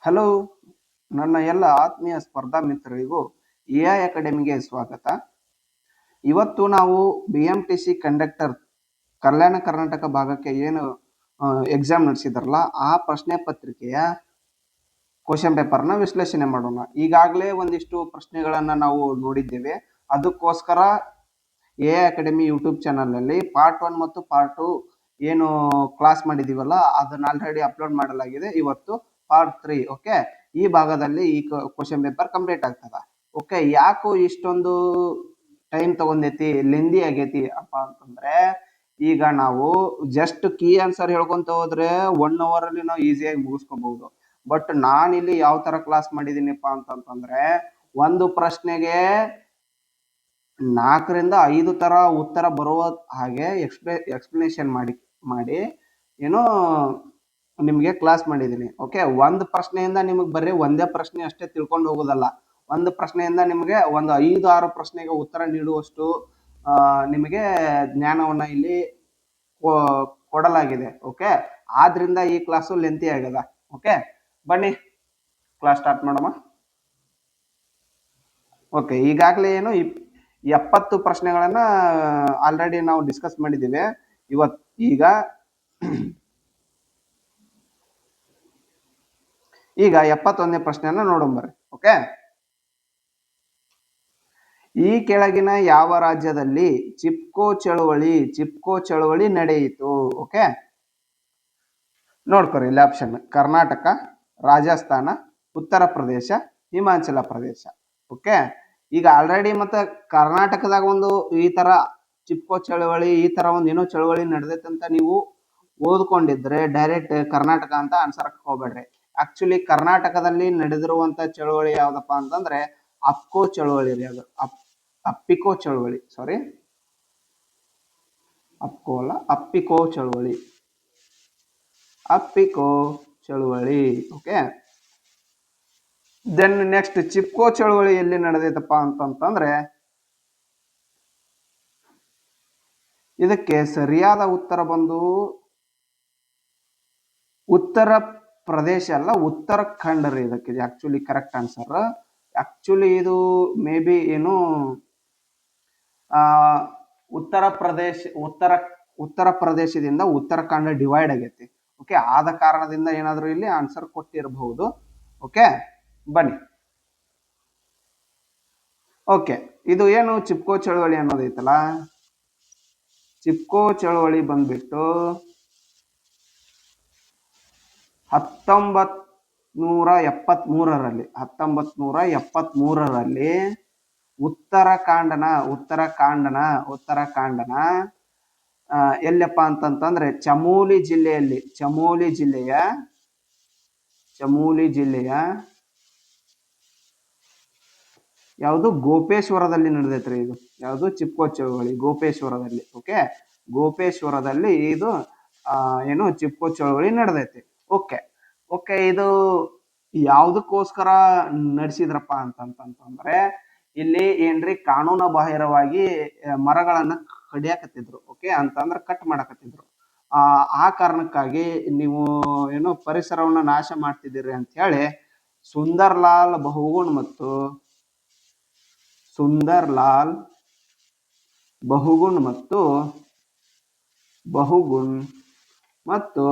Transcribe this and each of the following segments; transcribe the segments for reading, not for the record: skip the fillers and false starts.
Hello, ನನ್ನ ಎಲ್ಲ ಆತ್ಮೀಯ ಸ್ಪರ್ಧಾ ಮಿತ್ರರಿಗೂ ಎಐ ಅಕಾಡೆಮಿಗೆ ಸ್ವಾಗತ. ಇವತ್ತು ನಾವು BMTC ಕಂಡಕ್ಟರ್ ಕಲ್ಯಾಣ ಕರ್ನಾಟಕ ಭಾಗಕ್ಕೆ ಏನು ಎಕ್ಸಾಮ್ ನಡೆಸಿದಾರಲ್ಲ ಆ ಪ್ರಶ್ನೆ ಪತ್ರಿಕೆಯ ಕ್ವಶನ್ ಪೇಪರ್ನ ವಿಶ್ಲೇಷಣೆ ಮಾಡೋಣ. ಈಗಾಗಲೇ ಒಂದಿಷ್ಟು ಪ್ರಶ್ನೆಗಳನ್ನು ನಾವು ನೋಡಿದ್ದೇವೆ. ಅದಕ್ಕೋಸ್ಕರ ಎಐ ಅಕಾಡೆಮಿ ಯೂಟ್ಯೂಬ್ ಚಾನಲ್ನಲ್ಲಿ ಪಾರ್ಟ್ 1 ಮತ್ತು ಪಾರ್ಟ್ 2 ಏನು ಕ್ಲಾಸ್ ಮಾಡಿದೀವಲ್ಲ ಅದನ್ನ ಆಲ್ರೆಡಿ ಅಪ್ಲೋಡ್ ಮಾಡಲಾಗಿದೆ. ಇವತ್ತು ಪಾರ್ಟ್ 3. ಓಕೆ, ಈ ಭಾಗದಲ್ಲಿ ಈ ಕ್ವಶನ್ ಪೇಪರ್ ಕಂಪ್ಲೀಟ್ ಆಗ್ತದ. ಓಕೆ, ಯಾಕೋ ಇಷ್ಟೊಂದು ಟೈಮ್ ತಗೊಂಡೈತಿ, ಲೆಂದಿ ಆಗೈತಿ ಅಪ್ಪ ಅಂತಂದ್ರೆ, ಈಗ ನಾವು ಜಸ್ಟ್ ಕೀ ಆನ್ಸರ್ ಹೇಳ್ಕೊಂತ ಹೋದ್ರೆ 1 hour ಅಲ್ಲಿ ನಾವು ಈಸಿಯಾಗಿ ಮುಗಿಸ್ಕೋಬಹುದು. ಬಟ್ ನಾನಿಲ್ಲಿ ಯಾವ ತರ ಕ್ಲಾಸ್ ಮಾಡಿದೀನಿಪ್ಪ ಅಂತಂತಂದ್ರೆ, ಒಂದು ಪ್ರಶ್ನೆಗೆ 4 ರಿಂದ 5 ತರ ಉತ್ತರ ಬರುವ ಹಾಗೆ ಎಕ್ಸ್ಪ್ಲನೇಷನ್ ಮಾಡಿ ಏನೋ ನಿಮ್ಗೆ ಕ್ಲಾಸ್ ಮಾಡಿದೀನಿ. ಓಕೆ, ಒಂದು ಪ್ರಶ್ನೆಯಿಂದ ನಿಮಗೆ ಬರೀ ಒಂದೇ ಪ್ರಶ್ನೆ ಅಷ್ಟೇ ತಿಳ್ಕೊಂಡು ಹೋಗೋದಲ್ಲ, ಒಂದು ಪ್ರಶ್ನೆಯಿಂದ ನಿಮಗೆ ಒಂದು 5-6 ಪ್ರಶ್ನೆಗೆ ಉತ್ತರ ನೀಡುವಷ್ಟು ನಿಮಗೆ ಜ್ಞಾನವನ್ನ ಇಲ್ಲಿ ಕೊಡಲಾಗಿದೆ. ಓಕೆ, ಆದ್ರಿಂದ ಈ ಕ್ಲಾಸು ಲೆಂತಿ ಆಗದ. ಓಕೆ, ಬನ್ನಿ ಕ್ಲಾಸ್ ಸ್ಟಾರ್ಟ್ ಮಾಡೋಣ. ಓಕೆ, ಈಗಾಗಲೇ ಏನು 70 ಪ್ರಶ್ನೆಗಳನ್ನ ಆಲ್ರೆಡಿ ನಾವು ಡಿಸ್ಕಸ್ ಮಾಡಿದ್ದೀವಿ. ಈಗ 71ನೇ ಪ್ರಶ್ನೆಯನ್ನ ನೋಡೋಣ. ಓಕೆ, ಈ ಕೆಳಗಿನ ಯಾವ ರಾಜ್ಯದಲ್ಲಿ ಚಿಪ್ಕೋ ಚಳವಳಿ ನಡೆಯಿತು? ಓಕೆ, ನೋಡ್ಕೊರಿ ಇಲ್ಲಿ ಆಪ್ಷನ್: ಕರ್ನಾಟಕ, ರಾಜಸ್ಥಾನ, ಉತ್ತರ ಪ್ರದೇಶ, ಹಿಮಾಚಲ ಪ್ರದೇಶ. ಓಕೆ, ಈಗ ಆಲ್ರೆಡಿ ಮತ್ತೆ ಕರ್ನಾಟಕದಾಗ ಒಂದು ಈ ತರ ಚಿಪ್ಕೋ ಚಳವಳಿ, ಈ ತರ ಒಂದು ಏನೋ ಚಳವಳಿ ನಡೆದೈತೆ ಅಂತ ನೀವು ಓದ್ಕೊಂಡಿದ್ರೆ ಡೈರೆಕ್ಟ್ ಕರ್ನಾಟಕ ಅಂತ ಆನ್ಸರ್ ಹೋಗ್ಬೇಡ್ರಿ. ಆಕ್ಚುಲಿ ಕರ್ನಾಟಕದಲ್ಲಿ ನಡೆದಿರುವಂತ ಚಳವಳಿ ಯಾವ್ದಪ್ಪ ಅಂತಂದ್ರೆ ಅಪ್ಕೋ ಚಳವಳಿ ರೀ. ಅದು ಅಪ್ಪಿಕೋ ಚಳವಳಿ, ಸಾರಿ ಅಪ್ಕೋ ಅಲ್ಲ, ಅಪ್ಪಿಕೋ ಚಳವಳಿ. ಓಕೆ, ದೆನ್ ನೆಕ್ಸ್ಟ್ ಚಿಪ್ಕೋ ಚಳವಳಿ ಎಲ್ಲಿ ನಡೆದೈತಪ್ಪ ಅಂತಂದ್ರೆ, ಇದಕ್ಕೆ ಸರಿಯಾದ ಉತ್ತರ ಬಂದು ಉತ್ತರ ಪ್ರದೇಶ ಅಲ್ಲ, ಉತ್ತರಾಖಂಡ ರೀ. ಇದಕ್ಕೆ ಆಕ್ಚುಲಿ ಕರೆಕ್ಟ್ ಆನ್ಸರ್. ಆಕ್ಚುಲಿ ಇದು ಮೇ ಬಿ ಏನು ಉತ್ತರ ಪ್ರದೇಶದಿಂದ ಉತ್ತರಾಖಂಡ ಡಿವೈಡ್ ಆಗೈತಿ. ಓಕೆ, ಆದ ಕಾರಣದಿಂದ ಏನಾದರೂ ಇಲ್ಲಿ ಆನ್ಸರ್ ಕೊಟ್ಟಿರಬಹುದು. ಓಕೆ, ಬನ್ನಿ. ಓಕೆ, ಇದು ಏನು ಚಿಪ್ಕೋ ಚಳವಳಿ ಅನ್ನೋದೈತಲ್ಲ, ಚಿಪ್ಕೋ ಚಳವಳಿ ಬಂದ್ಬಿಟ್ಟು 1973ರಲ್ಲಿ ಉತ್ತರಾಖಂಡನ ಎಲ್ಲಪ್ಪ ಅಂತಂತಂದ್ರೆ ಚಮೋಲಿ ಜಿಲ್ಲೆಯ ಯಾವುದು ಗೋಪೇಶ್ವರದಲ್ಲಿ ನಡೆದೈತ್ರಿ. ಇದು ಯಾವುದು ಚಿಪ್ಕೋ ಚಳವಳಿ ಗೋಪೇಶ್ವರದಲ್ಲಿ. ಓಕೆ, ಗೋಪೇಶ್ವರದಲ್ಲಿ ಇದು ಏನು ಚಿಪ್ಕೋ ಚಳವಳಿ ನಡೆದೈತಿ. ಓಕೆ, ಇದು ಯಾವುದಕ್ಕೋಸ್ಕರ ನಡೆಸಿದ್ರಪ್ಪ ಅಂತಂತಂದ್ರೆ, ಇಲ್ಲಿ ಏನ್ರಿ ಕಾನೂನು ಬಾಹಿರವಾಗಿ ಮರಗಳನ್ನ ಕಡಿಯಾಕತ್ತಿದ್ರು. ಓಕೆ, ಅಂತಂದ್ರೆ ಕಟ್ ಮಾಡಕತ್ತಿದ್ರು. ಆ ಕಾರಣಕ್ಕಾಗಿ ನೀವು ಏನೋ ಪರಿಸರವನ್ನ ನಾಶ ಮಾಡ್ತಿದ್ದೀರಿ ಅಂತ ಹೇಳಿ ಸುಂದರ್ಲಾಲ್ ಬಹುಗುಣ್ ಮತ್ತು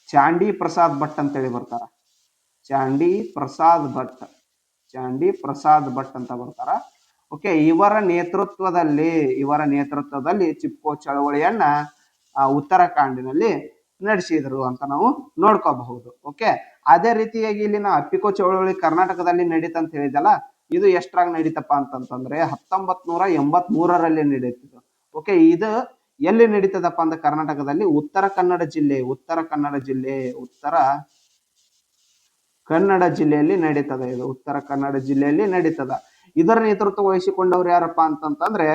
ಚಾಂಡಿ ಪ್ರಸಾದ್ ಭಟ್ ಅಂತೇಳಿ ಬರ್ತಾರ. ಚಾಂಡಿ ಪ್ರಸಾದ್ ಭಟ್ ಅಂತ ಬರ್ತಾರ. ಓಕೆ, ಇವರ ನೇತೃತ್ವದಲ್ಲಿ ಚಿಪ್ಕೋ ಚಳವಳಿಯನ್ನ ಉತ್ತರಾಖಂಡಿನಲ್ಲಿ ನಡೆಸಿದ್ರು ಅಂತ ನಾವು ನೋಡ್ಕೋಬಹುದು. ಓಕೆ, ಅದೇ ರೀತಿಯಾಗಿ ಇಲ್ಲಿ ನಾವು ಅಪ್ಪಿಕೋ ಚಳವಳಿ ಕರ್ನಾಟಕದಲ್ಲಿ ನಡೀತಂತ ಹೇಳಿದಲ್ಲ, ಇದು ಎಷ್ಟ್ರಾಗ ನಡೀತಪ್ಪ ಅಂತಂತಂದ್ರೆ 1983ರಲ್ಲಿ ನಡೀತಿತ್ತು. ಓಕೆ, ಇದು ಎಲ್ಲಿ ನಡೀತದಪ್ಪ ಅಂದ್ರೆ ಕರ್ನಾಟಕದಲ್ಲಿ ಉತ್ತರ ಕನ್ನಡ ಜಿಲ್ಲೆಯಲ್ಲಿ ನಡೀತದ. ಇದು ಉತ್ತರ ಕನ್ನಡ ಜಿಲ್ಲೆಯಲ್ಲಿ ನಡೀತದ. ಇದರ ನೇತೃತ್ವ ವಹಿಸಿಕೊಂಡವ್ರು ಯಾರಪ್ಪ ಅಂತಂತಂದ್ರೆ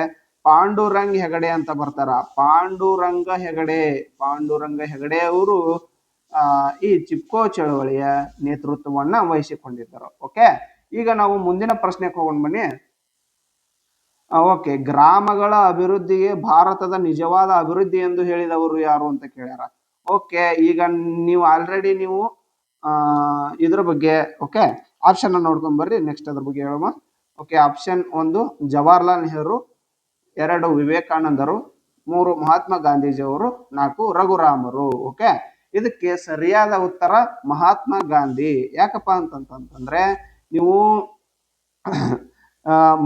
ಪಾಂಡುರಂಗ್ ಹೆಗಡೆ ಅಂತ ಬರ್ತಾರ. ಪಾಂಡುರಂಗ ಹೆಗಡೆ ಅವರು ಈ ಚಿಪ್ಕೋ ಚಳವಳಿಯ ನೇತೃತ್ವವನ್ನ ವಹಿಸಿಕೊಂಡಿದ್ದರು. ಓಕೆ, ಈಗ ನಾವು ಮುಂದಿನ ಪ್ರಶ್ನೆಗೆ ಹೋಗೋಣ ಬನ್ನಿ. ಓಕೆ, ಗ್ರಾಮಗಳ ಅಭಿವೃದ್ಧಿಗೆ ಭಾರತದ ನಿಜವಾದ ಅಭಿವೃದ್ಧಿ ಎಂದು ಹೇಳಿದವರು ಯಾರು ಅಂತ ಕೇಳ್ಯಾರ. ಓಕೆ, ಈಗ ನೀವು ಆಲ್ರೆಡಿ ಇದ್ರ ಬಗ್ಗೆ ಓಕೆ ಆಪ್ಷನ್ ನೋಡ್ಕೊಂಡ್ ಬರ್ರಿ. ನೆಕ್ಸ್ಟ್ ಅದ್ರ ಬಗ್ಗೆ ಹೇಳುವ. ಓಕೆ, ಆಪ್ಷನ್ 1 ಜವಾಹರ್ಲಾಲ್ ನೆಹರು, 2 ವಿವೇಕಾನಂದರು, 3 ಮಹಾತ್ಮ ಗಾಂಧೀಜಿಯವರು, 4 ರಘುರಾಮರು. ಓಕೆ, ಇದಕ್ಕೆ ಸರಿಯಾದ ಉತ್ತರ ಮಹಾತ್ಮ ಗಾಂಧಿ. ಯಾಕಪ್ಪ ಅಂತಂತಂದ್ರೆ ನೀವು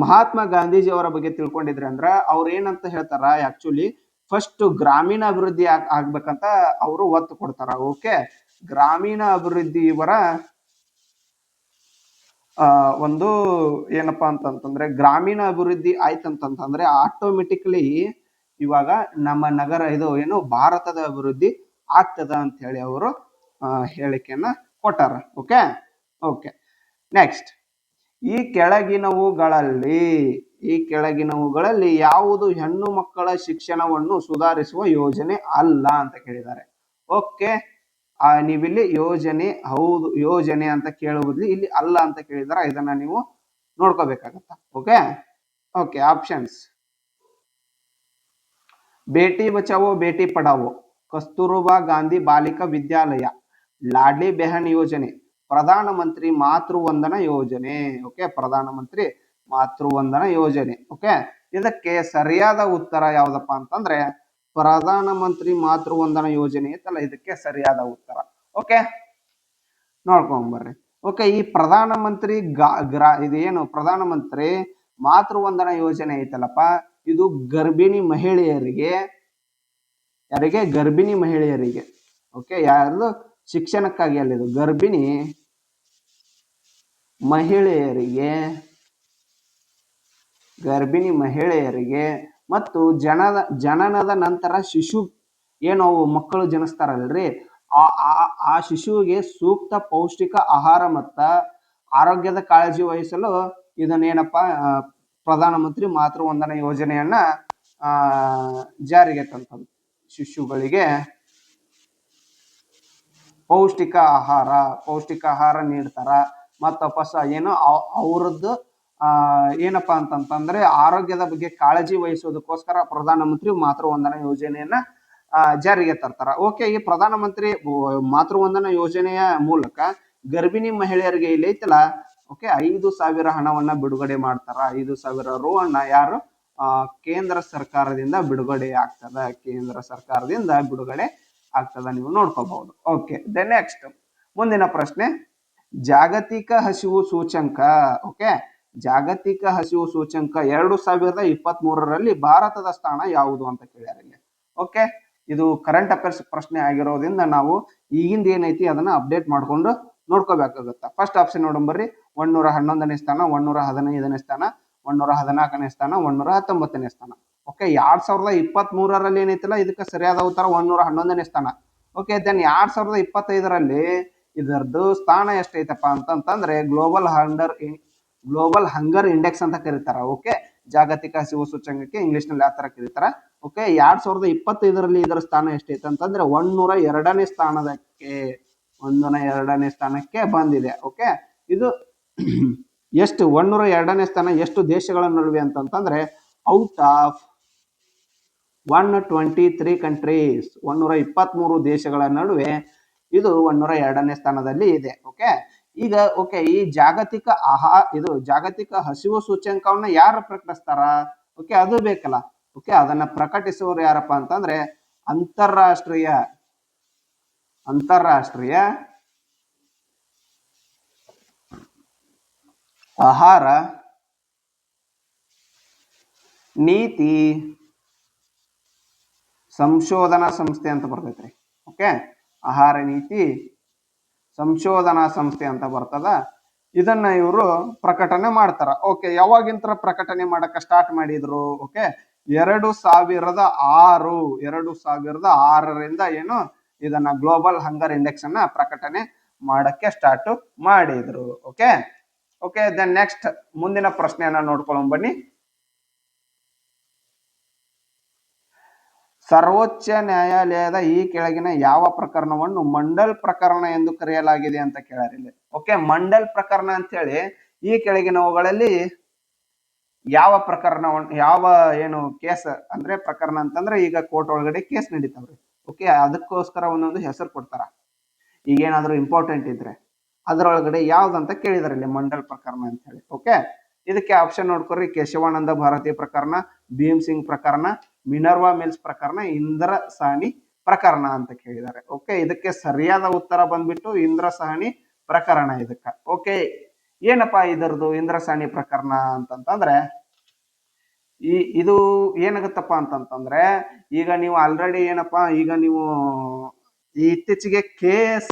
ಮಹಾತ್ಮ ಗಾಂಧೀಜಿಯವರ ಬಗ್ಗೆ ತಿಳ್ಕೊಂಡಿದ್ರಿ ಅಂದ್ರ ಅವ್ರು ಏನಂತ ಹೇಳ್ತಾರ, ಆಕ್ಚುಲಿ ಫಸ್ಟ್ ಗ್ರಾಮೀಣ ಅಭಿವೃದ್ಧಿ ಆಗ್ಬೇಕಂತ ಅವರು ಒತ್ತು ಕೊಡ್ತಾರ. ಓಕೆ, ಗ್ರಾಮೀಣ ಅಭಿವೃದ್ಧಿ ಇವರ ಒಂದು ಏನಪ್ಪಾ ಅಂತಂತಂದ್ರೆ ಗ್ರಾಮೀಣ ಅಭಿವೃದ್ಧಿ ಆಯ್ತಂತಂದ್ರೆ ಆಟೋಮೆಟಿಕ್ಲಿ ಇವಾಗ ನಮ್ಮ ನಗರ ಇದು ಏನು ಭಾರತದ ಅಭಿವೃದ್ಧಿ ಆಗ್ತದ ಅಂತ ಹೇಳಿ ಅವರು ಹೇಳಿಕೆಯನ್ನ ಕೊಟ್ಟಾರ. ಓಕೆ ಓಕೆ ನೆಕ್ಸ್ಟ್, ಈ ಕೆಳಗಿನವುಗಳಲ್ಲಿ ಯಾವುದು ಹೆಣ್ಣು ಮಕ್ಕಳ ಶಿಕ್ಷಣವನ್ನು ಸುಧಾರಿಸುವ ಯೋಜನೆ ಅಲ್ಲ ಅಂತ ಕೇಳಿದ್ದಾರೆ. ಓಕೆ, ನೀವಿಲ್ಲಿ ಯೋಜನೆ ಹೌದು ಯೋಜನೆ ಅಂತ ಕೇಳುವುದು, ಇಲ್ಲಿ ಅಲ್ಲ ಅಂತ ಕೇಳಿದಾರ. ಇದನ್ನ ನೀವು ನೋಡ್ಕೋಬೇಕಾಗತ್ತ. Okay okay options: Beti Bachao Beti Padhao, Kasturba Gandhi Balika Vidyalaya, lordly ಬೆಹನ್ ಯೋಜನೆ, ಪ್ರಧಾನ ಮಂತ್ರಿ ಮಾತೃವಂದನಾ ಯೋಜನೆ. ಓಕೆ, ಪ್ರಧಾನ ಮಂತ್ರಿ ಮಾತೃವಂದನಾ ಯೋಜನೆ. ಓಕೆ, ಇದಕ್ಕೆ ಸರಿಯಾದ ಉತ್ತರ ಯಾವ್ದಪ್ಪ ಅಂತಂದ್ರೆ ಪ್ರಧಾನ ಮಂತ್ರಿ ಮಾತೃವಂದನಾ ಯೋಜನೆ ಐತಲ್ಲ, ಇದಕ್ಕೆ ಸರಿಯಾದ ಉತ್ತರ. ಓಕೆ, ನೋಡ್ಕೊಂಬರ್ರಿ. ಓಕೆ, ಈ ಪ್ರಧಾನ ಮಂತ್ರಿ ಇದೇನು ಪ್ರಧಾನ ಮಂತ್ರಿ ಮಾತೃವಂದನಾ ಯೋಜನೆ ಐತಲ್ಲಪ್ಪ, ಇದು ಗರ್ಭಿಣಿ ಮಹಿಳೆಯರಿಗೆ, ಯಾರಿಗೆ? ಗರ್ಭಿಣಿ ಮಹಿಳೆಯರಿಗೆ. ಓಕೆ, ಯಾರು? ಶಿಕ್ಷಣಕ್ಕಾಗಿ ಅಲ್ಲಿದು ಗರ್ಭಿಣಿ ಮಹಿಳೆಯರಿಗೆ ಮತ್ತು ಜನನದ ನಂತರ ಶಿಶು ಏನು ಮಕ್ಕಳು ಜನಿಸ್ತಾರಲ್ರಿ, ಆ ಶಿಶುವಿಗೆ ಸೂಕ್ತ ಪೌಷ್ಟಿಕ ಆಹಾರ ಮತ್ತ ಆರೋಗ್ಯದ ಕಾಳಜಿ ವಹಿಸಲು ಇದನ್ನೇನಪ್ಪ ಪ್ರಧಾನ ಮಂತ್ರಿ ಮಾತೃವಂದನಾ ಯೋಜನೆಯನ್ನ ಜಾರಿಗೆ ತಂತದ್ದು. ಶಿಶುಗಳಿಗೆ ಪೌಷ್ಟಿಕ ಆಹಾರ ನೀಡ್ತಾರ. ಮತ್ತ ವಾಪಸ್ ಏನು ಅವ್ರದ್ದು ಏನಪ್ಪಾ ಅಂತಂತಂದ್ರೆ ಆರೋಗ್ಯದ ಬಗ್ಗೆ ಕಾಳಜಿ ವಹಿಸೋದಕ್ಕೋಸ್ಕರ ಪ್ರಧಾನ ಮಂತ್ರಿ ಮಾತೃವಂದನಾ ಯೋಜನೆಯನ್ನ ಜಾರಿಗೆ ತರ್ತಾರ. ಓಕೆ, ಈ ಪ್ರಧಾನ ಮಂತ್ರಿ ಮಾತೃವಂದನಾ ಯೋಜನೆಯ ಮೂಲಕ ಗರ್ಭಿಣಿ ಮಹಿಳೆಯರಿಗೆ ಇಲ್ಲಿ ಐತಲ್ಲ, ಓಕೆ 5,000 ಹಣವನ್ನ ಬಿಡುಗಡೆ ಮಾಡ್ತಾರ. 5,000 ರು ಯಾರು ಕೇಂದ್ರ ಸರ್ಕಾರದಿಂದ ಬಿಡುಗಡೆ ಆಗ್ತದ. ನೀವು ನೋಡ್ಕೋಬಹುದು. ಓಕೆ, ದ ನೆಕ್ಸ್ಟ್ ಮುಂದಿನ ಪ್ರಶ್ನೆ, ಜಾಗತಿಕ ಹಸಿವು ಸೂಚ್ಯಂಕ. ಓಕೆ, ಜಾಗತಿಕ ಹಸಿವು ಸೂಚ್ಯಂಕ 2023ರಲ್ಲಿ ಭಾರತದ ಸ್ಥಾನ ಯಾವುದು ಅಂತ ಕೇಳ್ಯಾರ ಇಲ್ಲಿ. ಓಕೆ, ಇದು ಕರೆಂಟ್ ಅಫೇರ್ಸ್ ಪ್ರಶ್ನೆ ಆಗಿರೋದ್ರಿಂದ ನಾವು ಈಗಿಂದ ಏನೈತಿ ಅದನ್ನ ಅಪ್ಡೇಟ್ ಮಾಡ್ಕೊಂಡು ನೋಡ್ಕೋಬೇಕಾಗುತ್ತ. ಫಸ್ಟ್ ಆಪ್ಷನ್ ನೋಡಂಬರ್ರಿ, 111ನೇ ಸ್ಥಾನ, 115ನೇ ಸ್ಥಾನ, 114ನೇ ಸ್ಥಾನ, 119ನೇ ಸ್ಥಾನ. ಓಕೆ, 2023ರಲ್ಲಿ ಏನೈತಿಲ್ಲ ಇದಕ್ಕೆ ಸರಿಯಾದ ಉತ್ತರ 111ನೇ ಸ್ಥಾನ. ಓಕೆ, ದೆನ್ 2025ರಲ್ಲಿ ಇದರದ್ದು ಸ್ಥಾನ ಎಷ್ಟೈತಪ್ಪ ಅಂತಂದ್ರೆ ಗ್ಲೋಬಲ್ ಹಂಗರ್ ಇಂಡೆಕ್ಸ್ ಅಂತ ಕರೀತಾರ. ಓಕೆ, ಜಾಗತಿಕ ಹಸಿವು ಸೂಚ್ಯಂಕಕ್ಕೆ ಇಂಗ್ಲಿಷ್ ನಲ್ಲಿ ಯಾವ ತರ ಕರೀತಾರ. ಓಕೆ, 2025ರಲ್ಲಿ ಇದರ ಸ್ಥಾನ ಎಷ್ಟೈತೆ ಅಂತಂದ್ರೆ 102ನೇ ಸ್ಥಾನಕ್ಕೆ ಬಂದಿದೆ. ಓಕೆ, ಇದು ಎಷ್ಟು 102ನೇ ಸ್ಥಾನ ಎಷ್ಟು ದೇಶಗಳ ನಡುವೆ ಅಂತಂದ್ರೆ ಔಟ್ ಆಫ್ 123 ಕಂಟ್ರೀಸ್, 123 ದೇಶಗಳ ನಡುವೆ ಇದು 102ನೇ ಸ್ಥಾನದಲ್ಲಿ ಇದೆ. ಓಕೆ, ಈಗ ಓಕೆ ಈ ಜಾಗತಿಕ ಹಸಿವು ಸೂಚ್ಯಂಕವನ್ನ ಯಾರು ಪ್ರಕಟಿಸ್ತಾರ? ಓಕೆ, ಅದು ಬೇಕಲ್ಲ. ಓಕೆ, ಅದನ್ನ ಪ್ರಕಟಿಸುವವರು ಯಾರಪ್ಪ ಅಂತಂದ್ರೆ ಅಂತಾರಾಷ್ಟ್ರೀಯ ಆಹಾರ ನೀತಿ ಸಂಶೋಧನಾ ಸಂಸ್ಥೆ ಅಂತ ಬರ್ತೈತ್ರಿ. ಓಕೆ, ಆಹಾರ ನೀತಿ ಸಂಶೋಧನಾ ಸಂಸ್ಥೆ ಅಂತ ಬರ್ತದ. ಇದನ್ನ ಇವರು ಪ್ರಕಟಣೆ ಮಾಡ್ತಾರ. ಓಕೆ, ಯಾವಾಗಿಂತ ಪ್ರಕಟಣೆ ಮಾಡಕ ಸ್ಟಾರ್ಟ್ ಮಾಡಿದ್ರು? ಓಕೆ, 2006ರಿಂದ ಏನು ಇದನ್ನ ಗ್ಲೋಬಲ್ ಹಂಗರ್ ಇಂಡೆಕ್ಸ್ ಅನ್ನ ಪ್ರಕಟಣೆ ಮಾಡಕ್ಕೆ ಸ್ಟಾರ್ಟ್ ಮಾಡಿದ್ರು. ಓಕೆ ಓಕೆ ದೆನ್ ನೆಕ್ಸ್ಟ್ ಮುಂದಿನ ಪ್ರಶ್ನೆಯನ್ನ ನೋಡ್ಕೊಳ್ಳೋಣ ಬನ್ನಿ. ಸರ್ವೋಚ್ಚ ನ್ಯಾಯಾಲಯದ ಈ ಕೆಳಗಿನ ಯಾವ ಪ್ರಕರಣವನ್ನು ಮಂಡಲ್ ಪ್ರಕರಣ ಎಂದು ಕರೆಯಲಾಗಿದೆ ಅಂತ ಕೇಳಾರಿಲ್ಲ. ಓಕೆ, ಮಂಡಲ್ ಪ್ರಕರಣ ಅಂತ ಹೇಳಿ ಈ ಕೆಳಗಿನವುಗಳಲ್ಲಿ ಯಾವ ಪ್ರಕರಣವನ್ನು ಯಾವ ಏನು ಕೇಸ್ ಅಂದ್ರೆ ಪ್ರಕರಣ ಅಂತಂದ್ರೆ ಈಗ ಕೋರ್ಟ್ ಒಳಗಡೆ ಕೇಸ್ ನಡೀತಾವ್ರಿ. ಓಕೆ, ಅದಕ್ಕೋಸ್ಕರ ಒಂದೊಂದು ಹೆಸರು ಕೊಡ್ತಾರ. ಈಗೇನಾದ್ರೂ ಇಂಪಾರ್ಟೆಂಟ್ ಇದ್ರೆ ಅದರೊಳಗಡೆ ಯಾವ್ದಂತ ಕೇಳಿದಾರೆ ಇಲ್ಲಿ ಮಂಡಲ್ ಪ್ರಕರಣ ಅಂತ ಹೇಳಿ. ಓಕೆ, ಇದಕ್ಕೆ ಆಪ್ಷನ್ ನೋಡ್ಕೊರಿ. ಕೇಶವಾನಂದ ಭಾರತಿ ಪ್ರಕರಣ, ಭೀಮ್ ಸಿಂಗ್ ಪ್ರಕರಣ, ಮಿನರ್ವಾ ಮಿಲ್ಸ್ ಪ್ರಕರಣ, ಇಂದ್ರ ಸಾಣಿ ಪ್ರಕರಣ ಅಂತ ಕೇಳಿದ್ದಾರೆ. ಓಕೆ, ಇದಕ್ಕೆ ಸರಿಯಾದ ಉತ್ತರ ಬಂದ್ಬಿಟ್ಟು ಇಂದ್ರ ಸಾಣಿ ಪ್ರಕರಣ ಇದಕ್ಕ. ಓಕೆ, ಏನಪ್ಪಾ ಇದರದು ಇಂದ್ರಸಾಣಿ ಪ್ರಕರಣ ಅಂತಂತಂದ್ರೆ ಇದು ಏನಾಗುತ್ತಪ್ಪ ಅಂತಂತಂದ್ರೆ, ಈಗ ನೀವು ಆಲ್ರೆಡಿ ಏನಪ್ಪಾ, ಈಗ ನೀವು ಇತ್ತೀಚೆಗೆ KS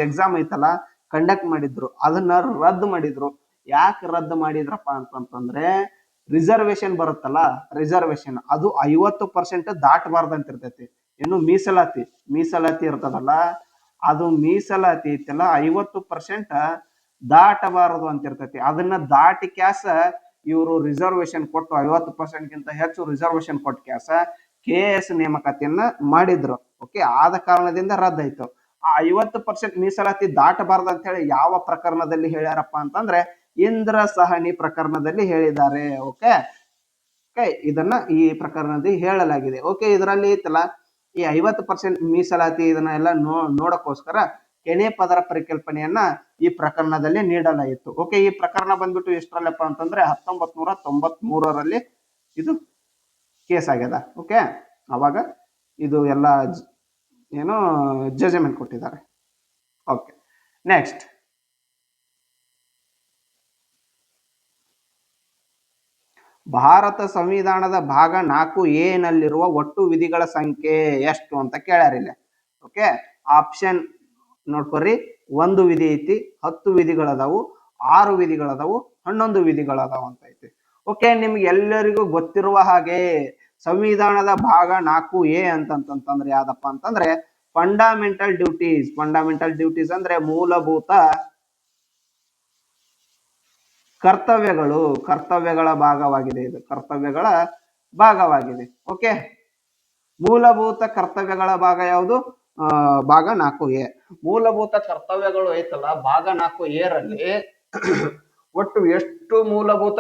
ಎಕ್ಸಾಮ್ ಐತಲ್ಲ ಕಂಡಕ್ಟ್ ಮಾಡಿದ್ರು, ಅದನ್ನ ರದ್ದು ಮಾಡಿದ್ರು. ಯಾಕೆ ರದ್ದು ಮಾಡಿದ್ರಪ್ಪ ಅಂತಂತಂದ್ರೆ, ರಿಸರ್ವೇಶನ್ ಬರುತ್ತಲ್ಲ, ರಿಸರ್ವೇಶನ್ ಅದು 50% ದಾಟಬಾರ್ದಂತ ಇರ್ತೈತಿ. ಏನು ಮೀಸಲಾತಿ ಇರ್ತದಲ್ಲ, ಅದು ಮೀಸಲಾತಿ ಐತಲ್ಲ 50% ದಾಟಬಾರದು ಅಂತ ಇರ್ತೈತಿ. ಅದನ್ನ ದಾಟಿ ಕ್ಯಾಸ ಇವರು ರಿಸರ್ವೇಶನ್ ಕೊಟ್ಟು 50% ಗಿಂತ ಹೆಚ್ಚು ರಿಸರ್ವೇಶನ್ ಕೊಟ್ಟು ಕ್ಯಾಸ KS ನೇಮಕಾತಿಯನ್ನ ಮಾಡಿದ್ರು. ಓಕೆ, ಆದ ಕಾರಣದಿಂದ ರದ್ದಾಯ್ತು. ಆ 50% ಮೀಸಲಾತಿ ದಾಟಬಾರ್ದು ಅಂತ ಹೇಳಿ ಯಾವ ಪ್ರಕರಣದಲ್ಲಿ ಹೇಳ್ಯಾರಪ್ಪ ಅಂತಂದ್ರೆ ಇಂದ್ರ ಸಹನಿ ಪ್ರಕರಣದಲ್ಲಿ ಹೇಳಿದ್ದಾರೆ. ಓಕೆ, ಇದನ್ನ ಈ ಪ್ರಕರಣದಲ್ಲಿ ಹೇಳಲಾಗಿದೆ. ಓಕೆ, ಇದರಲ್ಲಿ ಐತಲ್ಲ ಈ 50% ಮೀಸಲಾತಿ ಇದನ್ನ ಎಲ್ಲ ನೋಡಕ್ಕೋಸ್ಕರ ಕೆನೆ ಪದರ ಪರಿಕಲ್ಪನೆಯನ್ನ ಈ ಪ್ರಕರಣದಲ್ಲಿ ನೀಡಲಾಯಿತು. ಓಕೆ, ಈ ಪ್ರಕರಣ ಬಂದ್ಬಿಟ್ಟು ಎಷ್ಟರಲ್ಲಪ್ಪ ಅಂತಂದ್ರೆ 1993ರಲ್ಲಿ ಇದು ಕೇಸ್ ಆಗ್ಯದ. ಓಕೆ, ಅವಾಗ ಇದು ಎಲ್ಲ ಏನು ಜಡ್ಜ್ಮೆಂಟ್ ಕೊಟ್ಟಿದ್ದಾರೆ. ಓಕೆ, ನೆಕ್ಸ್ಟ್ ಭಾರತ ಸಂವಿಧಾನದ ಭಾಗ 4A ನಲ್ಲಿರುವ ಒಟ್ಟು ವಿಧಿಗಳ ಸಂಖ್ಯೆ ಎಷ್ಟು ಅಂತ ಕೇಳ್ಯಾರಿಲ್ಲ. Okay, option ನೋಡ್ಕೊರಿ. 1 ವಿಧಿ ಐತಿ, 10 ವಿಧಿಗಳದಾವು, 6 ವಿಧಿಗಳದಾವು, 11 ವಿಧಿಗಳದಾವು ಅಂತ ಐತಿ. ಓಕೆ, ನಿಮ್ಗೆ ಎಲ್ಲರಿಗೂ ಗೊತ್ತಿರುವ ಹಾಗೆ ಸಂವಿಧಾನದ ಭಾಗ 4A ಅಂತಂತಂದ್ರೆ ಯಾವ್ದಪ್ಪ ಅಂತಂದ್ರೆ ಫಂಡಮೆಂಟಲ್ ಡ್ಯೂಟೀಸ್ ಅಂದ್ರೆ ಮೂಲಭೂತ ಕರ್ತವ್ಯಗಳ ಭಾಗವಾಗಿದೆ. ಇದು ಕರ್ತವ್ಯಗಳ ಭಾಗವಾಗಿದೆ. ಓಕೆ, ಮೂಲಭೂತ ಕರ್ತವ್ಯಗಳ ಭಾಗ ಯಾವುದು? ಭಾಗ 4A. ಮೂಲಭೂತ ಕರ್ತವ್ಯಗಳು ಐತಲ್ಲ ಭಾಗ 4A ರಲ್ಲಿ ಒಟ್ಟು ಎಷ್ಟು ಮೂಲಭೂತ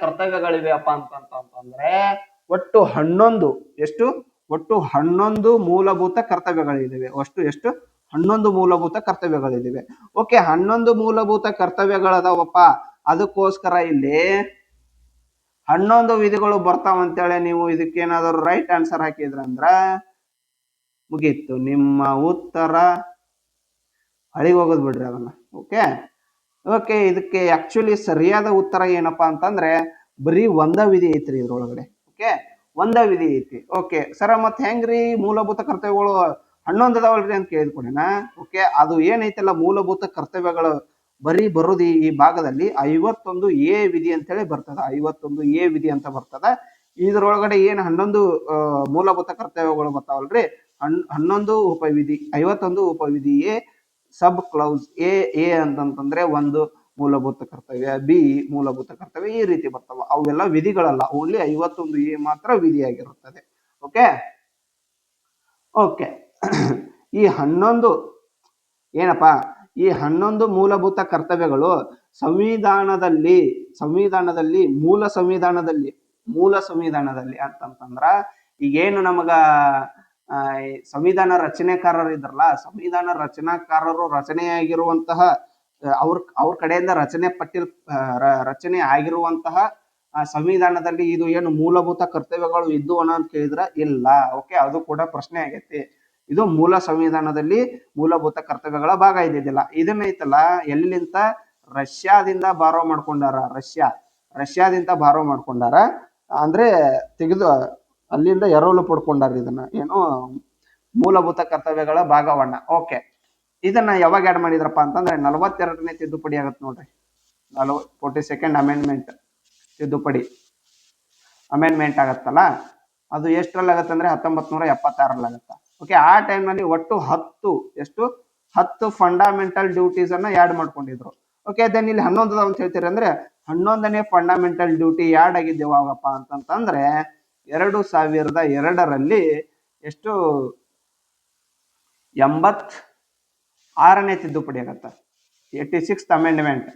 ಕರ್ತವ್ಯಗಳಿವೆ? ಅಪ್ಪ ಅಂತಂದ್ರೆ ಒಟ್ಟು 11. ಒಟ್ಟು 11 ಮೂಲಭೂತ ಕರ್ತವ್ಯಗಳಿವೆ. ಎಷ್ಟು 11 ಮೂಲಭೂತ ಕರ್ತವ್ಯಗಳಿವೆ. ಓಕೆ, 11 ಮೂಲಭೂತ ಕರ್ತವ್ಯಗಳದಾವಪ್ಪ. ಅದಕ್ಕೋಸ್ಕರ ಇಲ್ಲಿ 11 ವಿಧಿಗಳು ಬರ್ತಾವ ಅಂತೇಳಿ ನೀವು ಇದಕ್ಕೇನಾದ್ರು ರೈಟ್ ಆನ್ಸರ್ ಹಾಕಿದ್ರಂದ್ರ ಮುಗೀತು, ನಿಮ್ಮ ಉತ್ತರ ಅಳಿಗೆ ಹೋಗೋದ್ ಬಿಡ್ರಿ ಅದನ್ನ. ಓಕೆ, ಇದಕ್ಕೆ ಆಕ್ಚುಲಿ ಸರಿಯಾದ ಉತ್ತರ ಏನಪ್ಪಾ ಅಂತಂದ್ರೆ ಬರೀ 1 ವಿಧಿ ಐತ್ರಿ ಇದ್ರೊಳಗಡೆ. ಓಕೆ, 1 ವಿಧಿ ಐತಿ. ಓಕೆ ಸರ, ಮತ್ತೆ ಹೆಂಗ್ರಿ ಮೂಲಭೂತ ಕರ್ತವ್ಯಗಳು 11 ಅದಾವಲ್ರಿ ಅಂತ ಕೇಳಿದ್ಕೊಡೇನ. ಓಕೆ, ಅದು ಏನೈತಲ್ಲ ಮೂಲಭೂತ ಕರ್ತವ್ಯಗಳು ಬರೀ ಬರೋದು ಈ ಭಾಗದಲ್ಲಿ 51A ವಿಧಿ ಅಂತ ಹೇಳಿ ಬರ್ತದ. 51A ವಿಧಿ ಅಂತ ಬರ್ತದ. ಇದ್ರೊಳಗಡೆ ಏನ್ 11 ಮೂಲಭೂತ ಕರ್ತವ್ಯಗಳು ಬರ್ತಾವಲ್ರಿ, 11 ಉಪವಿಧಿ, 51 ಉಪವಿಧಿ ಎ ಸಬ್ ಕ್ಲೌಸ್ ಎ ಅಂತಂತಂದ್ರೆ 1 ಮೂಲಭೂತ ಕರ್ತವ್ಯ, ಬಿ ಮೂಲಭೂತ ಕರ್ತವ್ಯ, ಈ ರೀತಿ ಬರ್ತಾವ. ಅವೆಲ್ಲ ವಿಧಿಗಳಲ್ಲ, ಓನ್ಲಿ 51A ಮಾತ್ರ ವಿಧಿಯಾಗಿರುತ್ತದೆ. ಓಕೆ, ಈ 11 ಏನಪ್ಪಾ, ಈ 11 ಮೂಲಭೂತ ಕರ್ತವ್ಯಗಳು ಮೂಲ ಸಂವಿಧಾನದಲ್ಲಿ ಅಂತಂತಂದ್ರ ಈಗೇನು ನಮಗ ಸಂವಿಧಾನ ರಚನೆಕಾರರು ಇದ್ರಲ್ಲ, ಸಂವಿಧಾನ ರಚನಾಕಾರರು ರಚನೆಯಾಗಿರುವಂತಹ ಅವ್ರ ಕಡೆಯಿಂದ ರಚನೆ ಆಗಿರುವಂತಹ ಸಂವಿಧಾನದಲ್ಲಿ ಇದು ಏನು ಮೂಲಭೂತ ಕರ್ತವ್ಯಗಳು ಇದ್ದು ಅಂತ ಕೇಳಿದ್ರ ಇಲ್ಲ. ಓಕೆ, ಅದು ಕೂಡ ಪ್ರಶ್ನೆ ಆಗೈತಿ. ಇದು ಮೂಲ ಸಂವಿಧಾನದಲ್ಲಿ ಮೂಲಭೂತ ಕರ್ತವ್ಯಗಳ ಭಾಗ ಇದ್ದಿದ್ದಿಲ್ಲ. ಇದನ್ನೈತಲ್ಲ ಎಲ್ಲಿಂತ ರಷ್ಯಾದಿಂದ ಬಾರೋ ಮಾಡ್ಕೊಂಡಾರ. ರಷ್ಯಾದಿಂದ ಬಾರೋ ಮಾಡ್ಕೊಂಡಾರ ಅಂದ್ರೆ ತೆಗೆದು ಅಲ್ಲಿಂದ ಎರವಲು ಪಡ್ಕೊಂಡಾರ. ಇದನ್ನ ಏನು ಮೂಲಭೂತ ಕರ್ತವ್ಯಗಳ ಭಾಗವನ್ನ. ಓಕೆ, ಇದನ್ನ ಯಾವಾಗ ಆಡ್ ಮಾಡಿದ್ರಪ್ಪ ಅಂತಂದ್ರೆ 42ನೇ ತಿದ್ದುಪಡಿ ಆಗತ್ತೆ ನೋಡ್ರಿ. 42nd ಅಮೆಂಡ್ಮೆಂಟ್ ತಿದ್ದುಪಡಿ ಅಮೆಂಡ್ಮೆಂಟ್ ಆಗತ್ತಲ್ಲ, ಅದು ಎಷ್ಟರಲ್ಲಿ ಆಗತ್ತೆ ಅಂದ್ರೆ 1976ರಲ್ಲಿ ಆಗತ್ತ. ಓಕೆ, ಆ ಟೈಮ್ನಲ್ಲಿ ಒಟ್ಟು 10 ಫಂಡಮೆಂಟಲ್ ಡ್ಯೂಟೀಸ್ ಅನ್ನ ಆಡ್ ಮಾಡ್ಕೊಂಡಿದ್ರು. ಓಕೆ, ದೆನ್ ಇಲ್ಲಿ 11 ಅಂತ ಹೇಳ್ತೀರಿ ಅಂದ್ರೆ 11ನೇ ಫಂಡಮೆಂಟಲ್ ಡ್ಯೂಟಿ ಆಡ್ ಆಗಿದ್ದು ಯಾವಾಗಪ್ಪ ಅಂತಂತಂದ್ರೆ 2002ರಲ್ಲಿ ಎಷ್ಟು 86ನೇ ತಿದ್ದುಪಡಿ ಆಗತ್ತ, 86th ಅಮೆಂಡ್ಮೆಂಟ್.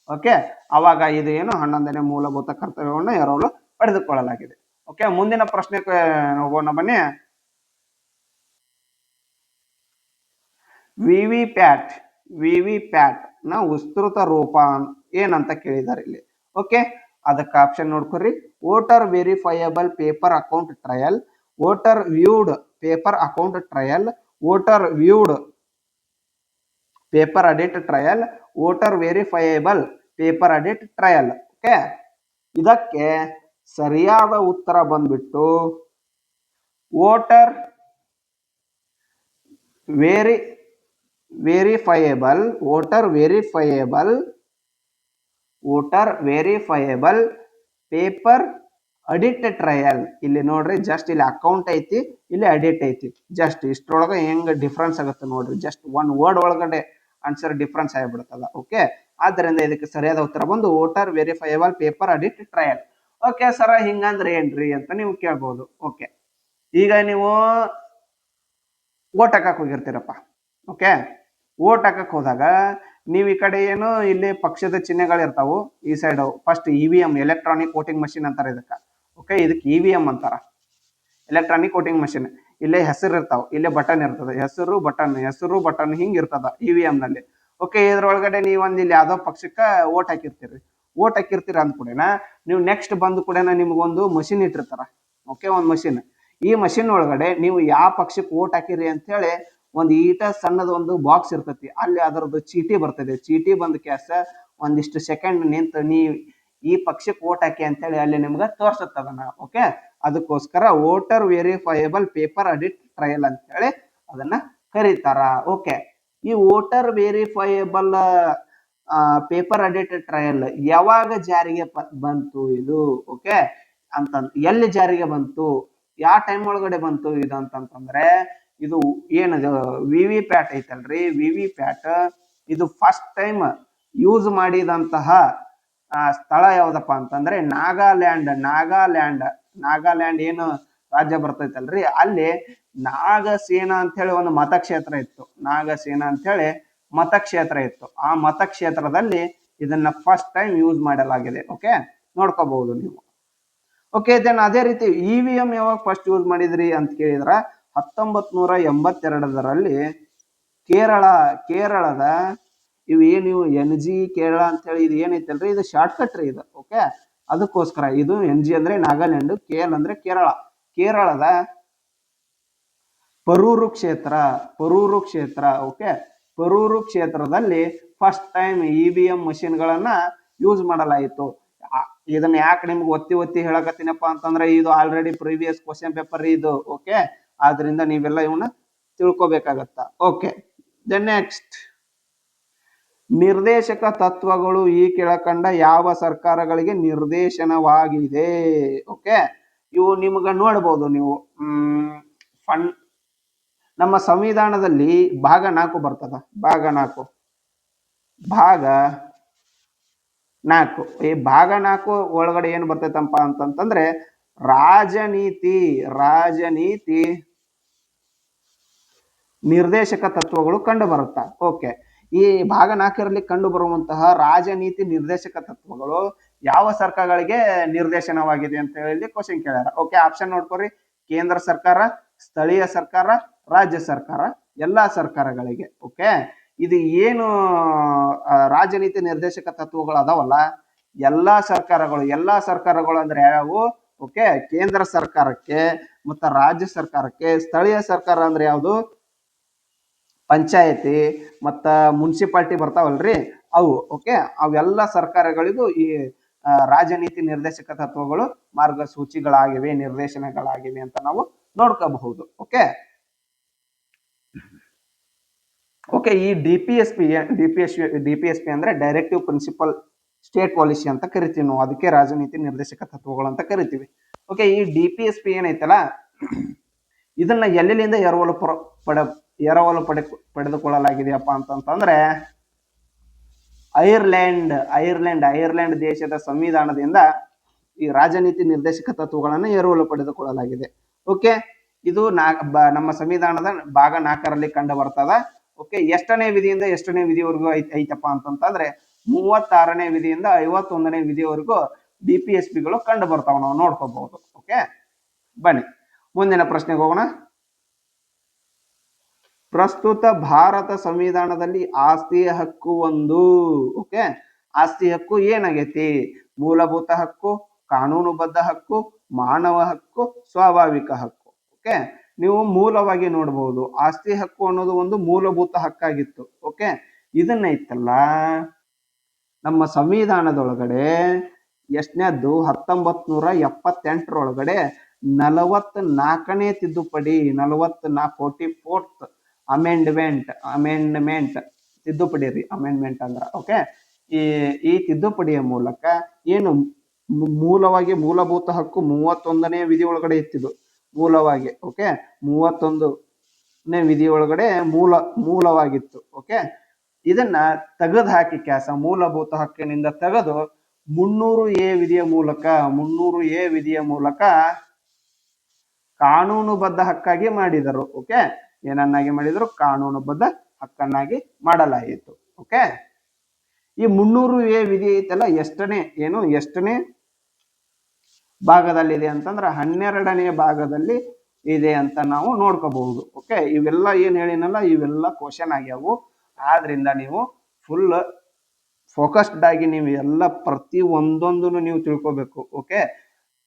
ಓಕೆ, ಅವಾಗ ಇದು ಏನು 11ನೇ ಮೂಲಭೂತ ಕರ್ತವ್ಯವನ್ನು ಎರವಲು ಪಡೆದುಕೊಳ್ಳಲಾಗಿದೆ. ಓಕೆ, ಮುಂದಿನ ಪ್ರಶ್ನೆ ಹೋಗೋಣ ಬನ್ನಿ. ವಿ ಪ್ಯಾಟ್ ನ ವಿಸ್ತೃತ ರೂಪ ಏನಂತ ಕೇಳಿದ್ದಾರೆ ಇಲ್ಲಿ. ಓಕೆ, ಅದಕ್ಕೆ ಆಪ್ಷನ್ ನೋಡ್ಕೊರಿ. Voter verifiable paper account trail, voter viewed paper account trail, voter viewed paper audit trail, voter verifiable paper audit trail. Okay, ಇದಕ್ಕೆ ಸರಿಯಾದ ಉತ್ತರ ಬಂದ್ಬಿಟ್ಟು voter verifiable paper audit trail. ಇಲ್ಲಿ ನೋಡ್ರಿ, ಜಸ್ಟ್ ಇಲ್ಲಿ ಅಕೌಂಟ್ ಐತಿ, ಇಲ್ಲಿ ಅಡಿಟ್ ಐತಿ. ಜಸ್ಟ್ ಇಷ್ಟರೊಳಗೆ ಹೆಂಗ್ ಡಿಫ್ರೆನ್ಸ್ ಆಗುತ್ತೆ ನೋಡ್ರಿ. ಜಸ್ಟ್ ಒನ್ ವರ್ಡ್ ಒಳಗಡೆ ಆನ್ಸರ್ ಡಿಫ್ರೆನ್ಸ್ ಆಗಿಬಿಡುತ್ತಲ್ಲ. ಓಕೆ, ಆದ್ದರಿಂದ ಇದಕ್ಕೆ ಸರಿಯಾದ ಉತ್ತರ ಬಂದು voter verifiable paper audit trail. Okay sir, ಹಿಂಗಂದ್ರೆ ಏನ್ರಿ ಅಂತ ನೀವು ಕೇಳ್ಬೋದು. ಓಕೆ, ಈಗ ನೀವು ಓಟ್ ಹಾಕಕ್ ಹೋಗಿರ್ತೀರಪ್ಪ. ಓಕೆ, ಓಟ್ ಹಾಕಕ್ ಹೋದಾಗ ನೀವು ಈ ಕಡೆ ಏನು ಇಲ್ಲಿ ಪಕ್ಷದ ಚಿಹ್ನೆಗಳು ಇರ್ತಾವು. ಈ side first EVM electronic voting machine ಅಂತಾರೆ ಇದಕ್ಕೆ. ಓಕೆ, ಇದಕ್ಕೆ EVM ಅಂತಾರ, ಎಲೆಕ್ಟ್ರಾನಿಕ್ ವೋಟಿಂಗ್ ಮಷಿನ್. ಇಲ್ಲೇ ಹೆಸರು ಇರ್ತಾವ, ಇಲ್ಲೇ ಬಟನ್ ಇರ್ತದೆ, ಹೆಸರು ಬಟನ್ ಹಿಂಗ್ ಇರ್ತದ EVM ನಲ್ಲಿ. ಓಕೆ, ಇದ್ರೊಳಗಡೆ ನೀವೊಂದು ಇಲ್ಲಿ ಯಾವ್ದೋ ಪಕ್ಷಕ್ಕೆ ಓಟ್ ಹಾಕಿರ್ತೀರ ಅಂದ ಕೂಡನ ನೀವು ನೆಕ್ಸ್ಟ್ ಬಂದು ಕೂಡ ನಿಮ್ಗೊಂದು ಮಷಿನ್ ಇಟ್ಟಿರ್ತಾರ. ಓಕೆ, ಒಂದು ಮಷಿನ್. ಈ ಮಷಿನ್ ಒಳಗಡೆ ನೀವು ಯಾವ ಪಕ್ಷಕ್ಕೆ ಓಟ್ ಹಾಕಿರಿ ಅಂತ ಹೇಳಿ ಒಂದು ಈಟ ಸಣ್ಣದ ಒಂದು ಬಾಕ್ಸ್ ಇರ್ತೈತಿ. ಅಲ್ಲಿ ಅದರದ್ದು ಚೀಟಿ ಬರ್ತದೆ. ಚೀಟಿ ಬಂದ ಕ್ಯಾಸ ಒಂದಿಷ್ಟು ಸೆಕೆಂಡ್ ನಿಂತು ನೀವು ಈ ಪಕ್ಷಕ್ಕೆ ಓಟ್ ಹಾಕಿ ಅಂತೇಳಿ ಅಲ್ಲಿ ನಿಮ್ಗೆ ತೋರ್ಸತ್ತದನ್ನ. ಓಕೆ, ಅದಕ್ಕೋಸ್ಕರ voter verifiable paper audit trial ಅಂತ ಹೇಳಿ ಅದನ್ನ ಕರೀತಾರ. ಓಕೆ, ಈ voter verifiable paper audit trial ಯಾವಾಗ ಜಾರಿಗೆ ಬಂತು ಇದು? ಓಕೆ, ಎಲ್ಲಿ ಜಾರಿಗೆ ಬಂತು, ಯಾವ ಟೈಮ್ ಒಳಗಡೆ ಬಂತು ಇದು ಅಂತಂತಂದ್ರೆ, ಇದು ಏನದು VVPAT ಐತಲ್ರಿ, VVPAT ಇದು ಫಸ್ಟ್ ಟೈಮ್ ಯೂಸ್ ಮಾಡಿದಂತಹ ಸ್ಥಳ ಯಾವ್ದಪ್ಪ ಅಂತಂದ್ರೆ ನಾಗಾಲ್ಯಾಂಡ್ ಏನು ರಾಜ್ಯ ಬರ್ತೈತಲ್ರಿ, ಅಲ್ಲಿ ನಾಗಸೇನಾ ಅಂತ ಹೇಳಿ ಒಂದು ಮತಕ್ಷೇತ್ರ ಇತ್ತು. ಆ ಮತಕ್ಷೇತ್ರದಲ್ಲಿ ಇದನ್ನ ಫಸ್ಟ್ ಟೈಮ್ ಯೂಸ್ ಮಾಡಲಾಗಿದೆ. ಓಕೆ, ನೋಡ್ಕೋಬಹುದು ನೀವು. ಓಕೆ, ದೆನ್ ಅದೇ ರೀತಿ EVM ಯಾವಾಗ ಫಸ್ಟ್ ಯೂಸ್ ಮಾಡಿದ್ರಿ ಅಂತ ಕೇಳಿದ್ರ 1982ರಲ್ಲಿ ಕೇರಳದ ಇವು ಏನು NG ಕೇರಳ ಅಂತ ಹೇಳಿ ಇದು ಏನೈತಲ್ರಿ, ಇದು ಶಾರ್ಟ್ ಕಟ್ ರೀ ಇದು. ಓಕೆ, ಅದಕ್ಕೋಸ್ಕರ ಇದು NG ಅಂದ್ರೆ ನಾಗಾಲ್ಯಾಂಡ್, KL ಅಂದ್ರೆ ಕೇರಳದ ಪರೂರು ಕ್ಷೇತ್ರ. ಓಕೆ, ಪರೂರು ಕ್ಷೇತ್ರದಲ್ಲಿ ಫಸ್ಟ್ ಟೈಮ್ EVM ಮಷಿನ್ಗಳನ್ನ ಯೂಸ್ ಮಾಡಲಾಯಿತು. ಇದನ್ನ ಯಾಕೆ ನಿಮ್ಗೆ ಒತ್ತಿ ಹೇಳಕತ್ತೀನಪ್ಪ ಅಂತಂದ್ರೆ, ಇದು ಆಲ್ರೆಡಿ ಪ್ರೀವಿಯಸ್ ಕ್ವಶನ್ ಪೇಪರ್ ಇದು. ಓಕೆ, ಆದ್ರಿಂದ ನೀವೆಲ್ಲ ಇವನ್ನ ತಿಳ್ಕೊಬೇಕಾಗತ್ತ. ಓಕೆ, ದೆನ್ ನೆಕ್ಸ್ಟ್, ನಿರ್ದೇಶಕ ತತ್ವಗಳು ಈ ಕೆಳಕಂಡ ಯಾವ ಸರ್ಕಾರಗಳಿಗೆ ನಿರ್ದೇಶನವಾಗಿದೆ? ಓಕೆ, ಇವು ನಿಮ್ಗ ನೋಡ್ಬೋದು ನೀವು. ನಮ್ಮ ಸಂವಿಧಾನದಲ್ಲಿ ಭಾಗ 4 ಬರ್ತದ. ಭಾಗ 4 ಈ ಭಾಗ 4 ಒಳಗಡೆ ಏನು ಬರ್ತೈತಪ್ಪ ಅಂತಂತಂದ್ರೆ ರಾಜನೀತಿ ನಿರ್ದೇಶಕ ತತ್ವಗಳು ಕಂಡು ಬರುತ್ತಾ. ಓಕೆ, ಈ ಭಾಗ 4ರಲ್ಲಿ ಕಂಡು ಬರುವಂತಹ ರಾಜನೀತಿ ನಿರ್ದೇಶಕ ತತ್ವಗಳು ಯಾವ ಸರ್ಕಾರಗಳಿಗೆ ನಿರ್ದೇಶನವಾಗಿದೆ ಅಂತ ಹೇಳಿ ಕ್ವಶನ್ ಕೇಳ್ಯಾರ. ಓಕೆ, ಆಪ್ಷನ್ ನೋಡ್ಕೊರಿ. ಕೇಂದ್ರ ಸರ್ಕಾರ, ಸ್ಥಳೀಯ ಸರ್ಕಾರ, ರಾಜ್ಯ ಸರ್ಕಾರ, ಎಲ್ಲಾ ಸರ್ಕಾರಗಳಿಗೆ. ಓಕೆ, ಇದು ಏನು ರಾಜನೀತಿ ನಿರ್ದೇಶಕ ತತ್ವಗಳು ಅದಾವಲ್ಲ, ಎಲ್ಲಾ ಸರ್ಕಾರಗಳು ಅಂದ್ರೆ ಯಾವ್ಯಾವು? ಓಕೆ, ಕೇಂದ್ರ ಸರ್ಕಾರಕ್ಕೆ ಮತ್ತ ರಾಜ್ಯ ಸರ್ಕಾರಕ್ಕೆ, ಸ್ಥಳೀಯ ಸರ್ಕಾರ ಅಂದ್ರೆ ಯಾವುದು? ಪಂಚಾಯತಿ ಮತ್ತ ಮುನ್ಸಿಪಾಲಿಟಿ ಬರ್ತಾವಲ್ರಿ ಅವು. ಓಕೆ, ಅವೆಲ್ಲ ಸರ್ಕಾರಗಳಿಗೂ ಈ ರಾಜನೀತಿ ನಿರ್ದೇಶಕ ತತ್ವಗಳು ಮಾರ್ಗಸೂಚಿಗಳಾಗಿವೆ, ನಿರ್ದೇಶನಗಳಾಗಿವೆ ಅಂತ ನಾವು ನೋಡ್ಕೋಬಹುದು. ಓಕೆ, ಈ DPSP ಅಂದ್ರೆ ಡೈರೆಕ್ಟಿವ್ ಪ್ರಿನ್ಸಿಪಲ್ ಸ್ಟೇಟ್ ಪಾಲಿಸಿ ಅಂತ ಕರಿತೀವಿ ನಾವು. ಅದಕ್ಕೆ ರಾಜನೀತಿ ನಿರ್ದೇಶಕ ತತ್ವಗಳು ಅಂತ ಕರಿತೀವಿ. ಓಕೆ, ಈ DPSP ಏನೈತಲ್ಲ, ಇದನ್ನ ಎಲ್ಲಿಂದ ಎರವಲು ಪಡೆದುಕೊಳ್ಳಲಾಗಿದೆಯಪ್ಪ ಅಂತಂದ್ರೆ ಐರ್ಲೆಂಡ್ ದೇಶದ ಸಂವಿಧಾನದಿಂದ ಈ ರಾಜನೀತಿ ನಿರ್ದೇಶಕ ತತ್ವಗಳನ್ನು ಎರವಲು ಪಡೆದುಕೊಳ್ಳಲಾಗಿದೆ. ಓಕೆ, ಇದು ನಮ್ಮ ಸಂವಿಧಾನದ ಭಾಗ 4ರಲ್ಲಿ ಕಂಡು ಬರ್ತದ. ಓಕೆ, ಎಷ್ಟನೇ ವಿಧಿಯಿಂದ ಎಷ್ಟನೇ ವಿಧಿವರೆಗೂ ಐತಪ್ಪ ಅಂತಂದ್ರೆ 36ನೇ ವಿಧಿಯಿಂದ 51ನೇ ವಿಧಿವರೆಗೂ DPSPಗಳು ಕಂಡು ಬರ್ತಾವ, ನಾವು ನೋಡ್ಕೋಬಹುದು. ಓಕೆ, ಬನ್ನಿ ಮುಂದಿನ ಪ್ರಶ್ನೆಗೆ ಹೋಗೋಣ. ಪ್ರಸ್ತುತ ಭಾರತ ಸಂವಿಧಾನದಲ್ಲಿ ಆಸ್ತಿಯ ಹಕ್ಕು ಒಂದು. ಓಕೆ, ಆಸ್ತಿ ಹಕ್ಕು ಏನಾಗೈತಿ? ಮೂಲಭೂತ ಹಕ್ಕು, ಕಾನೂನುಬದ್ಧ ಹಕ್ಕು, ಮಾನವ ಹಕ್ಕು, ಸ್ವಾಭಾವಿಕ ಹಕ್ಕು. ಓಕೆ, ನೀವು ಮೂಲವಾಗಿ ನೋಡಬಹುದು, ಆಸ್ತಿ ಹಕ್ಕು ಅನ್ನೋದು ಒಂದು ಮೂಲಭೂತ ಹಕ್ಕಾಗಿತ್ತು. ಓಕೆ, ಇದನ್ನ ಇತ್ತಲ್ಲ ನಮ್ಮ ಸಂವಿಧಾನದೊಳಗಡೆ ಎಷ್ಟನೇದ್ದು 1978 44ನೇ ತಿದ್ದುಪಡಿ, 44th ಅಮೆಂಡ್ಮೆಂಟ್ ತಿದ್ದುಪಡಿ ರೀ, ಅಮೆಂಡ್ಮೆಂಟ್ ಅಂದ್ರ. ಓಕೆ, ಈ ತಿದ್ದುಪಡಿಯ ಮೂಲಕ ಏನು ಮೂಲವಾಗಿ ಮೂಲಭೂತ ಹಕ್ಕು 31ನೇ ವಿಧಿ ಒಳಗಡೆ ಇತ್ತಿದ್ದು ಮೂಲವಾಗಿ. ಓಕೆ, 31ನೇ ವಿಧಿ ಒಳಗಡೆ ಮೂಲವಾಗಿತ್ತು. ಓಕೆ, ಇದನ್ನ ತೆಗೆದು ಹಾಕಿ ಮೂಲಭೂತ ಹಕ್ಕಿನಿಂದ ತೆಗೆದು 300A ವಿಧಿಯ ಮೂಲಕ ಕಾನೂನುಬದ್ಧ ಹಕ್ಕಾಗಿ ಮಾಡಿದರು. ಓಕೆ, ಏನನ್ನಾಗಿ ಮಾಡಿದರು? ಕಾನೂನುಬದ್ಧ ಹಕ್ಕನ್ನಾಗಿ ಮಾಡಲಾಯಿತು. ಓಕೆ, ಈ 300A ವಿಧಿ ಐತಲ್ಲ, ಎಷ್ಟನೇ ಭಾಗದಲ್ಲಿದೆ ಅಂತಂದ್ರೆ 12ನೇ ಭಾಗದಲ್ಲಿ ಇದೆ ಅಂತ ನಾವು ನೋಡ್ಕೋಬಹುದು. ಓಕೆ, ಇವೆಲ್ಲ ಏನ್ ಹೇಳಿನಲ್ಲ, ಇವೆಲ್ಲ ಕ್ವಶನ್ ಆಗ್ಯಾವು. ಆದ್ರಿಂದ ನೀವು ಫುಲ್ ಫೋಕಸ್ಡ್ ಆಗಿ ನೀವು ಎಲ್ಲ ಪ್ರತಿ ಒಂದೊಂದು ನೀವು ತಿಳ್ಕೊಬೇಕು. ಓಕೆ,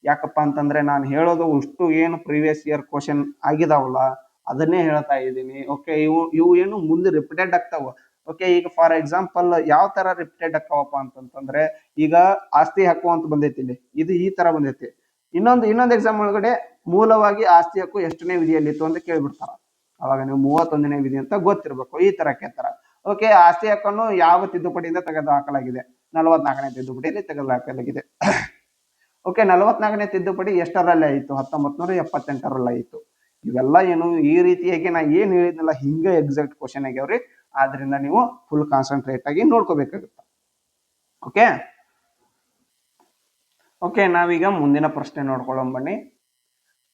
ಯಾಕಪ್ಪ ಅಂತಂದ್ರೆ ನಾನು ಹೇಳೋದು ಇಷ್ಟು ಏನು ಪ್ರೀವಿಯಸ್ ಇಯರ್ ಕ್ವಶನ್ ಆಗಿದಾವಲ್ಲ ಅದನ್ನೇ ಹೇಳ್ತಾ ಇದ್ದೀನಿ. ಓಕೆ, ಇವು ಏನು ಮುಂದೆ ರಿಪೀಟೆಡ್ ಆಗ್ತಾವ. ಓಕೆ, ಈಗ ಫಾರ್ ಎಕ್ಸಾಂಪಲ್ ಯಾವ ತರ ರಿಪೀಟೆಡ್ ಆಗ್ತಾವಪ್ಪ ಅಂತಂತಂದ್ರೆ, ಈಗ ಆಸ್ತಿ ಹಕ್ಕು ಅಂತ ಬಂದೈತಿ, ಇಲ್ಲಿ ಇದು ಈ ತರ ಬಂದೈತಿ. ಇನ್ನೊಂದು ಎಕ್ಸಾಮ್ ಒಳಗಡೆ ಮೂಲವಾಗಿ ಆಸ್ತಿ ಹಕ್ಕು ಎಷ್ಟನೇ ವಿಧಿಯಲ್ಲಿತ್ತು ಅಂತ ಕೇಳ್ಬಿಡ್ತಾರ. ಅವಾಗ ನೀವು 31ನೇ ವಿಧಿ ಅಂತ ಗೊತ್ತಿರ್ಬೇಕು. ಈ ತರ ಕೇಳ್ತಾರ. ಓಕೆ, ಆಸ್ತಿ ಹಕ್ಕನ್ನು ಯಾವ ತಿದ್ದುಪಡಿಯಿಂದ ತೆಗೆದು ಹಾಕಲಾಗಿದೆ? 44ನೇ ತಿದ್ದುಪಡಿಯಲ್ಲಿ ತೆಗೆದು ಹಾಕಲಾಗಿದೆ. ಓಕೆ, 44ನೇ ತಿದ್ದುಪಡಿ ಎಷ್ಟರಲ್ಲಿ ಆಯಿತು? 1978 ಆಯಿತು. ಇವೆಲ್ಲ ಏನು ಈ ರೀತಿಯಾಗಿ ನಾ ಏನ್ ಹೇಳಿದ್ನಲ್ಲ ಹಿಂಗೆ ಎಕ್ಸಾಕ್ಟ್ ಕ್ವಶನ್ ಆಗ್ಯಾವ್ರಿ. ಆದ್ರಿಂದ ನೀವು ಫುಲ್ ಕಾನ್ಸಂಟ್ರೇಟ್ ಆಗಿ ನೋಡ್ಕೋಬೇಕಾಗುತ್ತೆ. ಓಕೆ ಓಕೆ, ನಾವೀಗ ಮುಂದಿನ ಪ್ರಶ್ನೆ ನೋಡ್ಕೊಳ್ಳೋಣ ಬನ್ನಿ.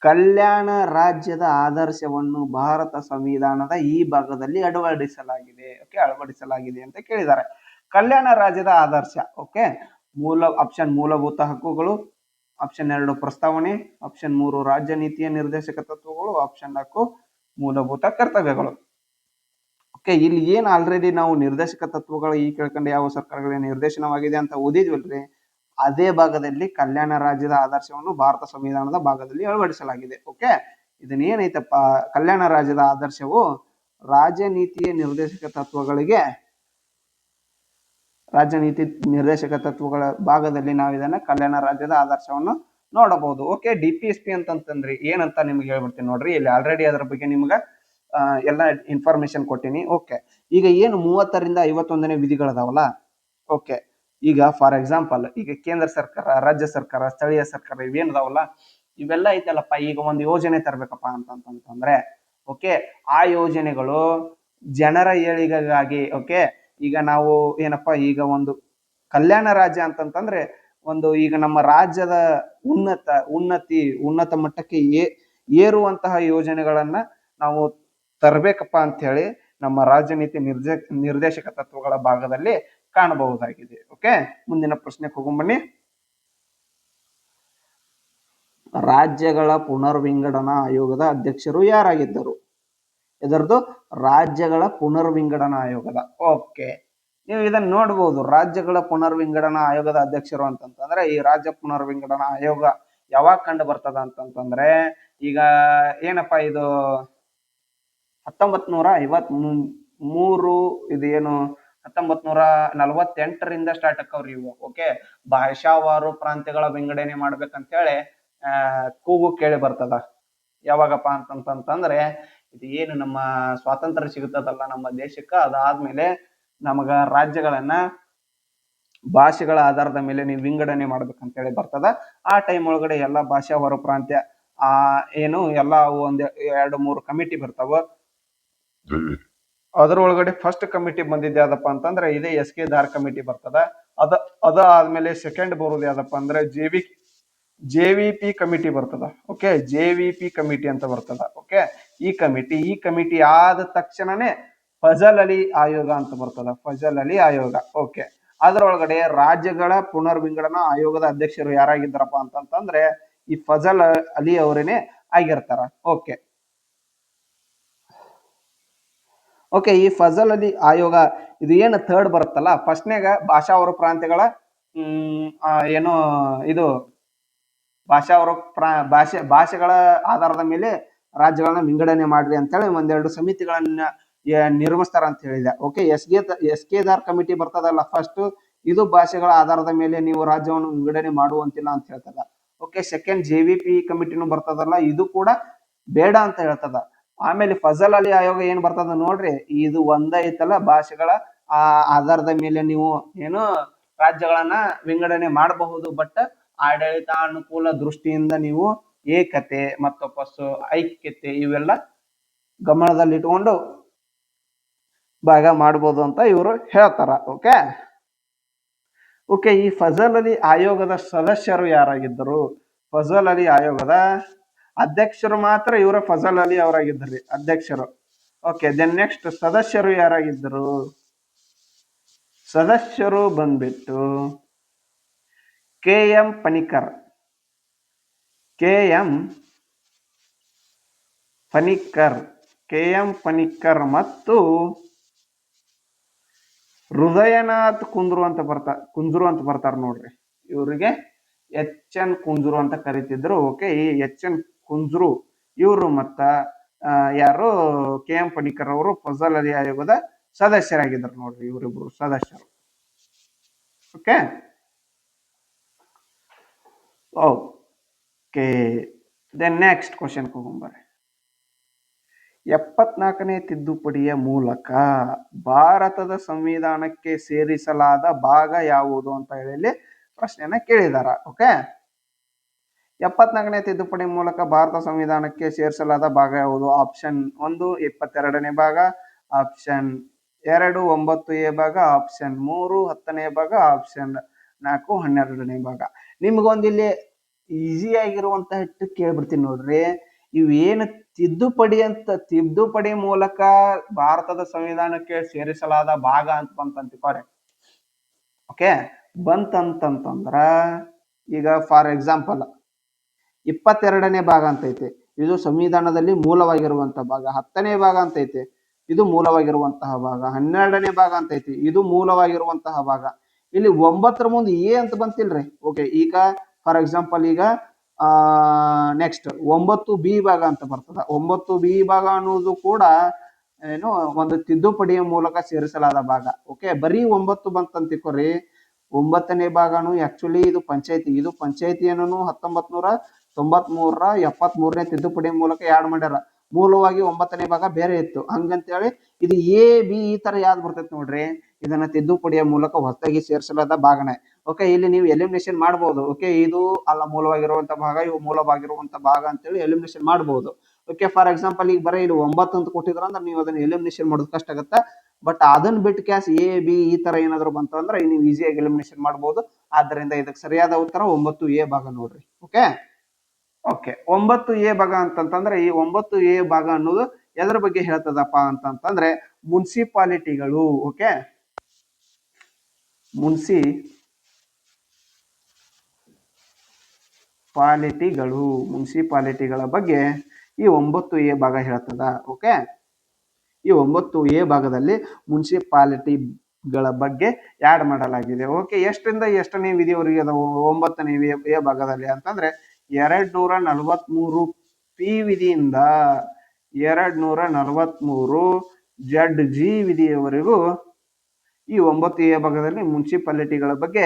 ಕಲ್ಯಾಣ ರಾಜ್ಯದ ಆದರ್ಶವನ್ನು ಭಾರತ ಸಂವಿಧಾನದ ಈ ಭಾಗದಲ್ಲಿ ಅಳವಡಿಸಲಾಗಿದೆ ಅಂತ ಕೇಳಿದ್ದಾರೆ. ಕಲ್ಯಾಣ ರಾಜ್ಯದ ಆದರ್ಶ. ಓಕೆ, ಆಪ್ಷನ್ ಮೂಲಭೂತ ಹಕ್ಕುಗಳು, ಆಪ್ಷನ್ 2 ಪ್ರಸ್ತಾವನೆ, ಆಪ್ಷನ್ 3 ರಾಜ್ಯ ನೀತಿಯ ನಿರ್ದೇಶಕ ತತ್ವಗಳು, ಆಪ್ಷನ್ 4 ಮೂಲಭೂತ ಕರ್ತವ್ಯಗಳು. ಓಕೆ, ಇಲ್ಲಿ ಏನ್ ಆಲ್ರೆಡಿ ನಾವು ನಿರ್ದೇಶಕ ತತ್ವಗಳು ಈ ಕೆಳಕಂಡ ಯಾವ ಸರ್ಕಾರಗಳಿಗೆ ನಿರ್ದೇಶನವಾಗಿದೆ ಅಂತ ಓದಿದ್ವಲ್ರಿ, ಅದೇ ಭಾಗದಲ್ಲಿ ಕಲ್ಯಾಣ ರಾಜ್ಯದ ಆದರ್ಶವನ್ನು ಭಾರತ ಸಂವಿಧಾನದ ಭಾಗದಲ್ಲಿ ಅಳವಡಿಸಲಾಗಿದೆ. ಓಕೆ, ಇದನ್ನ ಏನೈತಪ್ಪ, ಕಲ್ಯಾಣ ರಾಜ್ಯದ ಆದರ್ಶವು ರಾಜ್ಯ ನೀತಿಯ ನಿರ್ದೇಶಕ ತತ್ವಗಳ ಭಾಗದಲ್ಲಿ ನಾವು ಇದನ್ನ ಕಲ್ಯಾಣ ರಾಜ್ಯದ ಆದರ್ಶವನ್ನು ನೋಡಬಹುದು. ಓಕೆ, DPSP ಅಂತಂತಂದ್ರಿ ಏನಂತ ನಿಮ್ಗೆ ಹೇಳ್ಬಿಡ್ತೀನಿ ನೋಡ್ರಿ. ಇಲ್ಲಿ ಆಲ್ರೆಡಿ ಅದರ ಬಗ್ಗೆ ನಿಮ್ಗೆ ಎಲ್ಲ ಇನ್ಫಾರ್ಮೇಶನ್ ಕೊಟ್ಟಿನಿ. ಓಕೆ, ಈಗ ಏನು 30ರಿಂದ 51ನೇ ವಿಧಿಗಳದಾವಲ್ಲ. ಓಕೆ, ಈಗ ಫಾರ್ ಎಕ್ಸಾಂಪಲ್ ಈಗ ಕೇಂದ್ರ ಸರ್ಕಾರ, ರಾಜ್ಯ ಸರ್ಕಾರ, ಸ್ಥಳೀಯ ಸರ್ಕಾರ ಇವೇನದಾವಲ್ಲ, ಇವೆಲ್ಲ ಐತಲ್ಲಪ್ಪ. ಈಗ ಒಂದು ಯೋಜನೆ ತರಬೇಕಪ್ಪ ಅಂತಂತಂದ್ರೆ, ಓಕೆ, ಆ ಯೋಜನೆಗಳು ಜನರ ಏಳಿಗೆಗಾಗಿ. ಓಕೆ, ಈಗ ನಾವು ಏನಪ್ಪಾ, ಈಗ ಒಂದು ಕಲ್ಯಾಣ ರಾಜ್ಯ ಅಂತಂತಂದ್ರೆ ಒಂದು ಈಗ ನಮ್ಮ ರಾಜ್ಯದ ಉನ್ನತ ಮಟ್ಟಕ್ಕೆ ಏರುವಂತಹ ಯೋಜನೆಗಳನ್ನ ನಾವು ತರಬೇಕಪ್ಪ ಅಂತ ಹೇಳಿ ನಮ್ಮ ರಾಜ್ಯ ನೀತಿ ನಿರ್ದೇಶಕ ತತ್ವಗಳ ಭಾಗದಲ್ಲಿ ಕಾಣಬಹುದಾಗಿದೆ. ಓಕೆ, ಮುಂದಿನ ಪ್ರಶ್ನೆಗೆ ಹೋಗೋಣ. ರಾಜ್ಯಗಳ ಪುನರ್ವಿಂಗಡಣಾ ಆಯೋಗದ ಅಧ್ಯಕ್ಷರು ಯಾರಾಗಿದ್ದರು? ಇದರದ್ದು ರಾಜ್ಯಗಳ ಪುನರ್ವಿಂಗಡಣಾ ಆಯೋಗದ. ಓಕೆ, ನೀವು ಇದನ್ನ ನೋಡಬಹುದು. ರಾಜ್ಯಗಳ ಪುನರ್ವಿಂಗಡಣಾ ಆಯೋಗದ ಅಧ್ಯಕ್ಷರು ಅಂತಂತಂದ್ರೆ, ಈ ರಾಜ್ಯ ಪುನರ್ವಿಂಗಡಣಾ ಆಯೋಗ ಯಾವಾಗ ಕಂಡು ಬರ್ತದ ಅಂತಂತಂದ್ರೆ, ಈಗ ಏನಪ್ಪಾ ಇದು 1953 ಇದೇನು 1948ರಿಂದ ಸ್ಟಾರ್ಟ್ ಆಕವ್ರಿ ಇವು. ಓಕೆ, ಭಾಷಾವಾರು ಪ್ರಾಂತ್ಯಗಳ ವಿಂಗಡಣೆ ಮಾಡ್ಬೇಕಂತ ಹೇಳಿ ಕೂಗು ಕೇಳಿ ಬರ್ತದ. ಯಾವಾಗಪ್ಪ ಅಂತಂತಂದ್ರೆ, ಇದು ಏನು ನಮ್ಮ ಸ್ವಾತಂತ್ರ್ಯ ಸಿಗುತ್ತದಲ್ಲ ನಮ್ಮ ದೇಶಕ್ಕೆ, ಅದಾದ್ಮೇಲೆ ನಮಗ ರಾಜ್ಯಗಳನ್ನ ಭಾಷೆಗಳ ಆಧಾರದ ಮೇಲೆ ನೀವು ವಿಂಗಡಣೆ ಮಾಡ್ಬೇಕಂತ ಹೇಳಿ ಬರ್ತದ. ಆ ಟೈಮ್ ಒಳಗಡೆ ಎಲ್ಲ ಭಾಷಾವಾರು ಪ್ರಾಂತ್ಯ ಏನು ಎಲ್ಲ ಒಂದ್ 2-3 ಕಮಿಟಿ ಬರ್ತಾವ. ಅದರೊಳಗಡೆ ಫಸ್ಟ್ ಕಮಿಟಿ ಬಂದಿದ್ದೆ ಯಾವ್ದಪ್ಪ ಅಂತಂದ್ರೆ ಇದೇ SK ಧಾರ್ ಕಮಿಟಿ ಬರ್ತದ. ಅದಾದ್ಮೇಲೆ ಸೆಕೆಂಡ್ ಬರೋದು ಯಾವ್ದಪ್ಪ ಅಂದ್ರೆ JVP ಕಮಿಟಿ ಬರ್ತದ. ಓಕೆ, JVP ಕಮಿಟಿ ಅಂತ ಬರ್ತದ. ಓಕೆ, ಈ ಕಮಿಟಿ ಆದ ತಕ್ಷಣನೇ ಫಜಲ್ ಅಲಿ ಆಯೋಗ ಅಂತ ಬರ್ತದ. ಫಜಲ್ ಅಲಿ ಆಯೋಗ. ಓಕೆ, ಅದರೊಳಗಡೆ ರಾಜ್ಯಗಳ ಪುನರ್ವಿಂಗಡಣಾ ಆಯೋಗದ ಅಧ್ಯಕ್ಷರು ಯಾರಾಗಿದ್ದಾರಪ್ಪ ಅಂತಂತಂದ್ರೆ ಈ ಫಜಲ್ ಅಲಿ ಅವರೇನೆ ಆಗಿರ್ತಾರ. ಓಕೆ, ಓಕೆ, ಈ ಫಜಲ್ ಅಲಿ ಆಯೋಗ ಇದು ಏನು ಥರ್ಡ್ ಬರುತ್ತಲ್ಲ, ಫಸ್ಟ್ನಾಗ ಭಾಷಾ ಅವರು ಪ್ರಾಂತ್ಯಗಳ ಏನು ಇದು ಭಾಷೆಗಳ ಆಧಾರದ ಮೇಲೆ ರಾಜ್ಯಗಳನ್ನ ವಿಂಗಡಣೆ ಮಾಡ್ರಿ ಅಂತೇಳಿ ಒಂದೆರಡು ಸಮಿತಿಗಳನ್ನ ನಿರ್ಮಿಸ್ತಾರ ಅಂತ ಹೇಳಿದೆ. ಓಕೆ, ಎಸ್ ಕೆ ದಾರ್ ಕಮಿಟಿ ಬರ್ತದಲ್ಲ ಫಸ್ಟ್, ಇದು ಭಾಷೆಗಳ ಆಧಾರದ ಮೇಲೆ ನೀವು ರಾಜ್ಯವನ್ನು ವಿಂಗಡಣೆ ಮಾಡುವಂತಿಲ್ಲ ಅಂತ ಹೇಳ್ತದ. ಓಕೆ, ಸೆಕೆಂಡ್ JVP ಕಮಿಟಿನೂ ಬರ್ತದಲ್ಲ, ಇದು ಕೂಡ ಬೇಡ ಅಂತ ಹೇಳ್ತದ. ಆಮೇಲೆ ಫಜಲ್ ಅಲಿ ಆಯೋಗ ಏನ್ ಬರ್ತದ ನೋಡ್ರಿ, ಇದು ಒಂದೈತಲ್ಲ ಭಾಷೆಗಳ ಆಧಾರದ ಮೇಲೆ ನೀವು ಏನು ರಾಜ್ಯಗಳನ್ನ ವಿಂಗಡಣೆ ಮಾಡಬಹುದು, ಬಟ್ ಆಡಳಿತಾನುಕೂಲ ದೃಷ್ಟಿಯಿಂದ ನೀವು ಏಕತೆ ಮತ್ತು ಐಕ್ಯತೆ ಇವೆಲ್ಲ ಗಮನದಲ್ಲಿಟ್ಟುಕೊಂಡು ಭಾಗ ಮಾಡ್ಬೋದು ಅಂತ ಇವರು ಹೇಳ್ತಾರ. ಓಕೆ ಓಕೆ ಈ ಫಜಲ್ ಅಲಿ ಆಯೋಗದ ಸದಸ್ಯರು ಯಾರಾಗಿದ್ದರು? ಫಜಲ್ ಅಲಿ ಆಯೋಗದ ಅಧ್ಯಕ್ಷರು ಮಾತ್ರ ಇವರ ಫಜಲ್ ಅಲಿ ಅವರಾಗಿದ್ದರು, ಅಧ್ಯಕ್ಷರು. ಓಕೆ, ದೆನ್ ನೆಕ್ಸ್ಟ್ ಸದಸ್ಯರು ಯಾರಾಗಿದ್ದರು? ಸದಸ್ಯರು ಬಂದ್ಬಿಟ್ಟು KM ಪನಿಕರ್, KM ಪನಿಕರ್ ಮತ್ತು ಹೃದಯನಾಥ್ ಕುಂದ್ರು ಅಂತ ಬರ್ತಾರ ನೋಡ್ರಿ. ಇವರಿಗೆ HN ಕುಂಜರು ಅಂತ ಕರಿತಿದ್ರು. ಓಕೆ, ಈ HN ಕುಂಜರು ಇವರು ಮತ್ತ ಯಾರು KM ಪನಿಕರ್ ಅವರು ಫಜಲ್ ಅಲಿ ಆಯೋಗದ ಸದಸ್ಯರಾಗಿದ್ರು ನೋಡ್ರಿ, ಇವರಿಬ್ರು ಸದಸ್ಯರು. Okay okay then next question ಹೋಗ್ಬರ್ರಿ. 74ನೇ ತಿದ್ದುಪಡಿಯ ಮೂಲಕ ಭಾರತದ ಸಂವಿಧಾನಕ್ಕೆ ಸೇರಿಸಲಾದ ಭಾಗ ಯಾವುದು ಅಂತ ಹೇಳಿ ಪ್ರಶ್ನೆಯನ್ನ ಕೇಳಿದಾರ. ಓಕೆ, 74ನೇ ತಿದ್ದುಪಡಿ ಮೂಲಕ ಭಾರತ ಸಂವಿಧಾನಕ್ಕೆ ಸೇರಿಸಲಾದ ಭಾಗ ಯಾವುದು? ಆಪ್ಷನ್ 1 22ನೇ ಭಾಗ, ಆಪ್ಷನ್ 2 9A ಭಾಗ, ಆಪ್ಷನ್ 3 10ನೇ ಭಾಗ, ಆಪ್ಷನ್ 4 12ನೇ ಭಾಗ. ನಿಮ್ಗೊಂದು ಇಲ್ಲಿ ಈಸಿ ಆಗಿರುವಂತಹ ಕೇಳ್ಬಿಡ್ತೀನಿ ನೋಡ್ರಿ. ಇವೇನು ತಿದ್ದುಪಡಿ ಮೂಲಕ ಭಾರತದ ಸಂವಿಧಾನಕ್ಕೆ ಸೇರಿಸಲಾದ ಭಾಗ ಅಂತ ಬಂತಂತಿಕೋರಿ. ಓಕೆ, ಬಂತಂತಂದ್ರ ಈಗ ಫಾರ್ ಎಕ್ಸಾಂಪಲ್ 22ನೇ ಭಾಗ ಅಂತ ಐತೆ, ಇದು ಸಂವಿಧಾನದಲ್ಲಿ ಮೂಲವಾಗಿರುವಂತಹ ಭಾಗ. 10ನೇ ಭಾಗ ಅಂತ ಐತೆ, ಇದು ಮೂಲವಾಗಿರುವಂತಹ ಭಾಗ. 12ನೇ ಭಾಗ ಅಂತ ಐತಿ, ಇದು ಮೂಲವಾಗಿರುವಂತಹ ಭಾಗ. ಇಲ್ಲಿ 9ರ ಮುಂದೆ A ಅಂತ ಬಂತಿಲ್ರಿ. ಓಕೆ, ಈಗ ಫಾರ್ ಎಕ್ಸಾಂಪಲ್ ಈಗ ನೆಕ್ಸ್ಟ್ 9B ಭಾಗ ಅಂತ ಬರ್ತದ. 9B ಭಾಗ ಅನ್ನೋದು ಕೂಡ ಏನು ಒಂದು ತಿದ್ದುಪಡಿಯ ಮೂಲಕ ಸೇರಿಸಲಾದ ಭಾಗ. ಓಕೆ, ಬರೀ 9 ಬಂತಂತಿಕೋರಿ. 9ನೇ ಭಾಗನು ಆಕ್ಚುಲಿ ಇದು ಪಂಚಾಯತಿಯನ್ನು 1993ರ 73ನೇ ತಿದ್ದುಪಡಿ ಮೂಲಕ ಯಾಡ್ ಮಾಡ್ಯಾರ. ಮೂಲವಾಗಿ 9ನೇ ಭಾಗ ಬೇರೆ ಇತ್ತು. ಹಂಗಂತೇಳಿ ಇದು A B ಈ ತರ ಯಾವ್ದು ಬರ್ತೈತಿ ನೋಡ್ರಿ, ಇದನ್ನ ತಿದ್ದುಪಡಿಯ ಮೂಲಕ ಹೊಸದಾಗಿ ಸೇರಿಸಲಾದ ಭಾಗನೇ. ಓಕೆ, ಇಲ್ಲಿ ನೀವು ಎಲಿಮಿನೇಷನ್ ಮಾಡಬಹುದು. ಓಕೆ, ಇದು ಅಲ್ಲ ಮೂಲವಾಗಿರುವಂತ ಭಾಗ, ಇವು ಮೂಲವಾಗಿರುವಂತ ಭಾಗ ಅಂತೇಳಿ ಎಲಿಮಿನೇಷನ್ ಮಾಡಬಹುದು. ಓಕೆ, ಫಾರ್ ಎಕ್ಸಾಂಪಲ್ ಈಗ ಬರೀ ಇಲ್ಲಿ 9 ಅಂತ ಕೊಟ್ಟಿದ್ರ ಅಂದ್ರೆ ನೀವು ಅದನ್ನ ಎಲಿಮಿನೇಷನ್ ಮಾಡೋದು ಕಷ್ಟ ಆಗತ್ತ. ಬಟ್ ಅದನ್ನ ಬಿಟ್ಟು ಕ್ಯಾಸ್ A B ಈ ತರ ಏನಾದ್ರು ಬಂತಂದ್ರೆ ನೀವು ಈಸಿಯಾಗಿ ಎಲಿಮಿನೇಷನ್ ಮಾಡಬಹುದು. ಆದ್ದರಿಂದ ಇದಕ್ಕೆ ಸರಿಯಾದ ಉತ್ತರ 9A ಭಾಗ ನೋಡ್ರಿ. ಓಕೆ ಓಕೆ 9A ಭಾಗ ಅಂತಂತಂದ್ರೆ ಈ 9A ಭಾಗ ಅನ್ನೋದು ಎದ್ರ ಬಗ್ಗೆ ಹೇಳ್ತದಪ್ಪ ಅಂತಂತಂದ್ರೆ ಮುನ್ಸಿಪಾಲಿಟಿಗಳು. ಓಕೆ, ಮುನ್ಸಿಪಾಲಿಟಿಗಳ ಬಗ್ಗೆ ಈ 9A ಭಾಗ ಹೇಳ್ತದ. ಓಕೆ, ಈ 9A ಭಾಗದಲ್ಲಿ ಮುನ್ಸಿಪಾಲಿಟಿಗಳ ಬಗ್ಗೆ ಯಾಡ್ ಮಾಡಲಾಗಿದೆ. ಓಕೆ, ಎಷ್ಟರಿಂದ ಎಷ್ಟನೇ ವಿಧಿಯವರೆಗೆ ಅದಾವು 9ನೇ A ಭಾಗದಲ್ಲಿ ಅಂತಂದ್ರೆ 243 P ವಿಧಿಯಿಂದ 243 ZG ವಿಧಿಯವರೆಗೂ ಈ 9A ಭಾಗದಲ್ಲಿ ಮುನ್ಸಿಪಾಲಿಟಿಗಳ ಬಗ್ಗೆ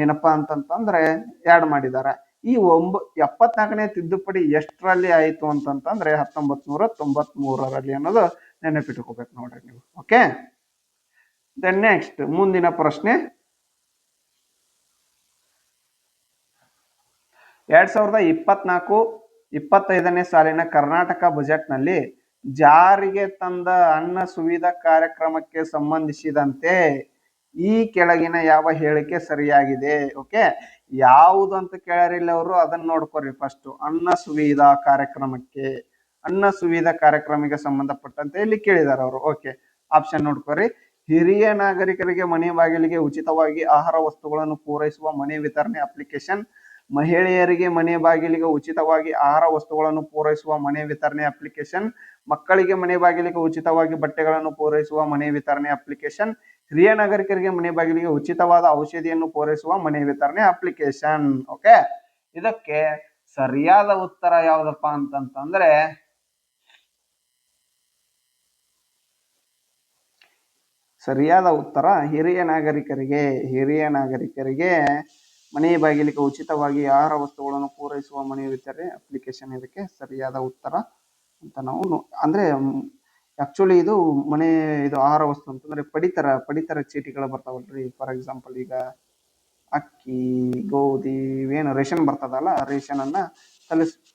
ಏನಪ್ಪಾ ಅಂತಂತಂದ್ರೆ ಯಾಡ್ ಮಾಡಿದ್ದಾರೆ. ಈ 74ನೇ ತಿದ್ದುಪಡಿ ಎಷ್ಟರಲ್ಲಿ ಆಯ್ತು ಅಂತಂತಂದ್ರೆ 1993ರಲ್ಲಿ ಅನ್ನೋದು ನೆನಪಿಟ್ಕೋಬೇಕು ನೋಡ್ರಿ ನೀವು. ಓಕೆ, ದೆನ್ ನೆಕ್ಸ್ಟ್ ಮುಂದಿನ ಪ್ರಶ್ನೆ 2024-25ನೇ ಸಾಲಿನ ಕರ್ನಾಟಕ ಬಜೆಟ್ ನಲ್ಲಿ ಜಾರಿಗೆ ತಂದ ಅನ್ನ ಸುವಿಧಾ ಕಾರ್ಯಕ್ರಮಕ್ಕೆ ಸಂಬಂಧಿಸಿದಂತೆ ಈ ಕೆಳಗಿನ ಯಾವ ಹೇಳಿಕೆ ಸರಿಯಾಗಿದೆ? ಓಕೆ, ಯಾವುದು ಅಂತ ಕೇಳರಿಲ್ಲ ಅವರು, ಅದನ್ನ ನೋಡ್ಕೊರಿ ಫಸ್ಟ್. ಅನ್ನ ಸುವಿಧಾ ಕಾರ್ಯಕ್ರಮಕ್ಕೆ ಸಂಬಂಧಪಟ್ಟಂತೆ ಇಲ್ಲಿ ಕೇಳಿದಾರೆ ಅವರು. ಓಕೆ, ಆಪ್ಷನ್ ನೋಡ್ಕೊರಿ. ಹಿರಿಯ ನಾಗರಿಕರಿಗೆ ಮನೆ ಬಾಗಿಲಿಗೆ ಉಚಿತವಾಗಿ ಆಹಾರ ವಸ್ತುಗಳನ್ನು ಪೂರೈಸುವ ಮನೆ ವಿತರಣೆ ಅಪ್ಲಿಕೇಶನ್ ಮಹಿಳೆಯರಿಗೆ ಮನೆ ಬಾಗಿಲಿಗೆ ಉಚಿತವಾಗಿ ಆಹಾರ ವಸ್ತುಗಳನ್ನು ಪೂರೈಸುವ ಮನೆ ವಿತರಣೆ ಅಪ್ಲಿಕೇಶನ್, ಮಕ್ಕಳಿಗೆ ಮನೆ ಬಾಗಿಲಿಗೆ ಉಚಿತವಾಗಿ ಬಟ್ಟೆಗಳನ್ನು ಪೂರೈಸುವ ಮನೆ ವಿತರಣೆ ಅಪ್ಲಿಕೇಶನ್, ಹಿರಿಯ ನಾಗರಿಕರಿಗೆ ಮನೆ ಬಾಗಿಲಿಗೆ ಉಚಿತವಾದ ಔಷಧಿಯನ್ನು ಪೂರೈಸುವ ಮನೆ ವಿತರಣೆ ಅಪ್ಲಿಕೇಶನ್. ಓಕೆ, ಇದಕ್ಕೆ ಸರಿಯಾದ ಉತ್ತರ ಯಾವ್ದಪ್ಪ ಅಂತಂತಂದ್ರೆ ಸರಿಯಾದ ಉತ್ತರ ಹಿರಿಯ ನಾಗರಿಕರಿಗೆ ಮನೆ ಬಾಗಿಲಿಗೆ ಉಚಿತವಾಗಿ ಆಹಾರ ವಸ್ತುಗಳನ್ನು ಪೂರೈಸುವ ಮನೆ ವಿತರಣೆ ಅಪ್ಲಿಕೇಶನ್ ಇದಕ್ಕೆ ಸರಿಯಾದ ಉತ್ತರ ಅಂತ ನಾವು ಅಂದ್ರೆ ಆಕ್ಚುಲಿ ಇದು ಆಹಾರ ವಸ್ತು ಅಂತಂದ್ರೆ ಪಡಿತರ ಚೀಟಿಗಳು ಬರ್ತಾವಲ್ರಿ. ಫಾರ್ ಎಕ್ಸಾಂಪಲ್ ಈಗ ಅಕ್ಕಿ, ಗೋಧಿ, ಏನು ರೇಷನ್ ಬರ್ತದಲ್ಲ, ರೇಷನ್ ಅನ್ನ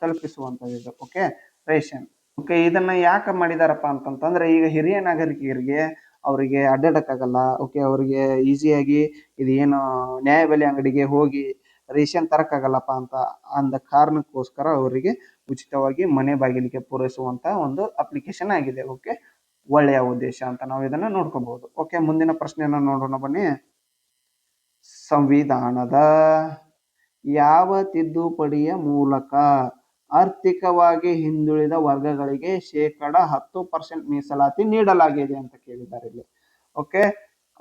ತಲುಪಿಸುವಂತದ್ದು ಇದು. Okay, ration. ಓಕೆ, ಇದನ್ನ ಯಾಕೆ ಮಾಡಿದಾರಪ್ಪ ಅಂತಂತಂದ್ರೆ ಈಗ ಹಿರಿಯ ನಾಗರಿಕರಿಗೆ ಅವರಿಗೆ ಅಡ್ಡಾಡಕ್ಕಾಗಲ್ಲ. ಓಕೆ, ಅವರಿಗೆ ಈಸಿಯಾಗಿ ಇದು ಏನು ನ್ಯಾಯಬೆಲೆ ಅಂಗಡಿಗೆ ಹೋಗಿ ರೇಷನ್ ತರಕ್ಕಾಗಲ್ಲಪ್ಪ ಅಂದ ಕಾರಣಕ್ಕೋಸ್ಕರ ಅವರಿಗೆ ಉಚಿತವಾಗಿ ಮನೆ ಬಾಗಿಲಿಗೆ ಪೂರೈಸುವಂತ ಒಂದು ಅಪ್ಲಿಕೇಶನ್ ಆಗಿದೆ. ಓಕೆ, ಒಳ್ಳೆಯ ಉದ್ದೇಶ ಅಂತ ನಾವು ಇದನ್ನ ನೋಡ್ಕೋಬಹುದು. ಓಕೆ, ಮುಂದಿನ ಪ್ರಶ್ನೆಯನ್ನ ನೋಡೋಣ ಬನ್ನಿ. ಸಂವಿಧಾನದ ಯಾವ ತಿದ್ದುಪಡಿಯ ಮೂಲಕ ಆರ್ಥಿಕವಾಗಿ ಹಿಂದುಳಿದ ವರ್ಗಗಳಿಗೆ 10% ಮೀಸಲಾತಿ ನೀಡಲಾಗಿದೆ ಅಂತ ಕೇಳಿದ್ದಾರೆ ಇಲ್ಲಿ. ಓಕೆ,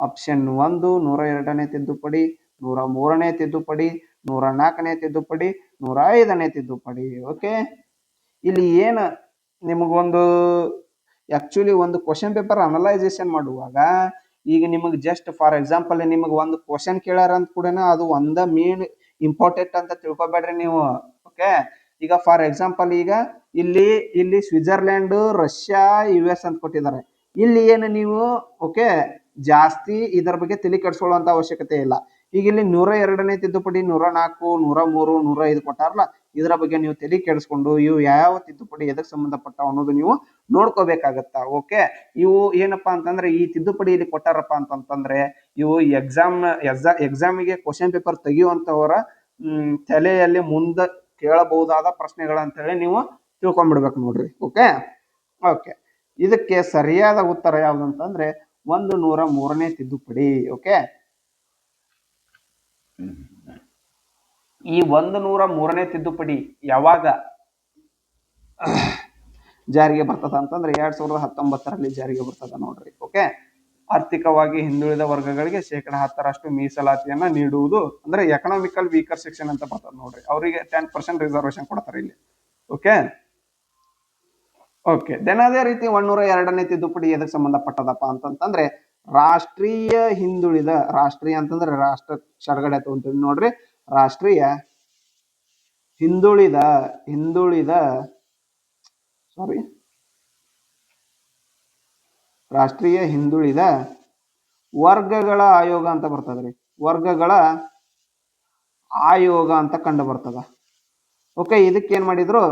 ಆಪ್ಷನ್ 1 102ನೇ ತಿದ್ದುಪಡಿ, 103ನೇ ತಿದ್ದುಪಡಿ, 104ನೇ ತಿದ್ದುಪಡಿ, 105ನೇ ತಿದ್ದುಪಡಿ. ಓಕೆ, ಇಲ್ಲಿ ಏನು ನಿಮಗೊಂದು ಆಕ್ಚುಲಿ ಒಂದು ಕ್ವಶನ್ ಪೇಪರ್ ಅನಲೈಸೇಷನ್ ಮಾಡುವಾಗ ಈಗ ನಿಮಗೆ ಜಸ್ಟ್ ಫಾರ್ ಎಕ್ಸಾಂಪಲ್ ನಿಮಗೆ ಒಂದು ಕ್ವಶನ್ ಕೇಳಾರ ಅಂತ ಕೂಡ ಅದು ಒಂದ ಮೇನ್ ಇಂಪಾರ್ಟೆಂಟ್ ಅಂತ ತಿಳ್ಕೊಬೇಡ್ರಿ ನೀವು. ಓಕೆ, ಈಗ ಫಾರ್ ಎಕ್ಸಾಂಪಲ್ ಈಗ ಇಲ್ಲಿ ಸ್ವಿಟ್ಜರ್ಲ್ಯಾಂಡ್, ರಷ್ಯಾ, US ಅಂತ ಕೊಟ್ಟಿದ್ದಾರೆ. ಇಲ್ಲಿ ಏನು ನೀವು ಓಕೆ ಜಾಸ್ತಿ ಇದರ ಬಗ್ಗೆ ತಲೆ ಕೆಡಿಸ್ಕೊಳ್ಳುವಂತ ಅವಶ್ಯಕತೆ ಇಲ್ಲ. ಈಗ ಇಲ್ಲಿ 102ನೇ ತಿದ್ದುಪಡಿ, 104, 103, 105 ಕೊಟ್ಟಾರಲ್ಲ, ಇದರ ಬಗ್ಗೆ ನೀವು ತಲೆ ಕೆಡಿಸ್ಕೊಂಡು ಇವು ಯಾವ ತಿದ್ದುಪಡಿ ಎದಕ್ಕೆ ಸಂಬಂಧಪಟ್ಟ ಅನ್ನೋದು ನೀವು ನೋಡ್ಕೋಬೇಕಾಗತ್ತಾ. ಓಕೆ, ಇವು ಏನಪ್ಪಾ ಅಂತಂದ್ರೆ ಈ ತಿದ್ದುಪಡಿ ಇಲ್ಲಿ ಕೊಟ್ಟಾರಪ್ಪ ಅಂತಂತಂದ್ರೆ ಇವು ಎಕ್ಸಾಮಿಗೆ ಕ್ವಶನ್ ಪೇಪರ್ ತೆಗೆಯುವಂತವರ ತಲೆಯಲ್ಲಿ ಮುಂದೆ ಕೇಳಬಹುದಾದ ಪ್ರಶ್ನೆಗಳಂತ ಹೇಳಿ ನೀವು ತಿಳ್ಕೊಂಡ್ಬಿಡ್ಬೇಕು ನೋಡ್ರಿ. ಓಕೆ, ಇದಕ್ಕೆ ಸರಿಯಾದ ಉತ್ತರ ಯಾವ್ದಂತಂದ್ರೆ 103ನೇ ತಿದ್ದುಪಡಿ. ಓಕೆ, ಈ 103ನೇ ತಿದ್ದುಪಡಿ ಯಾವಾಗ ಜಾರಿಗೆ ಬರ್ತದ ಅಂತಂದ್ರೆ 2019ರಲ್ಲಿ ಜಾರಿಗೆ ಬರ್ತದ ನೋಡ್ರಿ. ಓಕೆ, ಆರ್ಥಿಕವಾಗಿ ಹಿಂದುಳಿದ ವರ್ಗಗಳಿಗೆ 10% ಮೀಸಲಾತಿಯನ್ನ ನೀಡುವುದು ಅಂದ್ರೆ ಎಕನಾಮಿಕಲ್ ವೀಕರ್ ಸೆಕ್ಷನ್ ಅಂತ ಬರ್ತದೆ ನೋಡ್ರಿ. ಅವರಿಗೆ 10% ರಿಸರ್ವೇಶನ್ ಕೊಡ್ತಾರೆ ಇಲ್ಲಿ. ಓಕೆ, ದೆನ್ ಅದೇ ರೀತಿ 102ನೇ ತಿದ್ದುಪಡಿ ಎದಕ್ಕೆ ಸಂಬಂಧಪಟ್ಟದಪ್ಪ ಅಂತಂದ್ರೆ ರಾಷ್ಟ್ರೀಯ ಅಂತಂದ್ರೆ ರಾಷ್ಟ್ರ ಕೆಳಗಡೆ ತಗೊಂತೀವಿ ನೋಡ್ರಿ. ರಾಷ್ಟ್ರೀಯ ಹಿಂದುಳಿದ ವರ್ಗಗಳ ಆಯೋಗ ಅಂತ ಬರ್ತದ್ರಿ. ವರ್ಗಗಳ ಆಯೋಗ ಅಂತ ಕಂಡು ಬರ್ತದ. ಓಕೆ, ಇದಕ್ಕೆ ಏನ್ ಮಾಡಿದ್ರು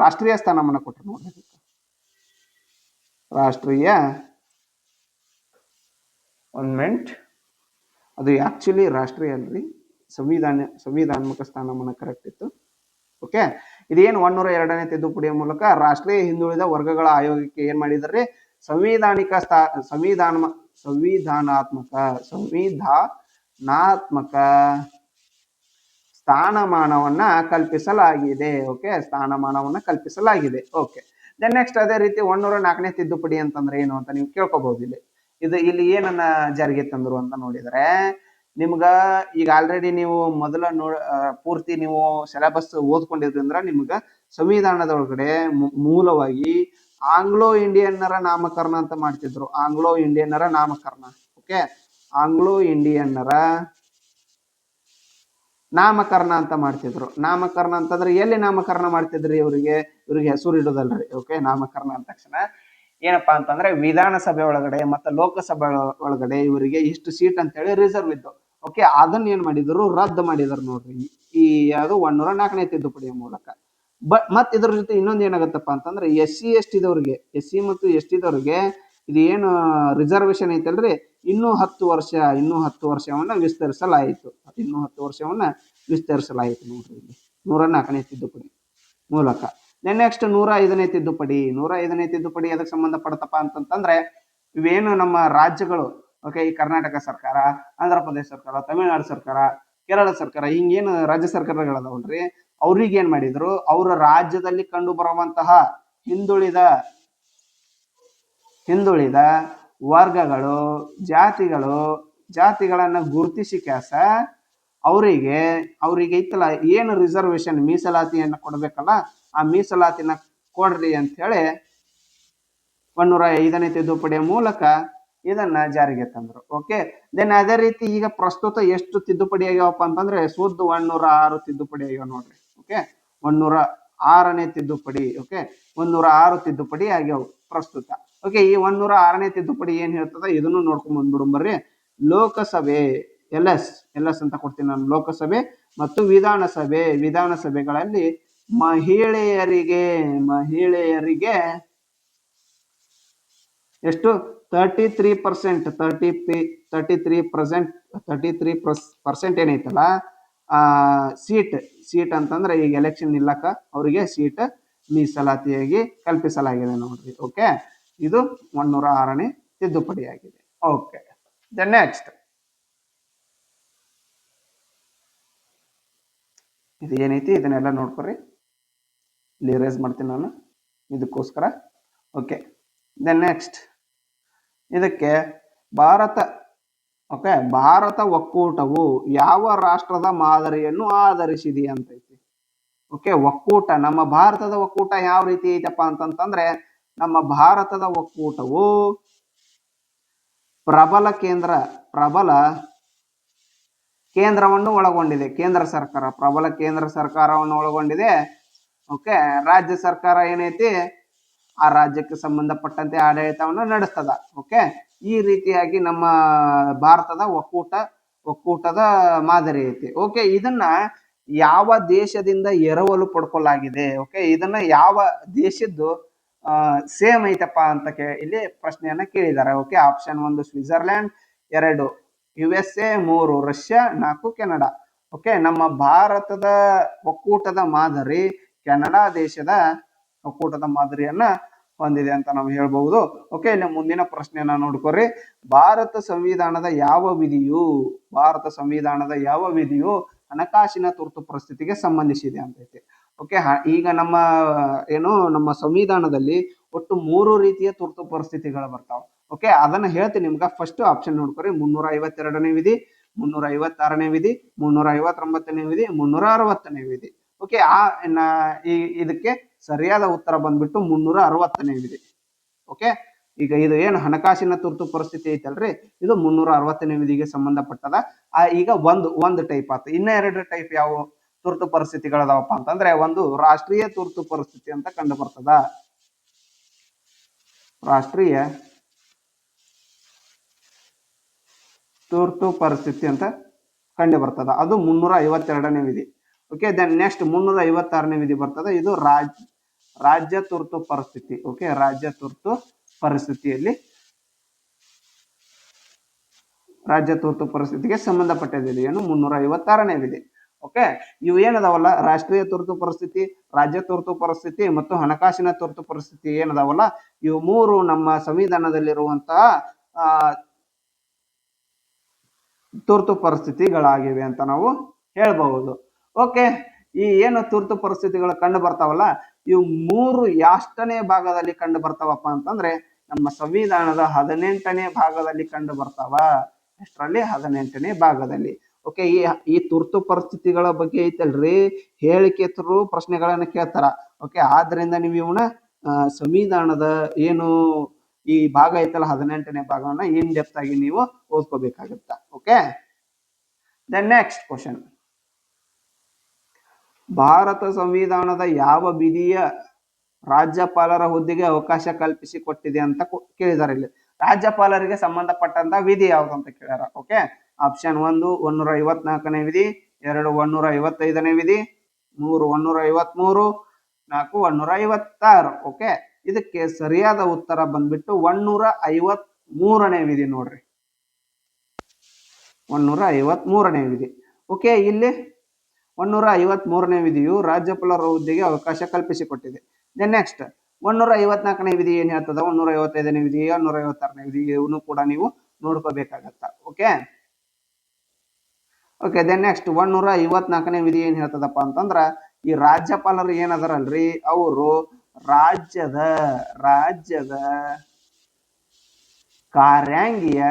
ರಾಷ್ಟ್ರೀಯ ಸ್ಥಾನಮಾನ ಕೊಟ್ಟರು ನೋಡ್ರಿ. ರಾಷ್ಟ್ರೀಯ ಅದು ಆಕ್ಚುಲಿ ರಾಷ್ಟ್ರೀಯ ಅಲ್ರಿ, ಸಂವಿಧಾನಾತ್ಮಕ ಸ್ಥಾನಮಾನ ಕರೆಕ್ಟ್ ಇತ್ತು. ಓಕೆ, ಇದೇನು 102ನೇ ತಿದ್ದುಪಡಿಯ ಮೂಲಕ ರಾಷ್ಟ್ರೀಯ ಹಿಂದುಳಿದ ವರ್ಗಗಳ ಆಯೋಗಕ್ಕೆ ಏನ್ ಮಾಡಿದ್ರಿ ಸಂವಿಧಾನಾತ್ಮಕ ಸ್ಥಾನಮಾನವನ್ನ ಕಲ್ಪಿಸಲಾಗಿದೆ. ಓಕೆ, ಸ್ಥಾನಮಾನವನ್ನ ಕಲ್ಪಿಸಲಾಗಿದೆ. ಓಕೆ, ದೆನ್ ನೆಕ್ಸ್ಟ್ ಅದೇ ರೀತಿ 104ನೇ ತಿದ್ದುಪಡಿ ಅಂತಂದ್ರೆ ಏನು ಅಂತ ನೀವು ಕೇಳ್ಕೋಬಹುದು. ಇಲ್ಲಿ ಏನನ್ನ ಜಾರಿಗೆ ತಂದ್ರು ಅಂತ ನೋಡಿದ್ರೆ ನಿಮ್ಗ ಈಗ ಆಲ್ರೆಡಿ ನೀವು ಮೊದಲ ಪೂರ್ತಿ ನೀವು ಸಿಲೆಬಸ್ ಓದ್ಕೊಂಡಿದ್ರಿಂದ ನಿಮ್ಗ ಸಂವಿಧಾನದ ಒಳಗಡೆ ಮೂಲವಾಗಿ ಆಂಗ್ಲೋ ಇಂಡಿಯನ್ನರ ನಾಮಕರಣ ಅಂತ ಮಾಡ್ತಿದ್ರು. ಆಂಗ್ಲೋ ಇಂಡಿಯನ್ನರ ನಾಮಕರಣ. ಓಕೆ, ಆಂಗ್ಲೋ ಇಂಡಿಯನ್ನರ ನಾಮಕರಣ ಅಂತ ಮಾಡ್ತಿದ್ರು. ನಾಮಕರಣ ಅಂತಂದ್ರೆ ಎಲ್ಲಿ ನಾಮಕರಣ ಮಾಡ್ತಿದ್ರಿ? ಇವ್ರಿಗೆ ಹೆಸರು ಇಡೋದಲ್ರಿ. ಓಕೆ, ನಾಮಕರಣ ಅಂದ ತಕ್ಷಣ ಏನಪ್ಪಾ ಅಂತಂದ್ರೆ ವಿಧಾನಸಭೆ ಒಳಗಡೆ ಮತ್ತೆ ಲೋಕಸಭೆ ಒಳಗಡೆ ಇವರಿಗೆ ಇಷ್ಟು ಸೀಟ್ ಅಂತ ಹೇಳಿ ರಿಸರ್ವ್ ಇದ್ದು. ಓಕೆ, ಅದನ್ನ ಏನ್ ಮಾಡಿದ್ರು ರದ್ದು ಮಾಡಿದ್ರು ನೋಡ್ರಿ ಈ ಯಾವುದು 104ನೇ ತಿದ್ದುಪಡಿಯ ಮೂಲಕ. ಮತ್ ಇದ್ರ ಜೊತೆ ಇನ್ನೊಂದು ಏನಾಗತ್ತಪ್ಪ ಅಂತಂದ್ರೆ SC ಮತ್ತು ST ದವರಿಗೆ ಇದು ಏನು ರಿಸರ್ವೇಶನ್ ಐತಲ್ರಿ ಇನ್ನೂ 10 ವರ್ಷವನ್ನ ವಿಸ್ತರಿಸಲಾಯಿತು. ನೋಡ್ರಿ ಇಲ್ಲಿ 104ನೇ ತಿದ್ದುಪಡಿ ಮೂಲಕ. ನೆಕ್ಸ್ಟ್ 105ನೇ ತಿದ್ದುಪಡಿ. 105ನೇ ತಿದ್ದುಪಡಿ ಅದಕ್ಕೆ ಸಂಬಂಧಪಡತಪ್ಪ ಅಂತಂತಂದ್ರೆ ಇವೇನು ನಮ್ಮ ರಾಜ್ಯಗಳು, ಓಕೆ, ಈ ಕರ್ನಾಟಕ ಸರ್ಕಾರ, ಆಂಧ್ರ ಪ್ರದೇಶ ಸರ್ಕಾರ, ತಮಿಳುನಾಡು ಸರ್ಕಾರ, ಕೇರಳ ಸರ್ಕಾರ ಹಿಂಗೇನು ರಾಜ್ಯ ಸರ್ಕಾರಗಳದಾವಲ್ರಿ, ಅವ್ರಿಗೆ ಏನ್ ಮಾಡಿದ್ರು, ಅವರ ರಾಜ್ಯದಲ್ಲಿ ಕಂಡು ಬರುವಂತಹ ಹಿಂದುಳಿದ ವರ್ಗಗಳು, ಜಾತಿಗಳನ್ನ ಗುರುತಿಸಿ ಕ್ಯಾಸ ಅವರಿಗೆ ಇತ್ತಲ್ಲ ಏನು ರಿಸರ್ವೇಶನ್ ಮೀಸಲಾತಿಯನ್ನ ಕೊಡ್ಬೇಕಲ್ಲ, ಆ ಮೀಸಲಾತಿನ ಕೊಡ್ರಿ ಅಂತ ಹೇಳಿ 105ನೇ ತಿದ್ದುಪಡಿಯ ಮೂಲಕ ಇದನ್ನ ಜಾರಿಗೆ ತಂದ್ರು. ಓಕೆ, ದೆನ್ ಅದೇ ರೀತಿ ಈಗ ಪ್ರಸ್ತುತ ಎಷ್ಟು ತಿದ್ದುಪಡಿ ಆಗ್ಯಾವಪ್ಪ ಅಂತಂದ್ರೆ ಸುದ್ದು 106 ತಿದ್ದುಪಡಿ ಆಗ್ಯಾವ ನೋಡ್ರಿ. ಓಕೆ, 106ನೇ ತಿದ್ದುಪಡಿ. ಓಕೆ, 106 ತಿದ್ದುಪಡಿ ಆಗ್ಯಾವ ಪ್ರಸ್ತುತ. ಓಕೆ, ಈ 106ನೇ ತಿದ್ದುಪಡಿ ಏನ್ ಹೇಳ್ತದ ಇದನ್ನು ನೋಡ್ಕೊಂಡ್ ಬಂದ್ಬಿಡು ಬರ್ರಿ. ಲೋಕಸಭೆ ಎಲ್.ಎಸ್ ಅಂತ ಕೊಡ್ತೀನಿ ನಾನು. ಲೋಕಸಭೆ ಮತ್ತು ವಿಧಾನಸಭೆಗಳಲ್ಲಿ ಮಹಿಳೆಯರಿಗೆ ಎಷ್ಟು 33% ಏನೈತಲ್ಲ ಸೀಟ್ ಅಂತಂದ್ರೆ ಈಗ ಎಲೆಕ್ಷನ್ ನಿಲ್ಲಕ ಅವರಿಗೆ ಸೀಟ್ ಮೀಸಲಾತಿಯಾಗಿ ಕಲ್ಪಿಸಲಾಗಿದೆ ನೋಡ್ರಿ. ಓಕೆ, ಇದು 106ನೇ ತಿದ್ದುಪಡಿ ಆಗಿದೆ. ಓಕೆ, ದ ನೆಕ್ಸ್ಟ್ ಇದು ಏನೈತಿ ಇದನ್ನೆಲ್ಲ ನೋಡ್ಕೊರಿ. ಇಲ್ಲಿ ರೇಸ್ ಮಾಡ್ತೀನಿ ನಾನು ಇದಕ್ಕೋಸ್ಕರ. ಓಕೆ, ದ ನೆಕ್ಸ್ಟ್ ಇದಕ್ಕೆ ಭಾರತ ಒಕ್ಕೂಟವು ಯಾವ ರಾಷ್ಟ್ರದ ಮಾದರಿಯನ್ನು ಆಧರಿಸಿದೆ ಅಂತೈತಿ. ಓಕೆ, ಒಕ್ಕೂಟ, ನಮ್ಮ ಭಾರತದ ಒಕ್ಕೂಟ ಯಾವ ರೀತಿ ಐತಪ್ಪ ಅಂತಂತಂದ್ರೆ, ನಮ್ಮ ಭಾರತದ ಒಕ್ಕೂಟವು ಪ್ರಬಲ ಕೇಂದ್ರವನ್ನು ಒಳಗೊಂಡಿದೆ. ಪ್ರಬಲ ಕೇಂದ್ರ ಸರ್ಕಾರವನ್ನು ಒಳಗೊಂಡಿದೆ. ಓಕೆ, ರಾಜ್ಯ ಸರ್ಕಾರ ಏನೈತಿ ಆ ರಾಜ್ಯಕ್ಕೆ ಸಂಬಂಧಪಟ್ಟಂತೆ ಆಡಳಿತವನ್ನು ನಡೆಸ್ತದ. ಓಕೆ, ಈ ರೀತಿಯಾಗಿ ನಮ್ಮ ಭಾರತದ ಒಕ್ಕೂಟದ ಮಾದರಿ ಐತಿ. ಓಕೆ, ಇದನ್ನ ಯಾವ ದೇಶದಿಂದ ಎರವಲು ಪಡ್ಕೊಳ್ಳಲಾಗಿದೆ. ಓಕೆ, ಇದನ್ನ ಯಾವ ದೇಶದ್ದು ಸೇಮ್ ಐತಪ್ಪ ಅಂತ ಇಲ್ಲಿ ಪ್ರಶ್ನೆಯನ್ನ ಕೇಳಿದ್ದಾರೆ. Okay, option 1 Switzerland, 2 USA, 3 Russia, 4 Canada. Okay, ನಮ್ಮ ಭಾರತದ ಒಕ್ಕೂಟದ ಮಾದರಿ ಕೆನಡಾ ದೇಶದ ಒಕ್ಕೂಟದ ಮಾದರಿಯನ್ನ ಹೊಂದಿದೆ ಅಂತ ನಾವು ಹೇಳ್ಬಹುದು. ಓಕೆ, ಇಲ್ಲಿ ಮುಂದಿನ ಪ್ರಶ್ನೆಯನ್ನ ನೋಡ್ಕೊರಿ. ಭಾರತ ಸಂವಿಧಾನದ ಯಾವ ವಿಧಿಯು ಹಣಕಾಸಿನ ತುರ್ತು ಪರಿಸ್ಥಿತಿಗೆ ಸಂಬಂಧಿಸಿದೆ ಅಂತೈತಿ. ಓಕೆ, ಈಗ ನಮ್ಮ ಸಂವಿಧಾನದಲ್ಲಿ ಒಟ್ಟು 3 ರೀತಿಯ ತುರ್ತು ಪರಿಸ್ಥಿತಿಗಳು ಬರ್ತಾವ. ಓಕೆ, ಅದನ್ನ ಹೇಳ್ತೀನಿ ನಿಮ್ಗೆ. First option ನೋಡ್ಕೊರಿ. 352ನೇ ವಿಧಿ, 356ನೇ ವಿಧಿ, 359ನೇ ವಿಧಿ, 360ನೇ ವಿಧಿ. ಓಕೆ, ಇದಕ್ಕೆ ಸರಿಯಾದ ಉತ್ತರ ಬಂದ್ಬಿಟ್ಟು 360ನೇ ವಿಧಿ. ಓಕೆ, ಈಗ ಇದು ಏನು ಹಣಕಾಸಿನ ತುರ್ತು ಪರಿಸ್ಥಿತಿ ಐತಲ್ರಿ, ಇದು 360ನೇ ವಿಧಿಗೆ ಸಂಬಂಧಪಟ್ಟದ. ಈಗ ಒಂದು ಟೈಪ್ ಆಯ್ತು. ಇನ್ನ 2 ಟೈಪ್ ಯಾವ ತುರ್ತು ಪರಿಸ್ಥಿತಿಗಳದಾವಪ್ಪ ಅಂತಂದ್ರೆ, ಒಂದು ರಾಷ್ಟ್ರೀಯ ತುರ್ತು ಪರಿಸ್ಥಿತಿ ಅಂತ ಕಂಡು ಬರ್ತದ. ರಾಷ್ಟ್ರೀಯ ತುರ್ತು ಪರಿಸ್ಥಿತಿ ಅಂತ ಕಂಡು ಬರ್ತದ, ಅದು 352ನೇ ವಿಧಿ. ಓಕೆ, ದೆನ್ ನೆಕ್ಸ್ಟ್ 356ನೇ ವಿಧಿ ಬರ್ತದೆ. ಇದು ರಾಜ್ಯ ತುರ್ತು ಪರಿಸ್ಥಿತಿ. ಓಕೆ, ರಾಜ್ಯ ತುರ್ತು ಪರಿಸ್ಥಿತಿಯಲ್ಲಿ ರಾಜ್ಯ ತುರ್ತು ಪರಿಸ್ಥಿತಿಗೆ ಸಂಬಂಧಪಟ್ಟಿದೆ ಏನು 356ನೇ ವಿಧಿ. ಓಕೆ, ಇವು ಏನದಾವಲ್ಲ, ರಾಷ್ಟ್ರೀಯ ತುರ್ತು ಪರಿಸ್ಥಿತಿ, ರಾಜ್ಯ ತುರ್ತು ಪರಿಸ್ಥಿತಿ ಮತ್ತು ಹಣಕಾಸಿನ ತುರ್ತು ಪರಿಸ್ಥಿತಿ ಏನದಾವಲ್ಲ, ಇವು 3 ನಮ್ಮ ಸಂವಿಧಾನದಲ್ಲಿರುವಂತಹ ತುರ್ತು ಪರಿಸ್ಥಿತಿಗಳಾಗಿವೆ ಅಂತ ನಾವು ಹೇಳ್ಬಹುದು. ಓಕೆ, ಈ ಏನು ತುರ್ತು ಪರಿಸ್ಥಿತಿಗಳು ಕಂಡು ಬರ್ತಾವಲ್ಲ, ಇವು 3 ಎಷ್ಟನೇ ಭಾಗದಲ್ಲಿ ಕಂಡು ಬರ್ತಾವಪ್ಪ ಅಂತಂದ್ರೆ, ನಮ್ಮ ಸಂವಿಧಾನದ 18ನೇ ಭಾಗದಲ್ಲಿ ಕಂಡು ಬರ್ತಾವ. ಎಷ್ಟರಲ್ಲಿ? 18ನೇ ಭಾಗದಲ್ಲಿ. ಓಕೆ, ಈ ತುರ್ತು ಪರಿಸ್ಥಿತಿಗಳ ಬಗ್ಗೆ ಐತಲ್ರಿ, ಹೇಳಿಕೆ ಥ್ರೂ ಪ್ರಶ್ನೆಗಳನ್ನ ಕೇಳ್ತಾರ. ಓಕೆ, ಆದ್ರಿಂದ ನೀವು ಇವನ್ನ ಸಂವಿಧಾನದ ಏನು ಈ ಭಾಗ ಐತಲ್ಲ 18ನೇ ಭಾಗವನ್ನ ಇನ್ ಡೆಪ್ತ್ ಆಗಿ ನೀವು ಓದ್ಕೋಬೇಕಾಗತ್ತ. Okay, the next question. Bharat ಸಂವಿಧಾನದ ಯಾವ ವಿಧಿಯ ರಾಜ್ಯಪಾಲರ ಹುದ್ದೆಗೆ ಅವಕಾಶ ಕಲ್ಪಿಸಿಕೊಟ್ಟಿದೆ ಅಂತ ಕೇಳಿದಾರೆ. ಇಲ್ಲಿ ರಾಜ್ಯಪಾಲರಿಗೆ ಸಂಬಂಧಪಟ್ಟಂತ ವಿಧಿ ಯಾವುದು ಅಂತ ಕೇಳ್ಯಾರ. ಓಕೆ, ಆಪ್ಷನ್ 1 154ನೇ ವಿಧಿ, 2 155ನೇ ವಿಧಿ, 3 153, 4 156. ಓಕೆ, ಇದಕ್ಕೆ ಸರಿಯಾದ ಉತ್ತರ ಬಂದ್ಬಿಟ್ಟು 153ನೇ ವಿಧಿ ನೋಡ್ರಿ. 153ನೇ ವಿಧಿ. ಓಕೆ, ಇಲ್ಲಿ 153ನೇ ವಿಧಿಯು ರಾಜ್ಯಪಾಲರ ಹುದ್ದೆಗೆ ಅವಕಾಶ ಕಲ್ಪಿಸಿಕೊಟ್ಟಿದೆ. ನೆಕ್ಸ್ಟ್ 154ನೇ ವಿಧಿ ಏನ್ ಹೇಳ್ತದ, 155ನೇ ವಿಧಿ, 156ನೇ ವಿಧಿ, ಇವನು ಕೂಡ ನೀವು ನೋಡ್ಕೋಬೇಕಾಗತ್ತ. ಓಕೆ, ಓಕೆ ದೆನ್ ನೆಕ್ಸ್ಟ್ 154ನೇ ವಿಧಿ ಏನ್ ಹೇಳ್ತದಪ್ಪ ಅಂತಂದ್ರ ಈ ರಾಜ್ಯಪಾಲರು ಏನದಾರಲ್ರಿ ಅವರು ರಾಜ್ಯದ ಕಾರ್ಯಾಂಗೀಯ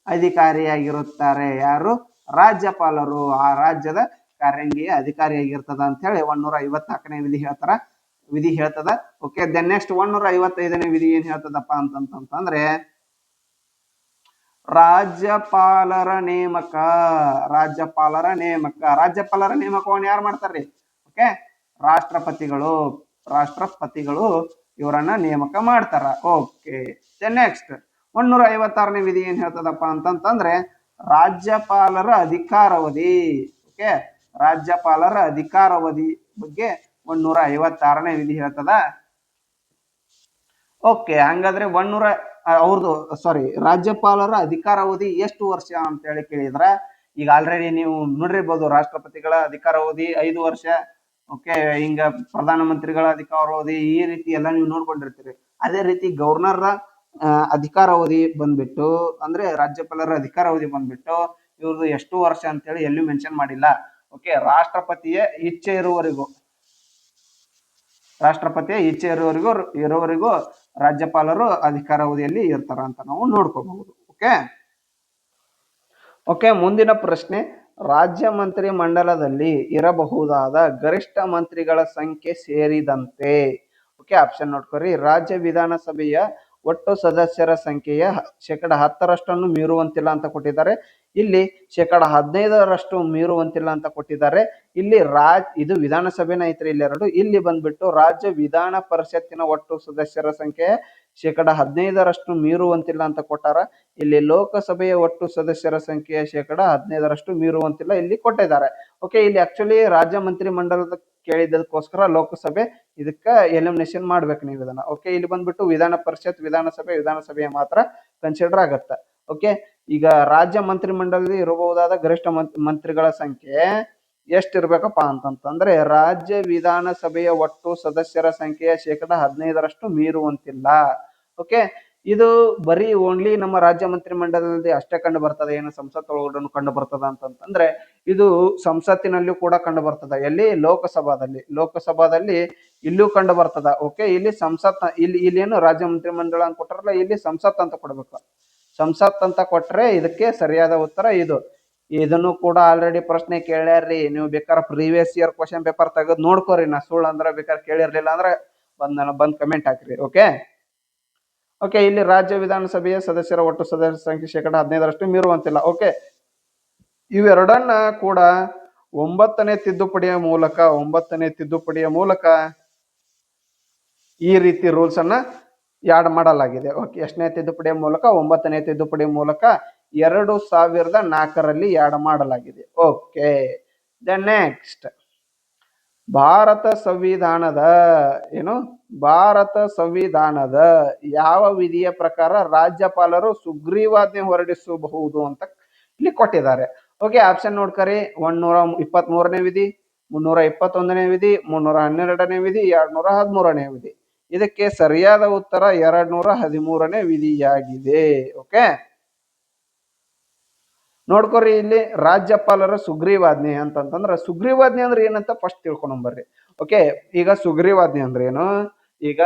ಅಧಿಕಾರಿಯಾಗಿರುತ್ತಾರೆ. ಯಾರು? ರಾಜ್ಯಪಾಲರು ಆ ರಾಜ್ಯದ ಕಾರ್ಯಾಂಗೀಯ ಅಧಿಕಾರಿಯಾಗಿರ್ತದ ಅಂತ ಹೇಳಿ 154ನೇ ವಿಧಿ ಹೇಳ್ತದ. ಓಕೆ ದೆನ್ ನೆಕ್ಸ್ಟ್ 155ನೇ ವಿಧಿ ಏನ್ ಹೇಳ್ತದಪ್ಪ ಅಂತಂದ್ರೆ ರಾಜ್ಯಪಾಲರ ನೇಮಕ ನೇಮಕವನ್ನು ಯಾರು ಮಾಡ್ತಾರ್ರಿ? ಓಕೆ ರಾಷ್ಟ್ರಪತಿಗಳು ಇವರನ್ನ ನೇಮಕ ಮಾಡ್ತಾರ. ಓಕೆ ನೆಕ್ಸ್ಟ್ 156ನೇ ವಿಧಿ ಏನ್ ಹೇಳ್ತದಪ್ಪ ಅಂತಂದ್ರೆ ರಾಜ್ಯಪಾಲರ ಅಧಿಕಾರಾವಧಿ. ಓಕೆ ರಾಜ್ಯಪಾಲರ ಅಧಿಕಾರಾವಧಿ ಬಗ್ಗೆ 156ನೇ ವಿಧಿ ಹೇಳ್ತದ. ಓಕೆ ಹಂಗಾದ್ರೆ ರಾಜ್ಯಪಾಲರ ಅಧಿಕಾರಾವಧಿ ಎಷ್ಟು ವರ್ಷ ಅಂತ ಹೇಳಿ ಕೇಳಿದ್ರ ಈಗ ಆಲ್ರೆಡಿ ನೀವು ನೋಡಿರ್ಬೋದು ರಾಷ್ಟ್ರಪತಿಗಳ ಅಧಿಕಾರಾವಧಿ 5 ವರ್ಷ. ಓಕೆ ಹಿಂಗ ಪ್ರಧಾನಮಂತ್ರಿಗಳ ಅಧಿಕಾರಾವಧಿ ಈ ರೀತಿ ಎಲ್ಲ ನೀವು ನೋಡ್ಕೊಂಡಿರ್ತೀರಿ. ಅದೇ ರೀತಿ ಗವರ್ನರ್ ಅಧಿಕಾರಾವಧಿ ಬಂದ್ಬಿಟ್ಟು ಅಂದ್ರೆ ರಾಜ್ಯಪಾಲರ ಅಧಿಕಾರಾವಧಿ ಬಂದ್ಬಿಟ್ಟು ಇವ್ರದ್ದು ಎಷ್ಟು ವರ್ಷ ಅಂತೇಳಿ ಎಲ್ಲೂ ಮೆನ್ಷನ್ ಮಾಡಿಲ್ಲ. ಓಕೆ ರಾಷ್ಟ್ರಪತಿಯ ಇಚ್ಛೆ ಇರುವವರೆಗೂ ರಾಜ್ಯಪಾಲರು ಅಧಿಕಾರಾವಧಿಯಲ್ಲಿ ಇರ್ತಾರ ಅಂತ ನಾವು ನೋಡ್ಕೋಬಹುದು. ಓಕೆ ಮುಂದಿನ ಪ್ರಶ್ನೆ, ರಾಜ್ಯ ಮಂತ್ರಿ ಮಂಡಲದಲ್ಲಿ ಇರಬಹುದಾದ ಗರಿಷ್ಠ ಮಂತ್ರಿಗಳ ಸಂಖ್ಯೆ ಸೇರಿದಂತೆ. ಓಕೆ ಆಪ್ಷನ್ ನೋಡ್ಕೊರಿ. ರಾಜ್ಯ ವಿಧಾನಸಭೆಯ ಒಟ್ಟು ಸದಸ್ಯರ ಸಂಖ್ಯೆಯ 10% ಮೀರುವಂತಿಲ್ಲ ಅಂತ ಕೊಟ್ಟಿದ್ದಾರೆ. ಇಲ್ಲಿ 15% ಮೀರುವಂತಿಲ್ಲ ಅಂತ ಕೊಟ್ಟಿದ್ದಾರೆ. ಇಲ್ಲಿ ಇದು ವಿಧಾನಸಭೆನ ಐತ್ರಿ ಇಲ್ಲಿ ಎರಡು. ಇಲ್ಲಿ ಬಂದ್ಬಿಟ್ಟು ರಾಜ್ಯ ವಿಧಾನ ಪರಿಷತ್ತಿನ ಒಟ್ಟು ಸದಸ್ಯರ ಸಂಖ್ಯೆ 15% ಮೀರುವಂತಿಲ್ಲ ಅಂತ ಕೊಟ್ಟಾರ. ಇಲ್ಲಿ ಲೋಕಸಭೆಯ ಒಟ್ಟು ಸದಸ್ಯರ ಸಂಖ್ಯೆಯ 15% ಮೀರುವಂತಿಲ್ಲ ಇಲ್ಲಿ ಕೊಟ್ಟಿದ್ದಾರೆ. ಓಕೆ ಇಲ್ಲಿ ಆಕ್ಚುಲಿ ರಾಜ್ಯ ಮಂತ್ರಿ ಮಂಡಲದ ಕೇಳಿದ್ದಕ್ಕೋಸ್ಕರ ಲೋಕಸಭೆ ಇದಕ್ಕ ಎಲಿಮಿನೇಷನ್ ಮಾಡ್ಬೇಕು ನೀವು ಇದನ್ನ. ಓಕೆ ಇಲ್ಲಿ ಬಂದ್ಬಿಟ್ಟು ವಿಧಾನ ಪರಿಷತ್ ವಿಧಾನಸಭೆಯ ಮಾತ್ರ ಕನ್ಸಿಡರ್ ಆಗತ್ತ. ಓಕೆ ಈಗ ರಾಜ್ಯ ಮಂತ್ರಿ ಮಂಡಲದಲ್ಲಿ ಇರಬಹುದಾದ ಗರಿಷ್ಠ ಮಂತ್ರಿಗಳ ಸಂಖ್ಯೆ ಎಷ್ಟಿರ್ಬೇಕಪ್ಪ ಅಂತಂತಂದ್ರೆ ರಾಜ್ಯ ವಿಧಾನಸಭೆಯ ಒಟ್ಟು ಸದಸ್ಯರ ಸಂಖ್ಯೆಯ 15% ಮೀರುವಂತಿಲ್ಲ. ಓಕೆ ಇದು ಬರೀ ಓನ್ಲಿ ನಮ್ಮ ರಾಜ್ಯ ಮಂತ್ರಿ ಮಂಡಲದಲ್ಲಿ ಅಷ್ಟೇ ಕಂಡು ಬರ್ತದೆ, ಏನು ಸಂಸತ್ ಒಳಗಡೆ ಕಂಡು ಬರ್ತದ ಅಂತಂದ್ರೆ ಇದು ಸಂಸತ್ತಿನಲ್ಲೂ ಕೂಡ ಕಂಡು ಬರ್ತದ. ಎಲ್ಲಿ? ಲೋಕಸಭಾದಲ್ಲಿ ಇಲ್ಲೂ ಕಂಡು ಬರ್ತದ. ಓಕೆ ಇಲ್ಲಿ ಸಂಸತ್ ಏನು ರಾಜ್ಯ ಮಂತ್ರಿ ಮಂಡಲ ಅಂತ ಕೊಟ್ಟಾರಲ್ಲ, ಇಲ್ಲಿ ಸಂಸತ್ ಅಂತ ಕೊಡ್ಬೇಕು. ಸಂಸತ್ ಅಂತ ಕೊಟ್ರೆ ಇದಕ್ಕೆ ಸರಿಯಾದ ಉತ್ತರ ಇದು. ಇದನ್ನು ಕೂಡ ಆಲ್ರೆಡಿ ಪ್ರಶ್ನೆ ಕೇಳ್ಯಾರ್ರಿ. ನೀವು ಬೇಕಾದ್ರೆ ಪ್ರೀವಿಯಸ್ ಇಯರ್ ಕ್ವಶನ್ ಪೇಪರ್ ತೆಗೆದು ನೋಡ್ಕೋರಿ. ನಾ ಸುಳ್ಳು ಅಂದ್ರೆ ಬೇಕಾದ್ರೆ ಕೇಳಿರ್ಲಿಲ್ಲ ಅಂದ್ರೆ ಬಂದ್ ಕಮೆಂಟ್ ಹಾಕ್ರಿ. ಓಕೆ ಇಲ್ಲಿ ರಾಜ್ಯ ವಿಧಾನಸಭೆಯ ಸದಸ್ಯರ ಒಟ್ಟು ಸದಸ್ಯರ ಸಂಖ್ಯೆ 15% ಮೀರುವಂತಿಲ್ಲ. ಓಕೆ ಇವೆರಡನ್ನ ಕೂಡ 9ನೇ ತಿದ್ದುಪಡಿಯ ಮೂಲಕ ಈ ರೀತಿ ರೂಲ್ಸ್ ಅನ್ನ ಯಾಡ್ ಮಾಡಲಾಗಿದೆ. ಓಕೆ ಎಷ್ಟನೇ ತಿದ್ದುಪಡಿಯ ಮೂಲಕ? 9ನೇ ತಿದ್ದುಪಡಿಯ ಮೂಲಕ 2004ರಲ್ಲಿ ಯಾಡ್ ಮಾಡಲಾಗಿದೆ. ಓಕೆ ದೆನ್ ನೆಕ್ಸ್ಟ್, ಭಾರತ ಸಂವಿಧಾನದ ಯಾವ ವಿಧಿಯ ಪ್ರಕಾರ ರಾಜ್ಯಪಾಲರು ಸುಗ್ರೀವಾಜ್ಞೆ ಹೊರಡಿಸಬಹುದು ಅಂತ ಇಲ್ಲಿ ಕೊಟ್ಟಿದ್ದಾರೆ. Okay option ನೋಡ್ಕರಿ. 123ನೇ ವಿಧಿ, 321ನೇ ವಿಧಿ, 312ನೇ ವಿಧಿ, 213ನೇ ವಿಧಿ. ಇದಕ್ಕೆ ಸರಿಯಾದ ಉತ್ತರ 213ನೇ ವಿಧಿಯಾಗಿದೆ. ಓಕೆ ನೋಡ್ಕೊರಿ. ಇಲ್ಲಿ ರಾಜ್ಯಪಾಲರ ಸುಗ್ರೀವಾಜ್ಞೆ ಅಂತಂದ್ರೆ ಸುಗ್ರೀವಾಜ್ಞೆ ಅಂದ್ರೆ ಏನಂತ ಫಸ್ಟ್ ತಿಳ್ಕೊಂಡ್ಬರ್ರಿ. ಓಕೆ ಈಗ ಸುಗ್ರೀವಾಜ್ಞೆ ಅಂದ್ರೆ ಏನು? ಈಗ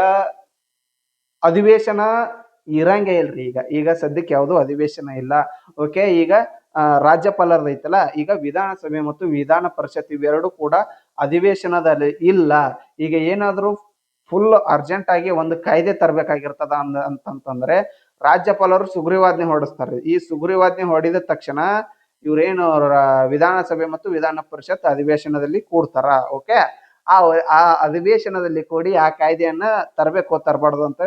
ಅಧಿವೇಶನ ಇರಂಗೇ ಇಲ್ರಿ. ಈಗ ಸದ್ಯಕ್ಕೆ ಯಾವುದು ಅಧಿವೇಶನ ಇಲ್ಲ. ಓಕೆ ಈಗ ರಾಜ್ಯಪಾಲರದ ಐತಲ್ಲ, ಈಗ ವಿಧಾನಸಭೆ ಮತ್ತು ವಿಧಾನ ಪರಿಷತ್ ಇವೆರಡು ಕೂಡ ಅಧಿವೇಶನದಲ್ಲಿ ಇಲ್ಲ. ಈಗ ಏನಾದ್ರೂ ಫುಲ್ ಅರ್ಜೆಂಟ್ ಆಗಿ ಒಂದು ಕಾಯ್ದೆ ತರಬೇಕಾಗಿರ್ತದ ಅಂತಂದ್ರೆ ರಾಜ್ಯಪಾಲರು ಸುಗ್ರೀವಾಜ್ಞೆ ಹೊರಡಿಸ್ತಾರೆ. ಈ ಸುಗ್ರೀವಾಜ್ಞೆ ಹೊರಡಿದ ತಕ್ಷಣ ಇವ್ರೇನು ವಿಧಾನಸಭೆ ಮತ್ತು ವಿಧಾನ ಪರಿಷತ್ ಅಧಿವೇಶನದಲ್ಲಿ ಕೂಡ್ತಾರ. ಓಕೆ ಆ ಅಧಿವೇಶನದಲ್ಲಿ ಕೂಡಿ ಆ ಕಾಯ್ದೆಯನ್ನ ತರಬೇಕು ತರಬಾರ್ದು ಅಂತ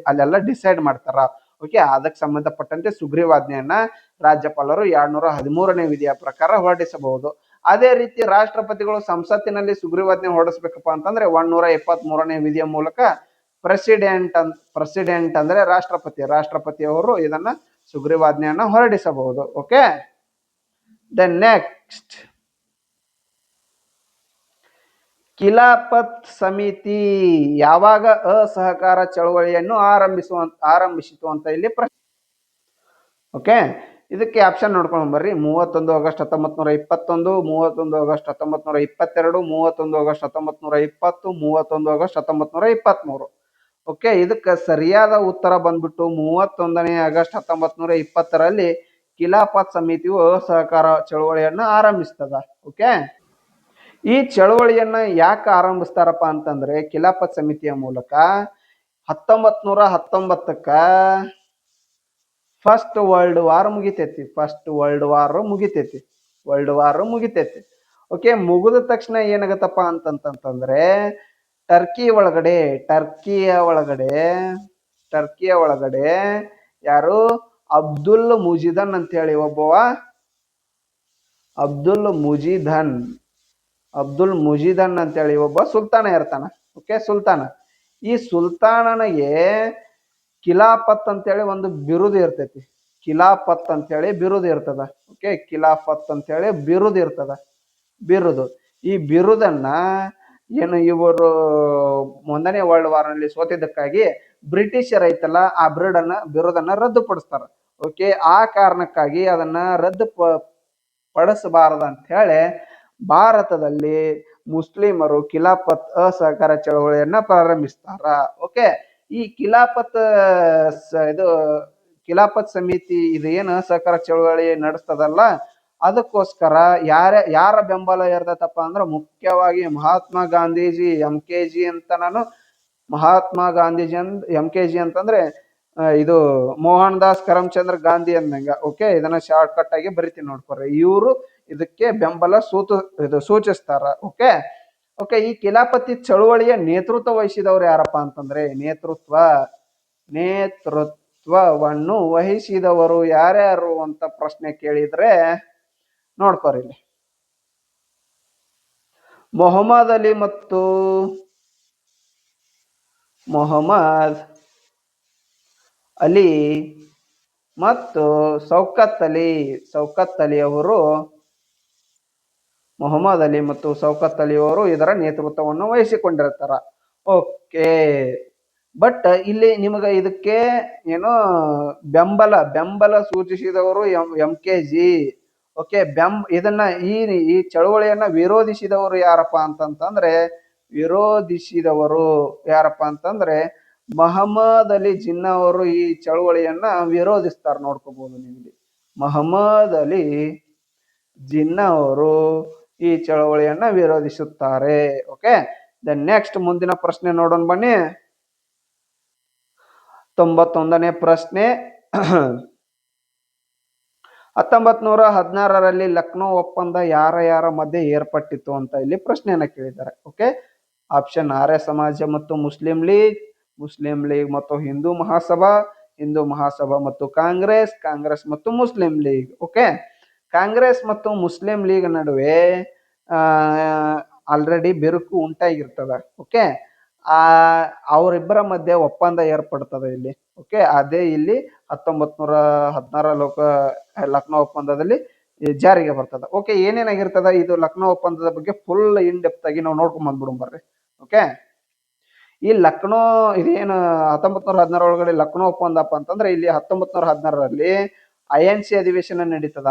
ಅಲ್ಲೆಲ್ಲ ಡಿಸೈಡ್ ಮಾಡ್ತಾರ. ಓಕೆ ಅದಕ್ಕೆ ಸಂಬಂಧಪಟ್ಟಂತೆ ಸುಗ್ರೀವಾಜ್ಞೆಯನ್ನ ರಾಜ್ಯಪಾಲರು 213ನೇ ವಿಧಿಯ ಪ್ರಕಾರ ಹೊರಡಿಸಬಹುದು. ಅದೇ ರೀತಿ ರಾಷ್ಟ್ರಪತಿಗಳು ಸಂಸತ್ತಿನಲ್ಲಿ ಸುಗ್ರೀವಾಜ್ಞೆ ಹೊರಡಿಸ್ಬೇಕಪ್ಪ ಅಂತಂದ್ರೆ 123ನೇ ವಿಧಿಯ ಮೂಲಕ ಪ್ರೆಸಿಡೆಂಟ್ ಅಂದ್ರೆ ರಾಷ್ಟ್ರಪತಿಯವರು ಇದನ್ನ ಸುಗ್ರೀವಾಜ್ಞೆಯನ್ನ ಹೊರಡಿಸಬಹುದು. ಓಕೆ ದೆನ್ ನೆಕ್ಸ್ಟ್, ಖಿಲಾಫತ್ ಸಮಿತಿ ಯಾವಾಗ ಅಸಹಕಾರ ಚಳವಳಿಯನ್ನು ಆರಂಭಿಸಿತು ಅಂತ ಇಲ್ಲಿ ಓಕೆ, ಇದಕ್ಕೆ ಆಪ್ಷನ್ ನೋಡ್ಕೊಂಡು ಬರ್ರಿ. 31 August 1921, 31 August 1922, 31 August 1920, 31 August 1923. Okay, ಇದಕ್ಕೆ ಸರಿಯಾದ ಉತ್ತರ ಬಂದ್ಬಿಟ್ಟು 31 ಆಗಸ್ಟ್ 1920ರಲ್ಲಿ ಖಿಲಾಫತ್ ಸಮಿತಿಯು ಅಸಹಕಾರ ಚಳವಳಿಯನ್ನ ಆರಂಭಿಸ್ತದ. ಓಕೆ, ಈ ಚಳವಳಿಯನ್ನ ಯಾಕೆ ಆರಂಭಿಸ್ತಾರಪ್ಪ ಅಂತಂದ್ರೆ ಖಿಲಾಫತ್ ಸಮಿತಿಯ ಮೂಲಕ 1919ಕ್ಕ ಫಸ್ಟ್ ವರ್ಲ್ಡ್ ವಾರ್ ಮುಗಿತೈತಿ. ಮುಗಿತೈತಿ. ಓಕೆ, ಮುಗಿದ ತಕ್ಷಣ ಏನಾಗತ್ತಪ್ಪ ಅಂತಂತಂದ್ರೆ ಟರ್ಕಿಯ ಒಳಗಡೆ ಯಾರು ಅಬ್ದುಲ್ ಮುಜಿದನ್ ಅಂತ ಹೇಳಿ ಅಬ್ದುಲ್ ಮುಜಿದನ್ ಅಂತೇಳಿ ಒಬ್ಬ ಸುಲ್ತಾನ ಇರ್ತಾನ. ಓಕೆ, ಈ ಸುಲ್ತಾನನಿಗೆ ಖಿಲಾಫತ್ ಅಂತೇಳಿ ಒಂದು ಬಿರುದು ಇರ್ತೈತಿ. ಓಕೆ, ಖಿಲಾಫತ್ ಅಂತೇಳಿ ಬಿರುದು. ಈ ಬಿರುದನ್ನ ಏನು ಇವರು 1ನೇ ವರ್ಲ್ಡ್ ವಾರ್ ನಲ್ಲಿ ಸೋತಿದ್ದಕ್ಕಾಗಿ ಬ್ರಿಟಿಷರ್ ಐತಲ್ಲ ಆ ಬಿರುದನ್ನ ರದ್ದುಪಡಿಸ್ತಾರ. ಓಕೆ, ಆ ಕಾರಣಕ್ಕಾಗಿ ಅದನ್ನ ಪಡಿಸಬಾರದು ಅಂತ ಹೇಳಿ ಭಾರತದಲ್ಲಿ ಮುಸ್ಲಿಮರು ಖಿಲಾಫತ್ ಅಸಹಕಾರ ಚಳವಳಿಯನ್ನ ಪ್ರಾರಂಭಿಸ್ತಾರ. ಓಕೆ, ಈ ಖಿಲಾಫತ್ ಸಮಿತಿ ಇದು ಏನು ಅಸಹಕಾರ ಚಳವಳಿ ನಡೆಸ್ತದಲ್ಲ, ಅದಕ್ಕೋಸ್ಕರ ಯಾರ ಬೆಂಬಲ ಇರ್ತೈತಪ್ಪ ಅಂದ್ರೆ ಮುಖ್ಯವಾಗಿ ಮಹಾತ್ಮ ಗಾಂಧೀಜಿ ಅಂತಂದ್ರೆ ಇದು ಮೋಹನ್ ದಾಸ್ ಕರಮ್ಚಂದ್ರ ಗಾಂಧಿ ಅಂದಂಗ. ಓಕೆ, ಇದನ್ನ ಶಾರ್ಟ್ ಕಟ್ ಆಗಿ ಬರಿತೀನಿ ನೋಡ್ಕೊರಿ. ಇವರು ಇದಕ್ಕೆ ಬೆಂಬಲ ಸೂಚಿಸ್ತಾರ. ಓಕೆ, ಈ ಖಿಲಾಫತಿ ಚಳುವಳಿಯ ನೇತೃತ್ವ ವಹಿಸಿದವರು ಯಾರಪ್ಪ ಅಂತಂದ್ರೆ ನೇತೃತ್ವವನ್ನು ವಹಿಸಿದವರು ಯಾರ್ಯಾರು ಅಂತ ಪ್ರಶ್ನೆ ಕೇಳಿದ್ರೆ ನೋಡ್ಕೊರಿ ಇಲ್ಲಿ. ಮೊಹಮ್ಮದ್ ಅಲಿ ಮತ್ತು ಶೌಕತ್ ಅಲಿ ಅವರು ಇದರ ನೇತೃತ್ವವನ್ನು ವಹಿಸಿಕೊಂಡಿರ್ತಾರ. ಓಕೆ, ಬಟ್ ಇಲ್ಲಿ ನಿಮಗೆ ಇದಕ್ಕೆ ಏನೋ ಬೆಂಬಲ ಸೂಚಿಸಿದವರು MKG. ಓಕೆ, ಇದನ್ನ ಈ ಚಳವಳಿಯನ್ನ ವಿರೋಧಿಸಿದವರು ಯಾರಪ್ಪ ಅಂತಂದ್ರೆ ಮಹಮ್ಮದ್ ಅಲಿ ಜಿನ್ನಾ ಅವರು ಈ ಚಳವಳಿಯನ್ನ ವಿರೋಧಿಸ್ತಾರೆ. ನೋಡ್ಕೋಬಹುದು ನೀವು, ಮಹಮ್ಮದ್ ಅಲಿ ಜಿನ್ನಾ ಅವರು ಈ ಚಳವಳಿಯನ್ನ ವಿರೋಧಿಸುತ್ತಾರೆ. ಓಕೆ, ನೆಕ್ಸ್ಟ್ ಮುಂದಿನ ಪ್ರಶ್ನೆ ನೋಡೋಣ ಬನ್ನಿ. 91ನೇ ಪ್ರಶ್ನೆ. 1916ರಲ್ಲಿ ಲಕ್ನೋ ಒಪ್ಪಂದ ಯಾರ ಮಧ್ಯೆ ಏರ್ಪಟ್ಟಿತ್ತು ಅಂತ ಇಲ್ಲಿ ಪ್ರಶ್ನೆಯನ್ನ ಕೇಳಿದ್ದಾರೆ. ಓಕೆ, ಆಪ್ಷನ್ ಆರ್ಯ ಸಮಾಜ ಮತ್ತು ಮುಸ್ಲಿಂ ಲೀಗ್ ಮತ್ತು ಹಿಂದೂ ಮಹಾಸಭಾ ಮತ್ತು ಕಾಂಗ್ರೆಸ್ ಮತ್ತು ಮುಸ್ಲಿಂ ಲೀಗ್. ಓಕೆ, ಕಾಂಗ್ರೆಸ್ ಮತ್ತು ಮುಸ್ಲಿಂ ಲೀಗ್ ನಡುವೆ ಆಲ್ರೆಡಿ ಬಿರುಕು ಉಂಟಾಗಿರ್ತದ. ಓಕೆ, ಅವರಿಬ್ಬರ ಮಧ್ಯೆ ಒಪ್ಪಂದ ಏರ್ಪಡ್ತದೆ ಇಲ್ಲಿ. ಓಕೆ, ಅದೇ ಇಲ್ಲಿ 1916 ಲಕ್ನೋ ಒಪ್ಪಂದದಲ್ಲಿ ಜಾರಿಗೆ ಬರ್ತದೆ. ಓಕೆ, ಏನೇನಾಗಿರ್ತದ ಇದು ಲಕ್ನೋ ಒಪ್ಪಂದದ ಬಗ್ಗೆ ಫುಲ್ ಇನ್ ಡೆಪ್ತ್ ಆಗಿ ನಾವು ನೋಡ್ಕೊಂಡ್ ಬಂದ್ಬಿಡೋಣ ಬರ್ರಿ. ಓಕೆ, ಈ ಲಕ್ನೋ ಇದೇನು 1916 ಒಳಗಡೆ ಲಕ್ನೋ ಒಪ್ಪಂದಪ್ಪ ಅಂತಂದ್ರೆ ಇಲ್ಲಿ 1916ರಲ್ಲಿ INC ಅಧಿವೇಶನ ನಡೀತದ.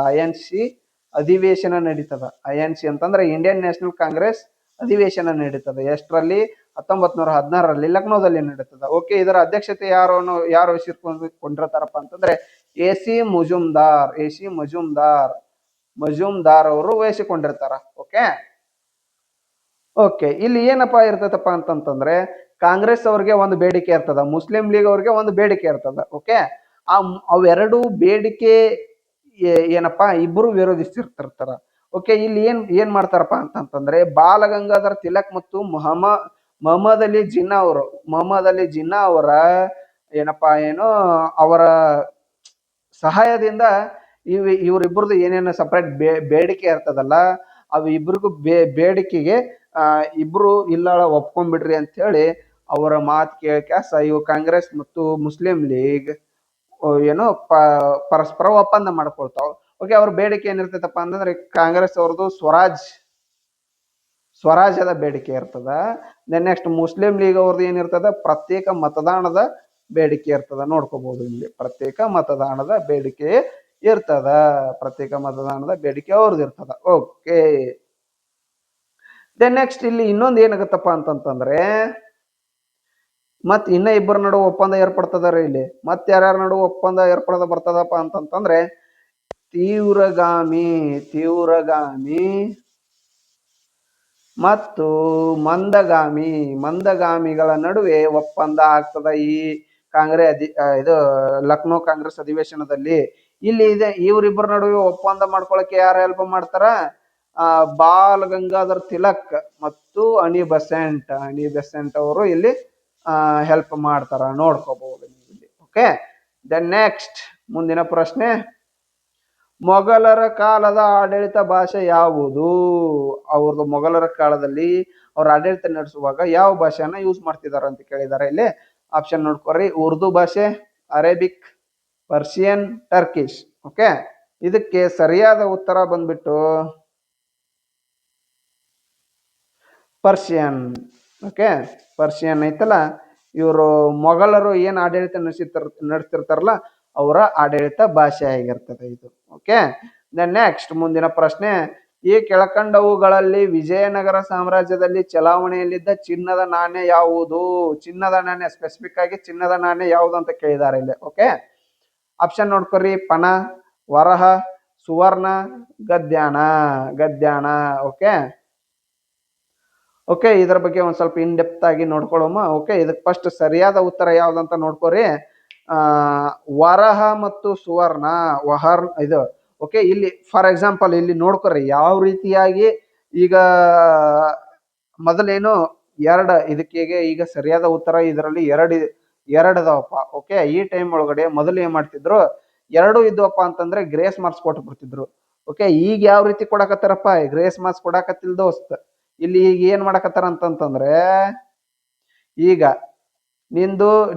INC ಅಂತಂದ್ರೆ ಇಂಡಿಯನ್ ನ್ಯಾಷನಲ್ ಕಾಂಗ್ರೆಸ್ ಅಧಿವೇಶನ ನಡೀತದೆ. ಎಷ್ಟರಲ್ಲಿ? 1916ರಲ್ಲಿ ಲಕ್ನೋದಲ್ಲಿ ನಡೀತದ. ಓಕೆ, ಇದರ ಅಧ್ಯಕ್ಷತೆ ಯಾರು ವಹಿಸಿಕೊಂಡಿರ್ತಾರಪ್ಪ ಅಂತಂದ್ರೆ AC ಮಜುಮ್ದಾರ್ ಅವರು ವಹಿಸಿಕೊಂಡಿರ್ತಾರ. ಓಕೆ, ಇಲ್ಲಿ ಏನಪ್ಪಾ ಇರ್ತದಪ್ಪ ಅಂತಂತಂದ್ರೆ ಕಾಂಗ್ರೆಸ್ ಅವ್ರಿಗೆ ಒಂದು ಬೇಡಿಕೆ ಇರ್ತದ, ಮುಸ್ಲಿಂ ಲೀಗ್ ಅವ್ರಿಗೆ ಒಂದು ಬೇಡಿಕೆ ಇರ್ತದ. ಓಕೆ, ಅವೆರಡು ಬೇಡಿಕೆ ಏನಪ್ಪಾ ಇಬ್ರು ವಿರೋಧಿಸಿರ್ತಿರ್ತಾರ. ಓಕೆ, ಇಲ್ಲಿ ಏನ್ ಮಾಡ್ತಾರಪ್ಪ ಅಂತಂತಂದ್ರೆ ಬಾಲ ಗಂಗಾಧರ್ ತಿಲಕ್ ಮತ್ತು ಮೊಹಮ್ಮದ್ ಅಲಿ ಜಿನ್ನಾ ಅವರ ಅವರ ಸಹಾಯದಿಂದ ಇವರಿಬ್ಬರದು ಏನೇನು ಸಪರೇಟ್ ಬೇಡಿಕೆ ಇರ್ತದಲ್ಲ, ಅವು ಇಬ್ರಿಗೂ ಬೇಡಿಕೆಗೆ ಇಬ್ರು ಇಲ್ಲ ಒಪ್ಕೊಂಡ್ಬಿಡ್ರಿ ಅಂತ ಹೇಳಿ ಅವರ ಮಾತು ಕೇಳ್ಕ್ಯಾಸ ಇವು ಕಾಂಗ್ರೆಸ್ ಮತ್ತು ಮುಸ್ಲಿಂ ಲೀಗ್ ಪರಸ್ಪರ ಒಪ್ಪಂದ ಮಾಡ್ಕೊಳ್ತಾವ. ಓಕೆ, ಅವ್ರ ಬೇಡಿಕೆ ಏನಿರ್ತೈತಪ್ಪ ಅಂತಂದ್ರೆ ಕಾಂಗ್ರೆಸ್ ಅವ್ರದ್ದು ಸ್ವರಾಜ್ಯದ ಬೇಡಿಕೆ ಇರ್ತದ. ನೆಕ್ಸ್ಟ್ ಮುಸ್ಲಿಂ ಲೀಗ್ ಅವ್ರದ್ದು ಏನಿರ್ತದ ಪ್ರತ್ಯೇಕ ಬೇಡಿಕೆ ಇರ್ತದ. ನೋಡ್ಕೋಬಹುದು ಇಲ್ಲಿ ಪ್ರತ್ಯೇಕ ಮತದಾನದ ಬೇಡಿಕೆ ಇರ್ತದ. ಪ್ರತ್ಯೇಕ ಮತದಾನದ ಬೇಡಿಕೆ ಅವ್ರದ್ದು ಇರ್ತದ. ಓಕೆ, ದೆನ್ ನೆಕ್ಸ್ಟ್ ಇಲ್ಲಿ ಇನ್ನೊಂದು ಏನಾಗತ್ತಪ್ಪ ಅಂತಂತಂದ್ರೆ ಮತ್ ಇನ್ನ ಇಬ್ಬರ ನಡುವೆ ಒಪ್ಪಂದ ಏರ್ಪಡ್ತದ ಇಲ್ಲಿ. ಮತ್ ಯಾರ್ಯಾರ ನಡುವೆ ಒಪ್ಪಂದ ಏರ್ಪಡದ ಬರ್ತದಪ್ಪ ಅಂತಂತಂದ್ರೆ ತೀವ್ರಗಾಮಿ ಮತ್ತು ಮಂದಗಾಮಿಗಳ ನಡುವೆ ಒಪ್ಪಂದ ಆಗ್ತದ ಈ ಇದು ಲಕ್ನೋ ಕಾಂಗ್ರೆಸ್ ಅಧಿವೇಶನದಲ್ಲಿ. ಇಲ್ಲಿ ಇದೆ ಇವರಿಬ್ಬರ ನಡುವೆ ಒಪ್ಪಂದ ಮಾಡ್ಕೊಳಕ್ಕೆ ಯಾರು ಹೆಲ್ಪ್ ಮಾಡ್ತಾರ? ಬಾಲ್ ಗಂಗಾಧರ್ ತಿಲಕ್ ಮತ್ತು ಅನಿ ಬೆಸೆಂಟ್ ಅವರು ಇಲ್ಲಿ ಹೆಲ್ಪ್ ಮಾಡ್ತಾರ. ನೋಡ್ಕೋಬಹುದು ಇಲ್ಲಿ. ಓಕೆ, ದೆನ್ ನೆಕ್ಸ್ಟ್ ಮುಂದಿನ ಪ್ರಶ್ನೆ, ಮೊಘಲರ ಕಾಲದ ಆಡಳಿತ ಭಾಷೆ ಯಾವುದು? ಅವ್ರದ್ದು ಮೊಘಲರ ಕಾಲದಲ್ಲಿ ಅವ್ರ ಆಡಳಿತ ನಡೆಸುವಾಗ ಯಾವ ಭಾಷೆಯನ್ನ ಯೂಸ್ ಮಾಡ್ತಿದಾರ ಅಂತ ಕೇಳಿದಾರೆ. ಇಲ್ಲಿ ಆಪ್ಷನ್ ನೋಡ್ಕೊರಿ. ಉರ್ದು ಭಾಷೆ, ಅರೇಬಿಕ್, ಪರ್ಷಿಯನ್, ಟರ್ಕಿಶ್. ಓಕೆ, ಇದಕ್ಕೆ ಸರಿಯಾದ ಉತ್ತರ ಬಂದ್ಬಿಟ್ಟು ಪರ್ಷಿಯನ್. ಓಕೆ, ಪರ್ಷಿಯನ್ ಐತಲ್ಲ, ಇವರು ಮೊಘಲರು ಏನ್ ಆಡಳಿತ ನಡೆಸ್ತಿರ್ತಾರಲ್ಲ ಅವರ ಆಡಳಿತ ಭಾಷೆ ಆಗಿರ್ತದೆ ಇದು. ಓಕೆ, ದೆನ್ ನೆಕ್ಸ್ಟ್ ಮುಂದಿನ ಪ್ರಶ್ನೆ, ಈ ಕೆಳಕಂಡವುಗಳಲ್ಲಿ ವಿಜಯನಗರ ಸಾಮ್ರಾಜ್ಯದಲ್ಲಿ ಚಲಾವಣೆಯಲ್ಲಿದ್ದ ಚಿನ್ನದ ನಾಣ್ಯ ಯಾವುದು? ಚಿನ್ನದ ನಾಣ್ಯ, ಸ್ಪೆಸಿಫಿಕ್ ಆಗಿ ಚಿನ್ನದ ನಾಣ್ಯ ಯಾವುದು ಅಂತ ಕೇಳಿದ್ದಾರೆ ಇಲ್ಲಿ. ಓಕೆ, ಆಪ್ಷನ್ ನೋಡ್ಕೊರಿ. ಪಣ, ವರಹ, ಸುವರ್ಣ, ಗದ್ಯಾನ. ಓಕೆ, ಇದರ ಬಗ್ಗೆ ಒಂದ್ ಸ್ವಲ್ಪ ಇನ್ ಡೆಪ್ತ್ ಆಗಿ ನೋಡ್ಕೊಳ್ಳೋಮ. ಓಕೆ, ಇದಕ್ಕೆ ಫಸ್ಟ್ ಸರಿಯಾದ ಉತ್ತರ ಯಾವ್ದಂತ ನೋಡ್ಕೋರಿ. ವರಹ ಮತ್ತು ಸುವರ್ಣ, ಇದು. ಓಕೆ, ಇಲ್ಲಿ ಫಾರ್ ಎಕ್ಸಾಂಪಲ್ ಇಲ್ಲಿ ನೋಡ್ಕೊರಿ ಯಾವ ರೀತಿಯಾಗಿ. ಈಗ ಮೊದಲೇನು ಇದಕ್ಕೆ ಈಗ ಸರಿಯಾದ ಉತ್ತರ ಇದರಲ್ಲಿ ಎರಡದವಪ್ಪ. ಓಕೆ, ಈ ಟೈಮ್ ಒಳಗಡೆ ಮೊದಲು ಏನ್ ಮಾಡ್ತಿದ್ರು, ಎರಡು ಇದ್ವಪ್ಪ ಅಂತಂದ್ರೆ ಗ್ರೇಸ್ ಮಾರ್ಕ್ಸ್ ಕೊಟ್ಟು ಬಿಡ್ತಿದ್ರು. ಓಕೆ, ಈಗ ಯಾವ ರೀತಿ ಕೊಡಕತ್ತಾರಪ್ಪ, ಗ್ರೇಸ್ ಮಾರ್ಕ್ಸ್ ಕೊಡಕತ್ತಿಲ್ ದೋಸ್ತ್. ಇಲ್ಲಿ ಈಗ ಏನ್ ಮಾಡಕತ್ತಾರ ಅಂತಂತಂದ್ರೆ, ಈಗ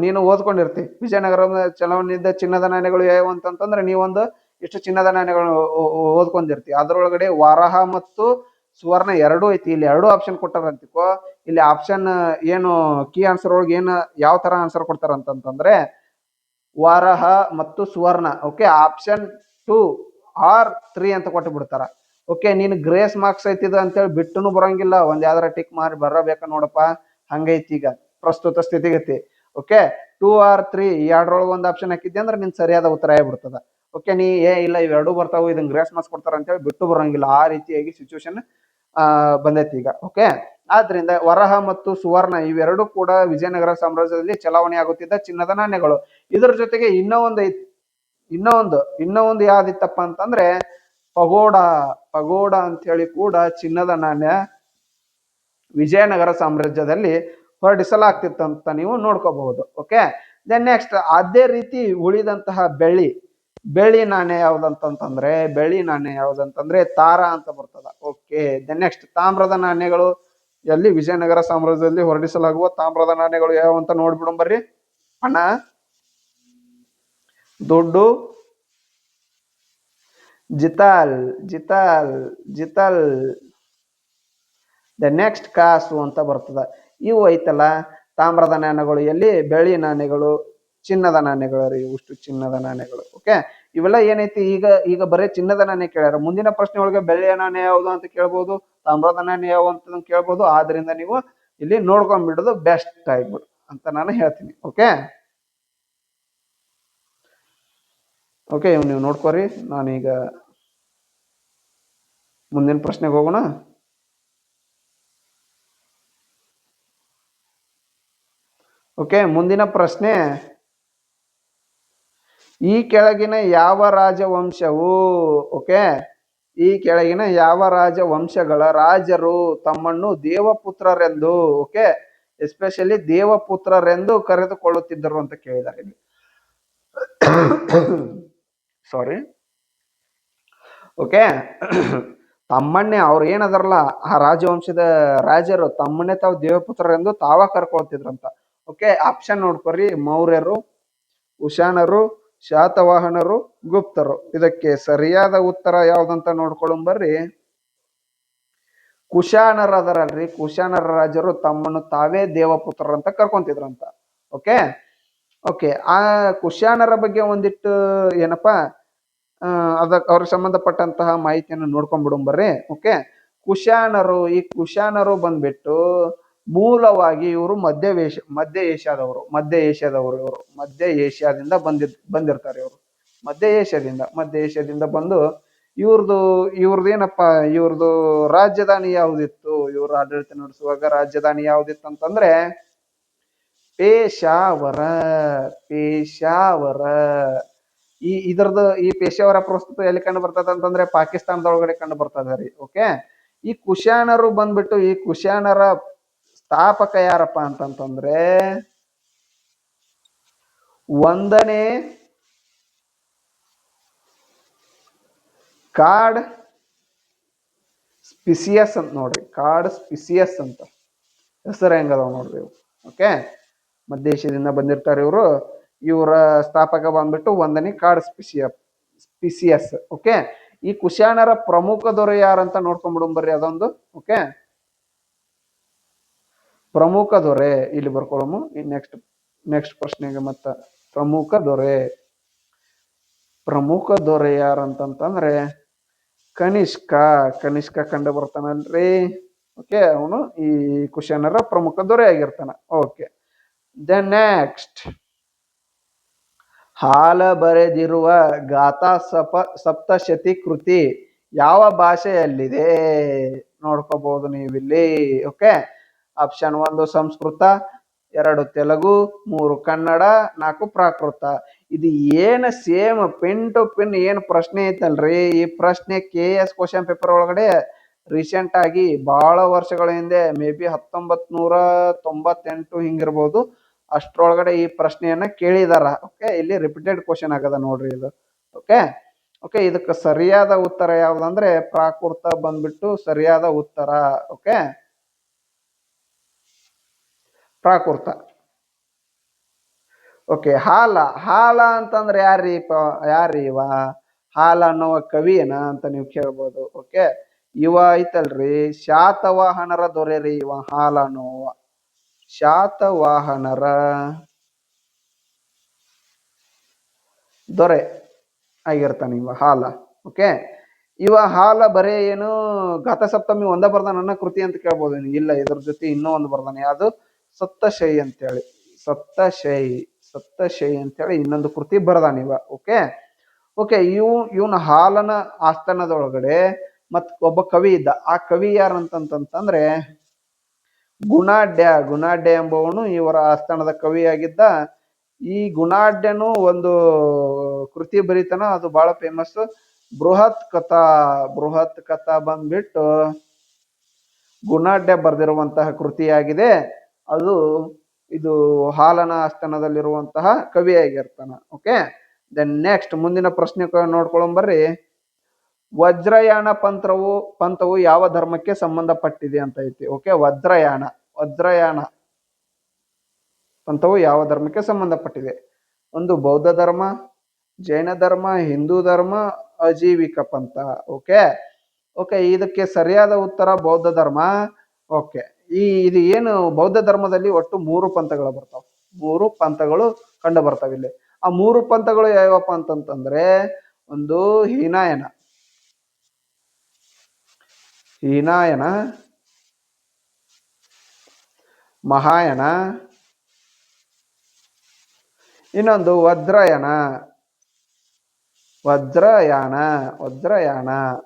ನೀನು ಓದ್ಕೊಂಡಿರ್ತಿ ವಿಜಯನಗರದ ಚಲಾವಣೆಯಿಂದ ಚಿನ್ನದ ನಾಣ್ಯಗಳು ಯಾವ ಅಂತಂತಂದ್ರೆ ನೀವೊಂದು ಇಷ್ಟು ಚಿನ್ನದ ನಾಣ್ಯಗಳು ಓದ್ಕೊಂಡಿರ್ತಿ. ಅದ್ರೊಳಗಡೆ ವರಹ ಮತ್ತು ಸುವರ್ಣ ಎರಡೂ ಐತಿ. ಇಲ್ಲಿ ಎರಡೂ ಆಪ್ಷನ್ ಕೊಟ್ಟಾರ ಅಂತಿಕೋ. ಇಲ್ಲಿ ಆಪ್ಷನ್ ಏನು ಕೀ ಆನ್ಸರ್ ಒಳಗೆ ಯಾವ ತರ ಆನ್ಸರ್ ಕೊಡ್ತಾರ ಅಂತಂತಂದ್ರೆ ವರಹ ಮತ್ತು ಸುವರ್ಣ. ಓಕೆ, ಆಪ್ಷನ್ 2 ಆರ್ 3 ಅಂತ ಕೊಟ್ಟು ಬಿಡ್ತಾರ. ಓಕೆ, ನೀನು ಗ್ರೇಸ್ ಮಾರ್ಕ್ಸ್ ಐತಿದ ಅಂತೇಳಿ ಬಿಟ್ಟನು ಬರಂಗಿಲ್ಲ. ಒಂದ್ ಯಾವ್ದಾರ ಟಿಕ್ ಮಾರಿ ಬರಬೇಕ ನೋಡಪ್ಪ. ಹಂಗೈತಿ ಈಗ ಪ್ರಸ್ತುತ ಸ್ಥಿತಿಗತಿ. ಓಕೆ, 2 ಆರ್ 3 ಈ ಎರಡರೊಳಗೆ ಒಂದು ಆಪ್ಷನ್ ಹಾಕಿದ್ದೆ ಅಂದ್ರೆ ನಿನ್ ಸರಿಯಾದ ಉತ್ತರ ಆಗ್ಬಿಡ್ತದ. ಓಕೆ, ನೀ ಇಲ್ಲ ಇವೆರಡು ಬರ್ತಾವು ಇದನ್ನ ಗ್ರೇಸ್ ಮಾರ್ಕ್ಸ್ ಕೊಡ್ತಾರ ಅಂತೇಳಿ ಬಿಟ್ಟು ಬರಂಗಿಲ್ಲ. ಆ ರೀತಿಯಾಗಿ ಸಿಚುವೇಶನ್ ಬಂದೈತಿ ಈಗ. ಓಕೆ, ಆದ್ರಿಂದ ವರಹ ಮತ್ತು ಸುವರ್ಣ ಇವೆರಡು ಕೂಡ ವಿಜಯನಗರ ಸಾಮ್ರಾಜ್ಯದಲ್ಲಿ ಚಲಾವಣೆ ಆಗುತ್ತಿದ್ದ ಚಿನ್ನದ ನಾಣ್ಯಗಳು. ಇದರ ಜೊತೆಗೆ ಇನ್ನೂ ಒಂದು ಯಾವ್ದಿತ್ತಪ್ಪ ಅಂತಂದ್ರೆ ಪಗೋಡ ಅಂತ ಹೇಳಿ ಕೂಡ ಚಿನ್ನದ ನಾಣ್ಯ ವಿಜಯನಗರ ಸಾಮ್ರಾಜ್ಯದಲ್ಲಿ ಹೊರಡಿಸಲಾಗ್ತಿತ್ತಂತ ನೀವು ನೋಡ್ಕೋಬಹುದು. ಓಕೆ, ದೆನ್ ನೆಕ್ಸ್ಟ್ ಅದೇ ರೀತಿ ಉಳಿದಂತಹ ಬೆಳ್ಳಿ ನಾಣ್ಯ ಯಾವ್ದಂತಂದ್ರೆ ತಾರ ಅಂತ ಬರ್ತದ. ಓಕೆ, ದೆನ್ ನೆಕ್ಸ್ಟ್ ತಾಮ್ರದ ನಾಣ್ಯಗಳು ಎಲ್ಲಿ ವಿಜಯನಗರ ಸಾಮ್ರಾಜ್ಯದಲ್ಲಿ ಹೊರಡಿಸಲಾಗುವ ತಾಮ್ರದ ನಾಣ್ಯಗಳು ಯಾವ ಅಂತ ನೋಡ್ಬಿಡೋಣ ಬರ್ರಿ. ಹಣ, ದುಡ್ಡು, ಜಿತಾಲ್, ದ ನೆಕ್ಸ್ಟ್ ಕಾಸು ಅಂತ ಬರ್ತದ. ಇವು ಐತಲ್ಲ ತಾಮ್ರದ ನಾಣ್ಯಗಳು. ಎಲ್ಲಿ ಬೆಳ್ಳಿ ನಾಣ್ಯಗಳು, ಚಿನ್ನದ ನಾಣ್ಯಗಳು, ಇಷ್ಟು ಚಿನ್ನದ ನಾಣ್ಯಗಳು. ಓಕೆ, ಇವೆಲ್ಲ ಏನೈತಿ ಈಗ ಬರೀ ಚಿನ್ನದ ನಾಣ್ಯ ಕೇಳ್ಯಾರ. ಮುಂದಿನ ಪ್ರಶ್ನೆ ಒಳಗೆ ಬೆಳ್ಳಿಯ ನಾಣ್ಯ ಯಾವುದು ಅಂತ ಕೇಳ್ಬೋದು, ತಾಮ್ರದ ನಾಣ್ಯ ಯಾವ ಅಂತ ಕೇಳ್ಬೋದು. ಆದ್ರಿಂದ ನೀವು ಇಲ್ಲಿ ನೋಡ್ಕೊಂಡ್ಬಿಡೋದು ಬೆಸ್ಟ್ ಆಗ್ಬಿಡು ಅಂತ ನಾನು ಹೇಳ್ತೀನಿ. ಓಕೆ, ನೀವು ನೋಡ್ಕೋರಿ. ನಾನೀಗ ಮುಂದಿನ ಪ್ರಶ್ನೆಗೆ ಹೋಗೋಣ. ಓಕೆ, ಮುಂದಿನ ಪ್ರಶ್ನೆ, ಈ ಕೆಳಗಿನ ಯಾವ ರಾಜವಂಶವು ಈ ಕೆಳಗಿನ ಯಾವ ರಾಜವಂಶಗಳ ರಾಜರು ತಮ್ಮನ್ನು ದೇವಪುತ್ರರೆಂದು ಎಸ್ಪೆಷಲಿ ದೇವಪುತ್ರರೆಂದು ಕರೆದುಕೊಳ್ಳುತ್ತಿದ್ದರು ಅಂತ ಕೇಳಿದ್ದಾರೆ ಇಲ್ಲಿ. ಸಾರಿ. ಓಕೆ, ತಮ್ಮನ್ನೇ ಅವ್ರು ಏನದಾರಲ್ಲ ಆ ರಾಜವಂಶದ ರಾಜರು ತಮ್ಮನ್ನೇ ತಾವು ದೇವಪುತ್ರರೆಂದು ತಾವ ಕರ್ಕೊಳ್ತಿದ್ರಂತ. Okay, option ನೋಡ್ಕೊರಿ. ಮೌರ್ಯರು, ಕುಶಾನರು, ಶಾತವಾಹನರು, ಗುಪ್ತರು. ಇದಕ್ಕೆ ಸರಿಯಾದ ಉತ್ತರ ಯಾವ್ದಂತ ನೋಡ್ಕೊಳ್ಳಂಬರ್ರಿ. ಕುಶಾನರ ಅದರಲ್ರಿ, ಕುಶಾನರ ರಾಜರು ತಮ್ಮನ್ನು ತಾವೇ ದೇವಪುತ್ರರಂತ ಕರ್ಕೊಂತಿದ್ರಂತ. ಓಕೆ, ಓಕೆ, ಆ ಕುಶಾನರ ಬಗ್ಗೆ ಒಂದಿಟ್ಟು ಏನಪ್ಪಾ ಅದಕ್ಕೆ ಅವ್ರಿಗೆ ಸಂಬಂಧಪಟ್ಟಂತಹ ಮಾಹಿತಿಯನ್ನು ನೋಡ್ಕೊಂಡ್ಬಿಡುಂಬರ್ರಿ. ಓಕೆ, ಈ ಕುಶಾನರು ಬಂದ್ಬಿಟ್ಟು ಮೂಲವಾಗಿ ಇವರು ಮಧ್ಯ ಏಷ್ಯಾದವರು ಇವರು ಮಧ್ಯ ಏಷ್ಯಾದಿಂದ ಬಂದಿರ್ತಾರೆ ಇವರು. ಮಧ್ಯ ಏಷ್ಯಾದಿಂದ ಬಂದು ಇವ್ರದ್ದು ರಾಜಧಾನಿ ಯಾವ್ದಿತ್ತು, ಇವ್ರ ಆಡಳಿತ ನಡೆಸುವಾಗ ರಾಜಧಾನಿ ಯಾವ್ದಿತ್ತು ಅಂತಂದ್ರೆ ಪೇಶಾವರ. ಈ ಪೇಶಾವರ ಪ್ರಸ್ತುತ ಎಲ್ಲಿ ಕಂಡು ಬರ್ತದ ಅಂತಂದ್ರೆ ಪಾಕಿಸ್ತಾನದೊಳಗಡೆ ಕಂಡು ಬರ್ತದ ರೀ. ಓಕೆ, ಈ ಕುಶಾನರ ಸ್ಥಾಪಕ ಯಾರಪ್ಪ ಅಂತಂತಂದ್ರೆ ಒಂದನೇ ಕಾರ್ಡ್ ಸ್ಪಿಸಿಯಸ್ ಅಂತ ನೋಡ್ರಿ. ಕಾರ್ಡ್ ಸ್ಪಿಸಿಯಸ್ ಅಂತ ಹೆಸರು ಹೆಂಗದಾವ ನೋಡ್ರಿ ಇವು. ಓಕೆ, ಮಧ್ಯ ಏಷ್ಯಾದಿಂದ ಬಂದಿರ್ತಾರೆ ಇವರು. ಇವರ ಸ್ಥಾಪಕ ಬಂದ್ಬಿಟ್ಟು ಒಂದನೇ ಕಾರ್ಡ್ ಸ್ಪಿಸಿಯಸ್. ಓಕೆ, ಈ ಕುಶಾನರ ಪ್ರಮುಖ ದೊರೆ ಯಾರಂತ ನೋಡ್ಕೊಂಡ್ಬಿಡುಂಬರ್ರಿ ಅದೊಂದು. ಓಕೆ, ಪ್ರಮುಖ ದೊರೆ ಇಲ್ಲಿ ಬರ್ಕೊಳ್ಳೋಮು. ನೆಕ್ಸ್ಟ್ ಪ್ರಶ್ನೆಗೆ ಮತ್ತ ಪ್ರಮುಖ ದೊರೆ ಯಾರಂತಂದ್ರೆ ಕನಿಷ್ಕ ಕಂಡು ಬರ್ತಾನಲ್ರಿ. ಓಕೆ, ಅವನು ಈ ಕುಶಾನರ ಪ್ರಮುಖ ದೊರೆ ಆಗಿರ್ತಾನ. ಓಕೆ, ದೆನ್ ನೆಕ್ಸ್ಟ್ ಹಾಲ ಬರೆದಿರುವ ಗಾಥಾ ಸಪ್ತಶತಿ ಕೃತಿ ಯಾವ ಭಾಷೆಯಲ್ಲಿದೆ ನೋಡ್ಕೋಬಹುದು ನೀವಿಲ್ಲಿ. ಓಕೆ, ಆಪ್ಷನ್ 1 ಸಂಸ್ಕೃತ, 2 ತೆಲುಗು, 3 ಕನ್ನಡ, 4 ಪ್ರಾಕೃತ. ಇದು ಏನು ಸೇಮ್ ಪಿನ್ ಟು ಪಿನ್ ಏನು ಪ್ರಶ್ನೆ ಐತಲ್ರಿ, ಈ ಪ್ರಶ್ನೆ KS ಕ್ವಶನ್ ಪೇಪರ್ ಒಳಗಡೆ ರೀಸೆಂಟ್ ಆಗಿ ಬಹಳ ವರ್ಷಗಳ ಹಿಂದೆ ಮೇ ಬಿ 1998 ಹಿಂಗಿರ್ಬೋದು, ಅಷ್ಟ್ರೊಳಗಡೆ ಈ ಪ್ರಶ್ನೆಯನ್ನ ಕೇಳಿದಾರ. ಓಕೆ, ಇಲ್ಲಿ ರಿಪೀಟೆಡ್ ಕ್ವಶನ್ ಆಗದ ನೋಡ್ರಿ ಇದು. ಓಕೆ, ಇದಕ್ಕೆ ಸರಿಯಾದ ಉತ್ತರ ಯಾವ್ದಂದ್ರೆ ಪ್ರಾಕೃತ ಬಂದ್ಬಿಟ್ಟು ಸರಿಯಾದ ಉತ್ತರ. ಓಕೆ, ಪ್ರಾಕೃತ. ಓಕೆ, ಹಾಲ ಅಂತಂದ್ರೆ ಯಾರ್ರಿ ಇವ? ಹಾಲ ಅನ್ನುವ ಕವಿ ಏನ ಅಂತ ನೀವು ಕೇಳ್ಬೋದು. ಓಕೆ, ಇವ ಐತಲ್ರಿ ಶಾತವಾಹನರ ದೊರೆ ರೀ ಇವ. ಹಾಲ ಅನ್ನುವ ಶಾತವಾಹನರ ದೊರೆ ಆಗಿರ್ತಾನ ಇವ ಹಾಲ. ಓಕೆ, ಇವ ಹಾಲ ಬರೇ ಏನು ಗಾಥಾಸಪ್ತಮಿ ಒಂದ ಬರ್ದಾನ ನನ್ನ ಕೃತಿ ಅಂತ ಕೇಳ್ಬೋದು. ಇಲ್ಲ, ಇದ್ರ ಜೊತೆ ಇನ್ನೂ ಒಂದು ಬರ್ದಾನೆ. ಯಾವುದು? ಸಪ್ತಶಯಿ ಅಂತೇಳಿ ಅಂತೇಳಿ ಇನ್ನೊಂದು ಕೃತಿ ಬರ್ದಾನ ಇವ. ಓಕೆ, ಇವನ ಹಾಲನ ಆಸ್ಥಾನದೊಳಗಡೆ ಮತ್ ಒಬ್ಬ ಕವಿ ಇದ್ದ. ಆ ಕವಿ ಯಾರಂತಂತಂದ್ರೆ ಗುಣಾಢ್ಯ ಎಂಬವನು ಇವರ ಆಸ್ಥಾನದ ಕವಿಯಾಗಿದ್ದ. ಈ ಗುಣಾಢ್ಯನು ಒಂದು ಕೃತಿ ಬರೀತಾನ, ಅದು ಬಹಳ ಫೇಮಸ್. ಬೃಹತ್ ಕಥಾ ಬಂದ್ಬಿಟ್ಟು ಗುಣಾಢ್ಯ ಬರೆದಿರುವಂತಹ ಕೃತಿಯಾಗಿದೆ. ಇದು ಹಾಲನ ಆಸ್ಥಾನದಲ್ಲಿರುವಂತಹ ಕವಿಯಾಗಿರ್ತಾನ. ಓಕೆ, ದೆನ್ ನೆಕ್ಸ್ಟ್ ಮುಂದಿನ ಪ್ರಶ್ನೆ ನೋಡ್ಕೊಳ್ಳೋಂಬರ್ರಿ. ವಜ್ರಯಾನ ಪಂಥವು ಯಾವ ಧರ್ಮಕ್ಕೆ ಸಂಬಂಧಪಟ್ಟಿದೆ ಅಂತ ಐತಿ. ಓಕೆ, ವಜ್ರಯಾನ ಪಂಥವು ಯಾವ ಧರ್ಮಕ್ಕೆ ಸಂಬಂಧಪಟ್ಟಿದೆ? ಒಂದು ಬೌದ್ಧ ಧರ್ಮ, ಜೈನ ಧರ್ಮ, ಹಿಂದೂ ಧರ್ಮ, ಅಜೀವಿಕ ಪಂಥ. ಓಕೆ, ಇದಕ್ಕೆ ಸರಿಯಾದ ಉತ್ತರ ಬೌದ್ಧ ಧರ್ಮ. ಓಕೆ, ಇದು ಏನು ಬೌದ್ಧ ಧರ್ಮದಲ್ಲಿ ಒಟ್ಟು 3 ಪಂಥಗಳು ಬರ್ತಾವ. 3 ಪಂಥಗಳು ಕಂಡು ಬರ್ತಾವ ಇಲ್ಲಿ. ಆ 3 ಪಂಥಗಳು ಯಾವಪ್ಪ ಅಂತಂತಂದ್ರೆ ಒಂದು ಹೀನಾಯನ, ಮಹಾಯಾನ, ಇನ್ನೊಂದು ವಜ್ರಯಾನ.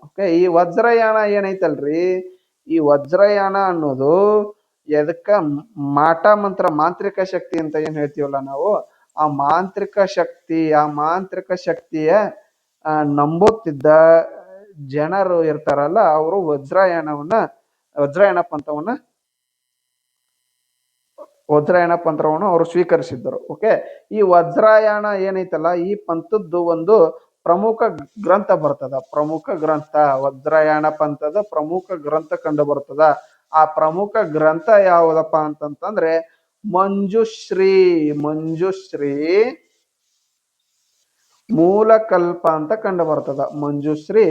ಓಕೆ, ಈ ವಜ್ರಯಾನ ಏನೈತಲ್ರಿ, ಈ ವಜ್ರಯಾನ ಅನ್ನೋದು ಎದಕ್ಕ ಮಾಟ ಮಂತ್ರ ಮಾಂತ್ರಿಕ ಶಕ್ತಿ ಅಂತ ಏನ್ ಹೇಳ್ತೀವಲ್ಲ ನಾವು, ಆ ಮಾಂತ್ರಿಕ ಶಕ್ತಿಯ ನಂಬುತ್ತಿದ್ದ ಜನರು ಇರ್ತಾರಲ್ಲ, ಅವರು ವಜ್ರಯಾನ ಪಂಥವನ್ನು ಅವರು ಸ್ವೀಕರಿಸಿದ್ದರು. ಓಕೆ, ಈ ವಜ್ರಯಾನ ಏನೈತಲ್ಲ, ಈ ಪಂಥದ್ದು ಒಂದು ಪ್ರಮುಖ ಗ್ರಂಥ ಬರ್ತದ. ವಜ್ರಯಾನ ಪಂಥದ ಪ್ರಮುಖ ಗ್ರಂಥ ಕಂಡು ಬರ್ತದ. ಆ ಪ್ರಮುಖ ಗ್ರಂಥ ಯಾವುದಪ್ಪ ಅಂತಂತಂದ್ರೆ ಮಂಜುಶ್ರೀ ಮೂಲಕಲ್ಪ ಅಂತ ಕಂಡು ಬರ್ತದ. ಮಂಜುಶ್ರೀ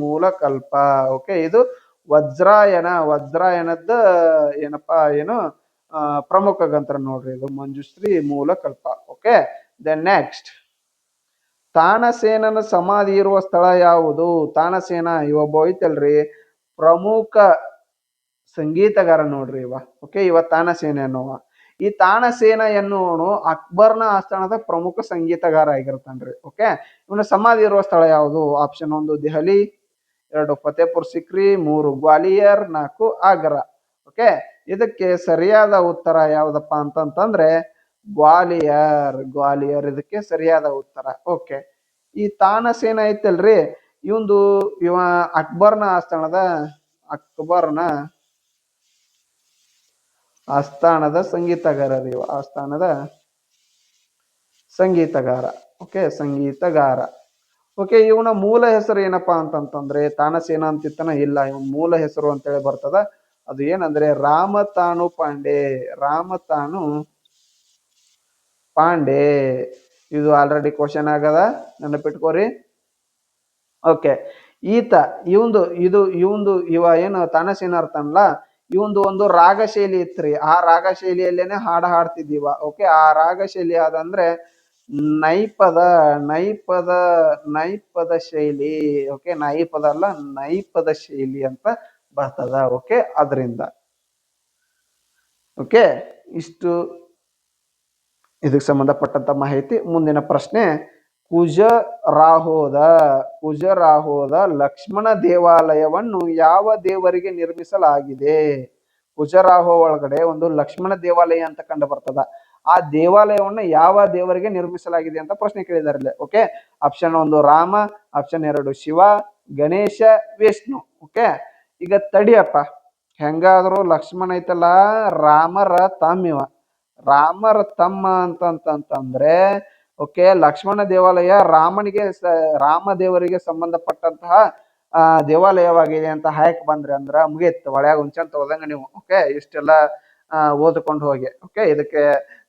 ಮೂಲಕಲ್ಪ. ಓಕೆ, ಇದು ವಜ್ರಾಯನದ ಏನಪ್ಪಾ ಪ್ರಮುಖ ಗ್ರಂಥ ನೋಡ್ರಿ ಇದು ಮಂಜುಶ್ರೀ ಮೂಲಕಲ್ಪ. ಓಕೆ, ದೆನ್ ನೆಕ್ಸ್ಟ್, ತಾನಸೇನನ ಸಮಾಧಿ ಇರುವ ಸ್ಥಳ ಯಾವುದು? ತಾನಸೇನ ಒಬ್ಬ ಐತಲ್ರಿ ಪ್ರಮುಖ ಸಂಗೀತಗಾರ ನೋಡ್ರಿ ಇವ. ಓಕೆ, ಇವ ತಾನಸೇನ ಎನ್ನುವ. ಈ ತಾನಸೇನ ಎನ್ನುವನು ಅಕ್ಬರ್ನ ಆಸ್ಥಾನದ ಪ್ರಮುಖ ಸಂಗೀತಗಾರ ಆಗಿರ್ತಾನ್ರಿ. ಓಕೆ, ಇವನ ಸಮಾಧಿ ಇರುವ ಸ್ಥಳ ಯಾವುದು? ಆಪ್ಷನ್ 1 ದೆಹಲಿ, 2 ಫತೇಪುರ್ ಸಿಕ್ರಿ, 3 ಗ್ವಾಲಿಯರ್, 4 ಆಗ್ರಾ. ಓಕೆ, ಇದಕ್ಕೆ ಸರಿಯಾದ ಉತ್ತರ ಯಾವ್ದಪ್ಪ ಅಂತಂತಂದ್ರೆ ಗ್ವಾಲಿಯರ್. ಗ್ವಾಲಿಯರ್ ಇದಕ್ಕೆ ಸರಿಯಾದ ಉತ್ತರ. ಓಕೆ, ಈ ತಾನಸೇನ ಐತಲ್ರಿ ಇವ ಅಕ್ಬರ್ನ ಆಸ್ಥಾನದ ಸಂಗೀತಗಾರ ರೀ. ಆಸ್ಥಾನದ ಸಂಗೀತಗಾರ. ಓಕೆ, ಸಂಗೀತಗಾರ. ಓಕೆ, ಇವನ ಮೂಲ ಹೆಸರು ಏನಪ್ಪಾ ಅಂತಂತಂದ್ರೆ ತಾನಸೇನ ಅಂತಿತ್ತನ ಇಲ್ಲ, ಇವನ್ ಮೂಲ ಹೆಸರು ಅಂತೇಳಿ ಬರ್ತದ. ಅದು ಏನಂದ್ರೆ ರಾಮತಾನು ಪಾಂಡೆ. ರಾಮತಾನು ಪಾಂಡೆ. ಇದು ಆಲ್ರೆಡಿ ಕ್ವಶನ್ ಆಗದ, ನೆನಪಿಟ್ಕೋರಿ. ಓಕೆ, ಇವ ಏನು ತಾನಸೇನ ಅರ್ಥನಲ್ಲ, ಇವಂದು ಒಂದು ರಾಗ ಶೈಲಿ ಇತ್ರಿ. ಆ ರಾಗ ಶೈಲಿಯಲ್ಲೇನೆ ಹಾಡ್ತಿದ್ದೀವ. ಓಕೆ, ಆ ರಾಗ ಶೈಲಿ ಯಾವ್ದಂದ್ರೆ ನೈಪದ ಶೈಲಿ. ಓಕೆ, ನೈಪದ ಅಲ್ಲ, ನೈಪದ ಶೈಲಿ ಅಂತ ಬರ್ತದ. ಓಕೆ, ಅದರಿಂದ ಓಕೆ, ಇಷ್ಟು ಇದಕ್ಕೆ ಸಂಬಂಧಪಟ್ಟಂತ ಮಾಹಿತಿ. ಮುಂದಿನ ಪ್ರಶ್ನೆ, ಖುಜರಾಹೋದ ಲಕ್ಷ್ಮಣ ದೇವಾಲಯವನ್ನು ಯಾವ ದೇವರಿಗೆ ನಿರ್ಮಿಸಲಾಗಿದೆ? ಖುಜರಾಹೋ ಒಳಗಡೆ ಒಂದು ಲಕ್ಷ್ಮಣ ದೇವಾಲಯ ಅಂತ ಕಂಡು ಬರ್ತದ. ಆ ದೇವಾಲಯವನ್ನು ಯಾವ ದೇವರಿಗೆ ನಿರ್ಮಿಸಲಾಗಿದೆ ಅಂತ ಪ್ರಶ್ನೆ ಕೇಳಿದಾರೆ. Okay, option 1 Rama, option 2 Shiva, Ganesha, Vishnu. Okay, ಈಗ ತಡಿಯಪ್ಪ, ಹೆಂಗಾದ್ರು ಲಕ್ಷ್ಮಣ ಐತಲ್ಲ ರಾಮರ ರಾಮರ ತಮ್ಮ ಅಂತಂತಂದ್ರೆ ಓಕೆ, ಲಕ್ಷ್ಮಣ ದೇವಾಲಯ ರಾಮ ದೇವರಿಗೆ ಸಂಬಂಧಪಟ್ಟಂತಹ ದೇವಾಲಯವಾಗಿದೆ ಅಂತ ಹಾಯಕ್ ಬಂದ್ರಿ ಅಂದ್ರ ಮುಗಿಯತ್ತು, ಒಳ್ಯಾಗ ಹುಂಚಂತ ಹೋದಂಗ ನೀವು. ಓಕೆ, ಇಷ್ಟೆಲ್ಲ ಓದ್ಕೊಂಡು ಹೋಗಿ. ಓಕೆ, ಇದಕ್ಕೆ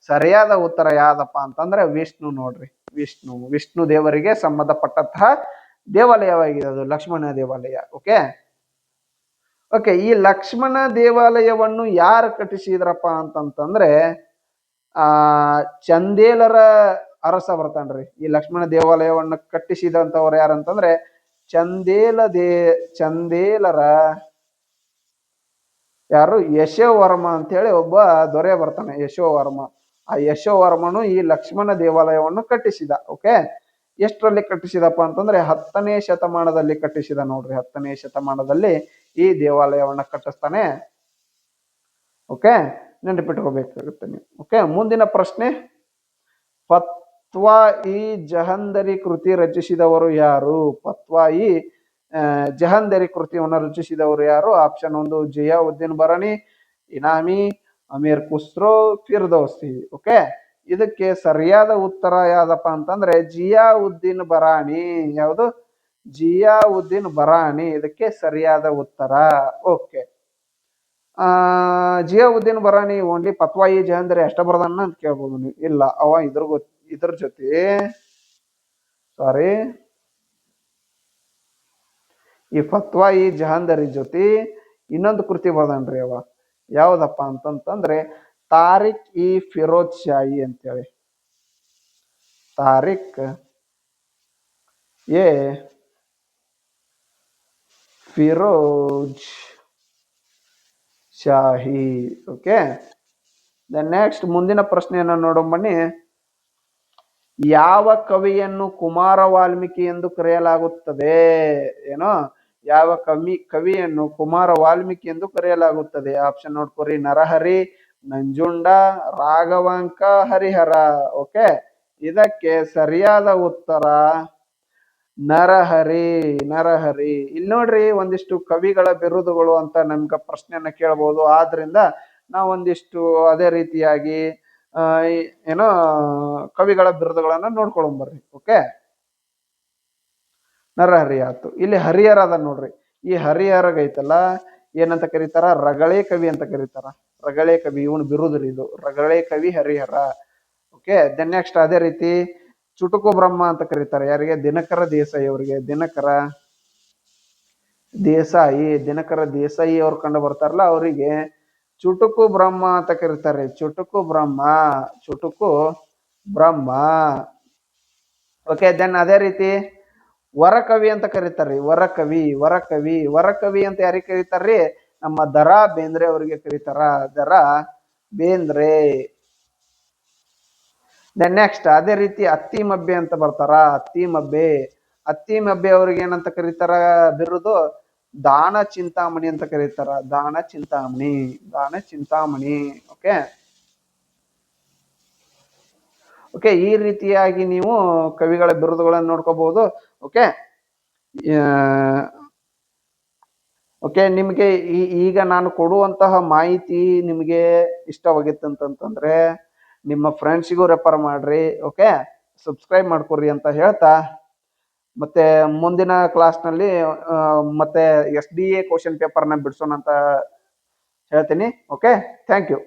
ಸರಿಯಾದ ಉತ್ತರ ಯಾವ್ದಪ್ಪ ಅಂತಂದ್ರೆ ವಿಷ್ಣು ನೋಡ್ರಿ. ವಿಷ್ಣು ದೇವರಿಗೆ ಸಂಬಂಧಪಟ್ಟಂತಹ ದೇವಾಲಯವಾಗಿದೆ ಅದು ಲಕ್ಷ್ಮಣ ದೇವಾಲಯ. ಓಕೆ, ಈ ಲಕ್ಷ್ಮಣ ದೇವಾಲಯವನ್ನು ಯಾರು ಕಟ್ಟಿಸಿದ್ರಪ್ಪ ಅಂತಂತಂದ್ರೆ ಚಂದೇಲರ ಅರಸ ಬರ್ತಾನ್ರಿ. ಈ ಲಕ್ಷ್ಮಣ ದೇವಾಲಯವನ್ನು ಕಟ್ಟಿಸಿದಂತವ್ರು ಯಾರಂತಂದ್ರೆ ಚಂದೇಲರ ಯಾರು ಯಶೋವರ್ಮ ಅಂತ ಹೇಳಿ ಒಬ್ಬ ದೊರೆ ಬರ್ತಾನೆ, ಯಶೋವರ್ಮ. ಆ ಯಶೋವರ್ಮನು ಈ ಲಕ್ಷ್ಮಣ ದೇವಾಲಯವನ್ನು ಕಟ್ಟಿಸಿದ. ಓಕೆ, ಎಷ್ಟರಲ್ಲಿ ಕಟ್ಟಿಸಿದಪ್ಪ ಅಂತಂದ್ರೆ 10ನೇ ಶತಮಾನದಲ್ಲಿ ಕಟ್ಟಿಸಿದ ನೋಡ್ರಿ. 10ನೇ ಶತಮಾನದಲ್ಲಿ ಈ ದೇವಾಲಯವನ್ನ ಕಟ್ಟಿಸ್ತಾನೆ. ಓಕೆ, ನೆನಪಿಟ್ಕೋಬೇಕಾಗುತ್ತೆ ನೀವು. ಓಕೆ, ಮುಂದಿನ ಪ್ರಶ್ನೆ, ಫತ್ವಾ-ಇ ಜಹಂದರಿ ಕೃತಿ ರಚಿಸಿದವರು ಯಾರು? ಫತ್ವಾ-ಇ ಜಹಂದರಿ ಕೃತಿಯನ್ನು ರಚಿಸಿದವರು ಯಾರು? ಆಪ್ಷನ್ 1 ಜಿಯಾವುದ್ದೀನ್ ಬರಾನಿ, ಇನಾಮಿ, ಅಮೀರ್ ಖುಸ್ರೋ, ಫಿರ್ದೌಸಿ. ಓಕೆ, ಇದಕ್ಕೆ ಸರಿಯಾದ ಉತ್ತರ ಯಾವ್ದಪ್ಪ ಅಂತಂದ್ರೆ ಜಿಯಾವುದ್ದೀನ್ ಬರಾನಿ. ಯಾವುದು? ಜಿಯಾವುದ್ದೀನ್ ಬರಾನಿ ಇದಕ್ಕೆ ಸರಿಯಾದ ಉತ್ತರ. ಓಕೆ, ಜಿಯಾವುದ್ದೀನ್ ಬರಾನಿ ಓನ್ಲಿ ಫತ್ವಾ-ಇ ಜಹಂದರಿ ಅಷ್ಟ ಬರ್ದಾನ ಅಂತ ಕೇಳ್ಬೋದು ನೀವು. ಇಲ್ಲ, ಅವ ಇದ್ರ ಜೊತೆ ಈ ಫತ್ವಾ-ಇ ಜಹಂದರಿ ಜೊತೆ ಇನ್ನೊಂದು ಕೃತಿ ಬರ್ದಾನ್ರಿ ಅವ. ಯಾವ್ದಪ್ಪ ಅಂತಂತಂದ್ರೆ ತಾರಿಕ್-ಇ-ಫಿರೋಜ್ ಶಾಹಿ ಅಂತೇಳಿ. ತಾರಿಕ್-ಇ-ಫಿರೋಜ್ ಶಾಹಿ. ಓಕೆ, ನೆಕ್ಸ್ಟ್ ಮುಂದಿನ ಪ್ರಶ್ನೆಯನ್ನು ನೋಡೋಣ ಬನ್ನಿ. ಯಾವ ಕವಿಯನ್ನು ಕುಮಾರ ವಾಲ್ಮೀಕಿ ಎಂದು ಕರೆಯಲಾಗುತ್ತದೆ? ಯಾವ ಕವಿಯನ್ನು ಕುಮಾರ ವಾಲ್ಮೀಕಿ ಎಂದು ಕರೆಯಲಾಗುತ್ತದೆ? ಆಪ್ಷನ್ ನೋಡ್ಕೊರಿ, ನರಹರಿ, ನಂಜುಂಡ, ರಾಘವಾಂಕ, ಹರಿಹರ. ಓಕೆ, ಇದಕ್ಕೆ ಸರಿಯಾದ ಉತ್ತರ ನರಹರಿ. ಇಲ್ಲಿ ನೋಡ್ರಿ, ಒಂದಿಷ್ಟು ಕವಿಗಳ ಬಿರುದುಗಳು ಅಂತ ನಮ್ಗೆ ಪ್ರಶ್ನೆಯನ್ನ ಕೇಳಬಹುದು. ಆದ್ರಿಂದ ನಾವು ಒಂದಿಷ್ಟು ಅದೇ ರೀತಿಯಾಗಿ ಕವಿಗಳ ಬಿರುದುಗಳನ್ನ ನೋಡ್ಕೊಳ್ಳೋಣ ಬರ್ರಿ. ಓಕೆ, ನರಹರಿ ಆಯ್ತು. ಇಲ್ಲಿ ಹರಿಹರ ಅದ ನೋಡ್ರಿ. ಈ ಹರಿಹರಗೈತಲ್ಲ ಏನಂತ ಕರೀತಾರ? ರಗಳೆ ಕವಿ ಅಂತ ಕರೀತಾರ. ರಗಳೆ ಕವಿ ಇವನು ಬಿರುದ್ರಿ ಇದು, ರಗಳೆ ಕವಿ ಹರಿಹರ. ಓಕೆ, ದೆನ್ ನೆಕ್ಸ್ಟ್ ಅದೇ ರೀತಿ ಚುಟುಕು ಬ್ರಹ್ಮ ಅಂತ ಕರೀತಾರೆ. ಯಾರಿಗೆ? ದಿನಕರ ದೇಸಾಯಿ ಅವರಿಗೆ. ದಿನಕರ ದೇಸಾಯಿ ಅವ್ರು ಕಂಡು ಬರ್ತಾರಲ್ಲ ಅವರಿಗೆ ಚುಟುಕು ಬ್ರಹ್ಮ ಅಂತ ಕರೀತಾರೆ. ಚುಟುಕು ಬ್ರಹ್ಮ, ಚುಟುಕು ಬ್ರಹ್ಮ. ಓಕೆ, ದೆನ್ ಅದೇ ರೀತಿ ವರಕವಿ ಅಂತ ಕರೀತಾರ್ರಿ. ವರಕವಿ ಅಂತ ಯಾರಿಗೆ ಕರೀತಾರ್ರಿ? ನಮ್ಮ ದರಾ ಬೇಂದ್ರೆ ಅವರಿಗೆ ಕರೀತಾರ. ದರಾ ಬೇಂದ್ರೆ. ದೆನ್ ನೆಕ್ಸ್ಟ್ ಅದೇ ರೀತಿ ಅತ್ತಿಮಬ್ಬೆ ಅಂತ ಬರ್ತಾರ. ಅತ್ತಿಮಬ್ಬೆ ಅವ್ರಿಗೆ ಏನಂತ ಕರೀತಾರ ಬಿರುದು? ದಾನ ಚಿಂತಾಮಣಿ ಅಂತ ಕರೀತಾರ. ದಾನ ಚಿಂತಾಮಣಿ. ಓಕೆ ಓಕೆ, ಈ ರೀತಿಯಾಗಿ ನೀವು ಕವಿಗಳ ಬಿರುದುಗಳನ್ನು ನೋಡ್ಕೋಬಹುದು. ಓಕೆ ಓಕೆ, ನಿಮಗೆ ಈಗ ನಾನು ಕೊಡುವಂತಹ ಮಾಹಿತಿ ನಿಮಗೆ ಇಷ್ಟವಾಗಿತ್ತಂತಂದ್ರೆ ನಿಮ್ಮ ಫ್ರೆಂಡ್ಸಿಗೂ ರೆಫರ್ ಮಾಡ್ರಿ. ಓಕೆ, ಸಬ್ಸ್ಕ್ರೈಬ್ ಮಾಡ್ಕೊರಿ ಅಂತ ಹೇಳ್ತಾ, ಮತ್ತೆ ಮುಂದಿನ ಕ್ಲಾಸ್ನಲ್ಲಿ ಮತ್ತೆ SDA ಕ್ವಶನ್ ಪೇಪರ್ನ ಬಿಡಿಸೋಣ ಅಂತ ಹೇಳ್ತೀನಿ. Okay, thank you.